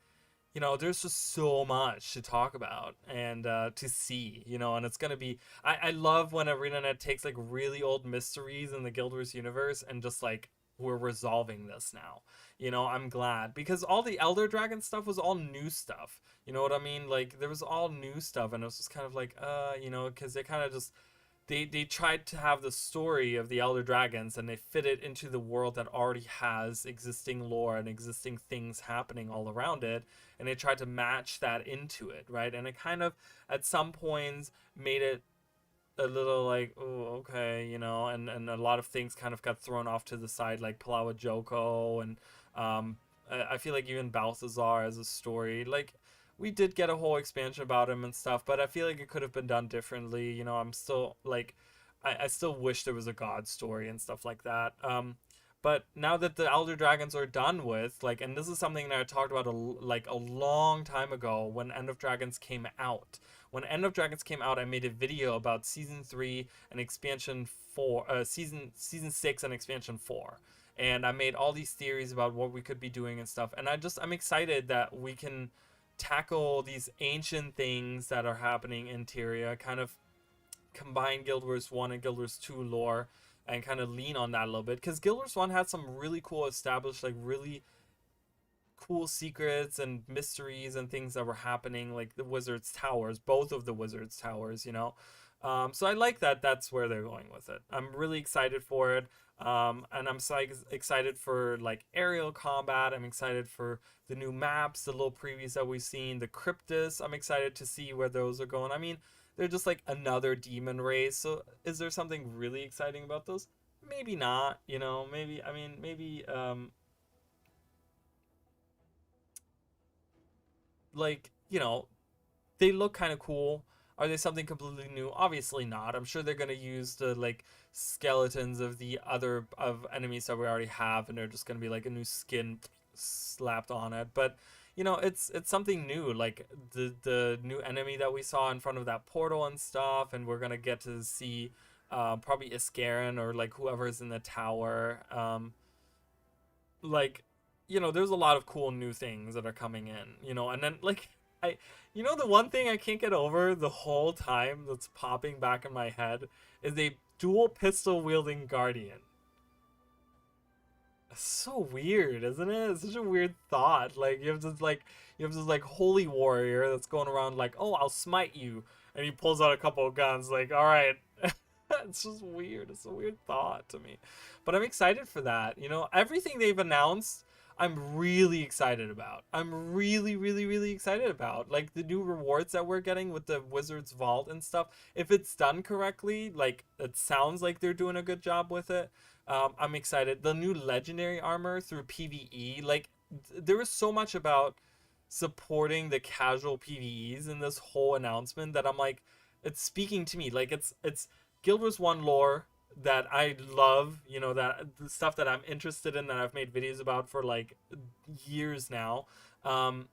you know, there's just so much to talk about and to see, you know. And it's gonna be, I love when ArenaNet takes like really old mysteries in the Guild Wars universe and just like we're resolving this now. You know, I'm glad because all the Elder Dragon stuff was all new stuff. You know what I mean? Like there was all new stuff, and it was just kind of like, you know, because they kind of just they tried to have the story of the Elder Dragons and they fit it into the world that already has existing lore and existing things happening all around it, and they tried to match that into it, right? And it kind of at some points made it a little like, oh, okay, you know, and a lot of things kind of got thrown off to the side, like Palawa Joko, and I feel like even Balthazar as a story, like we did get a whole expansion about him and stuff, but I feel like it could have been done differently. You know, I'm still like, I still wish there was a God story and stuff like that. But now that the Elder Dragons are done with, like, and this is something that I talked about like a long time ago when End of Dragons came out. When End of Dragons came out, I made a video about season 3 and expansion 4, season 6 and expansion 4. And I made all these theories about what we could be doing and stuff. And I'm excited that we can tackle these ancient things that are happening in Tyria, kind of combine Guild Wars 1 and Guild Wars 2 lore and kind of lean on that a little bit, because Guild Wars 1 had some really cool established, like really cool secrets and mysteries and things that were happening, like the Wizard's Towers, both of the Wizard's Towers, you know. So I like that that's where they're going with it. I'm really excited for it. And I'm so excited for like aerial combat. I'm excited for the new maps, the little previews that we've seen, the Cryptus. I'm excited to see where those are going. I mean, they're just like another demon race. So is there something really exciting about those? Maybe not, you know, maybe, I mean, maybe, like, you know, they look kind of cool. Are they something completely new? Obviously not. I'm sure they're gonna use the like skeletons of the other of enemies that we already have, and they're just gonna be like a new skin slapped on it. But you know, it's something new, like the new enemy that we saw in front of that portal and stuff, and we're gonna get to see probably Iskarin or like whoever's in the tower. Like, you know, there's a lot of cool new things that are coming in, you know, and then like I you know, the one thing I can't get over the whole time that's popping back in my head is a dual pistol wielding guardian. It's so weird, isn't it? It's such a weird thought. Like you have this like holy warrior that's going around like, "Oh, I'll smite you." And he pulls out a couple of guns like, "All right." It's just weird. It's a weird thought to me. But I'm excited for that. You know, everything they've announced, I'm really excited about. I'm really, really, really excited about. Like the new rewards that we're getting with the Wizard's Vault and stuff. If it's done correctly, like it sounds like they're doing a good job with it. I'm excited. The new legendary armor through PvE, like there was so much about supporting the casual PvEs in this whole announcement that I'm like, it's speaking to me. Like it's Guild Wars 1 lore that I love, you know, that the stuff that I'm interested in, that I've made videos about for like years now. Um,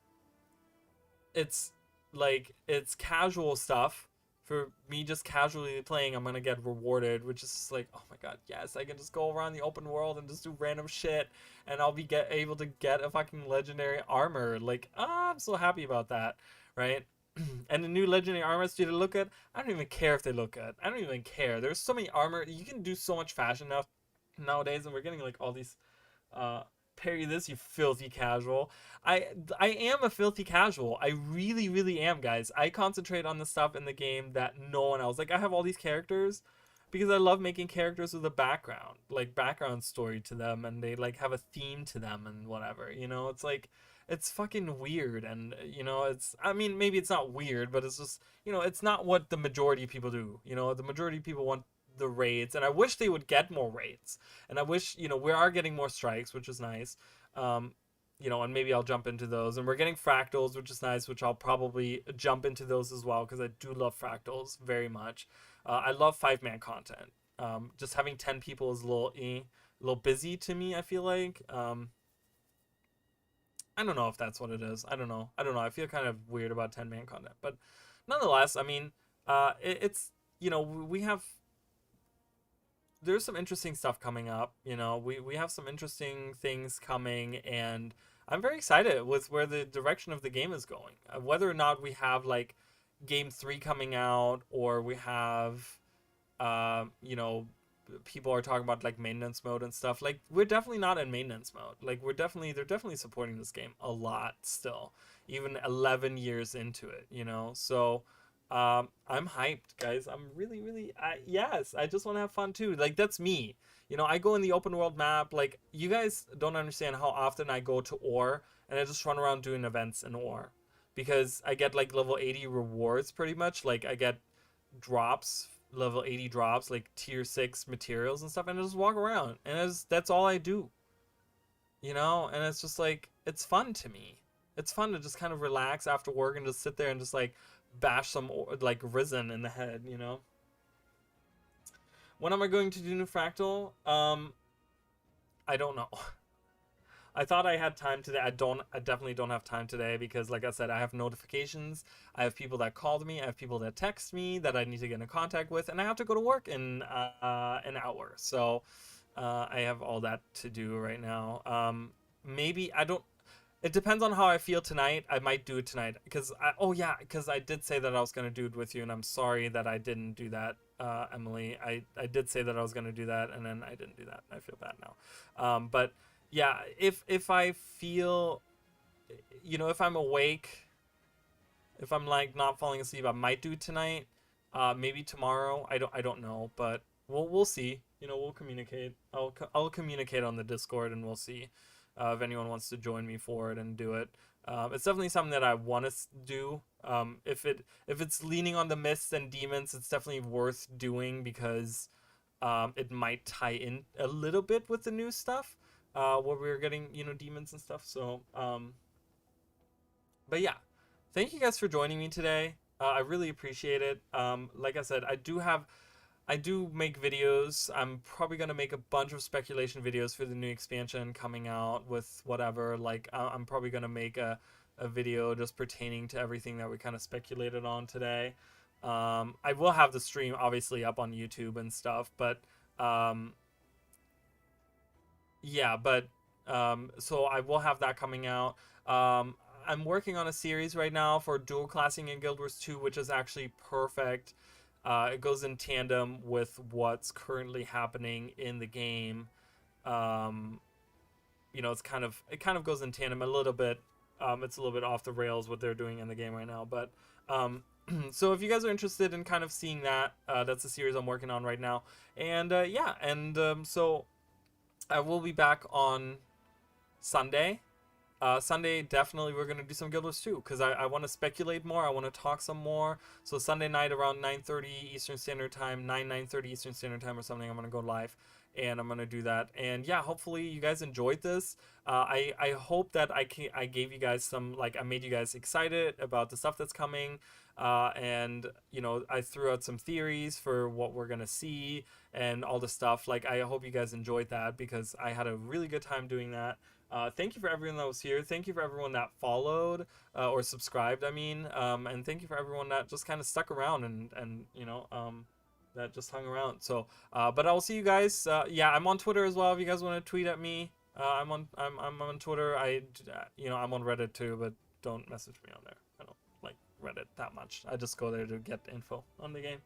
it's like it's casual stuff for me, just casually playing. I'm gonna get rewarded, which is just like, oh my god, yes, I can just go around the open world and just do random shit, and I'll be able to get a fucking legendary armor. Like, I'm so happy about that, right? And the new legendary armors, do they look good? I don't even care if they look good. I don't even care. There's so many armor. You can do so much fashion now nowadays, and we're getting like all these uh parry this, you filthy casual. I am a filthy casual. I really, really am, guys. I concentrate on the stuff in the game that no one else. Like I have all these characters because I love making characters with a background, like background story to them, and they like have a theme to them and whatever. You know, it's like it's fucking weird, and you know, it's, I mean, maybe it's not weird, but it's just, you know, it's not what the majority of people do. You know, the majority of people want the raids, and I wish they would get more raids, and I wish, you know, we are getting more strikes, which is nice. um you know, and maybe I'll jump into those, and we're getting fractals, which is nice, which I'll probably jump into those as well, because I do love fractals very much. I love 5-man content. Just having 10 people is a little busy to me, I feel like. I don't know if that's what it is. I don't know. I feel kind of weird about 10-man content, but nonetheless, I mean, it's, you know, we have, there's some interesting stuff coming up. You know, we have some interesting things coming, and I'm very excited with where the direction of the game is going. Whether or not we have like game 3 coming out, or we have, you know, people are talking about like maintenance mode and stuff. Like we're definitely not in maintenance mode. Like they're definitely supporting this game a lot still, even 11 years into it. You know, so I'm hyped, guys. I'm really, really, yes, I just want to have fun too. Like that's me. You know, I go in the open world map. Like you guys don't understand how often I go to Ore and I just run around doing events in Ore, because I get like level 80 rewards pretty much. Like I get drops, level 80 drops, like tier 6 materials and stuff, and I just walk around, and that's all I do, you know. And it's just like, it's fun to me. It's fun to just kind of relax after work and just sit there and just like bash some like Risen in the head, you know. When am I going to do new Fractal? I don't know. I thought I had time today. I definitely don't have time today because, like I said, I have notifications. I have people that called me. I have people that text me that I need to get in contact with, and I have to go to work in an hour. So I have all that to do right now. Maybe I don't. It depends on how I feel tonight. I might do it tonight because I did say that I was gonna do it with you, and I'm sorry that I didn't do that, Emily. I did say that I was gonna do that, and then I didn't do that. I feel bad now. But yeah, if I feel, if I'm awake, if I'm like not falling asleep, I might do it tonight. Maybe tomorrow. I don't know, but we'll see. We'll communicate. I'll communicate on the Discord, and we'll see if anyone wants to join me for it and do it. It's definitely something that I want to do. If it's leaning on the myths and demons, it's definitely worth doing because it might tie in a little bit with the new stuff where we're getting demons and stuff. So but yeah, thank you guys for joining me today. I really appreciate it. Like I said, I do make videos. I'm probably gonna make a bunch of speculation videos for the new expansion coming out with whatever. Like I'm probably gonna make a video just pertaining to everything that we kind of speculated on today. I will have the stream obviously up on YouTube and stuff, but yeah, but so I will have that coming out. I'm working on a series right now for dual classing in Guild Wars 2, which is actually perfect. It goes in tandem with what's currently happening in the game. It kind of goes in tandem a little bit. It's a little bit off the rails what they're doing in the game right now, but so if you guys are interested in kind of seeing that, that's a series I'm working on right now. And so I will be back on Sunday. Sunday, definitely we're going to do some Guild Wars 2 because I want to speculate more. I want to talk some more. So Sunday night around 9:30 Eastern Standard Time, 9:30 Eastern Standard Time or something, I'm going to go live and I'm going to do that. And yeah, hopefully you guys enjoyed this. I hope that I gave you guys some, like, I made you guys excited about the stuff that's coming. And I threw out some theories for what we're going to see and all the stuff. Like, I hope you guys enjoyed that because I had a really good time doing that. Thank you for everyone that was here. Thank you for everyone that followed or subscribed, I mean. And thank you for everyone that just kind of stuck around and that just hung around. So, but I'll see you guys. Yeah, I'm on Twitter as well if you guys want to tweet at me. I'm on Twitter. I'm on Reddit too, but don't message me on there. I don't like Reddit that much. I just go there to get info on the game.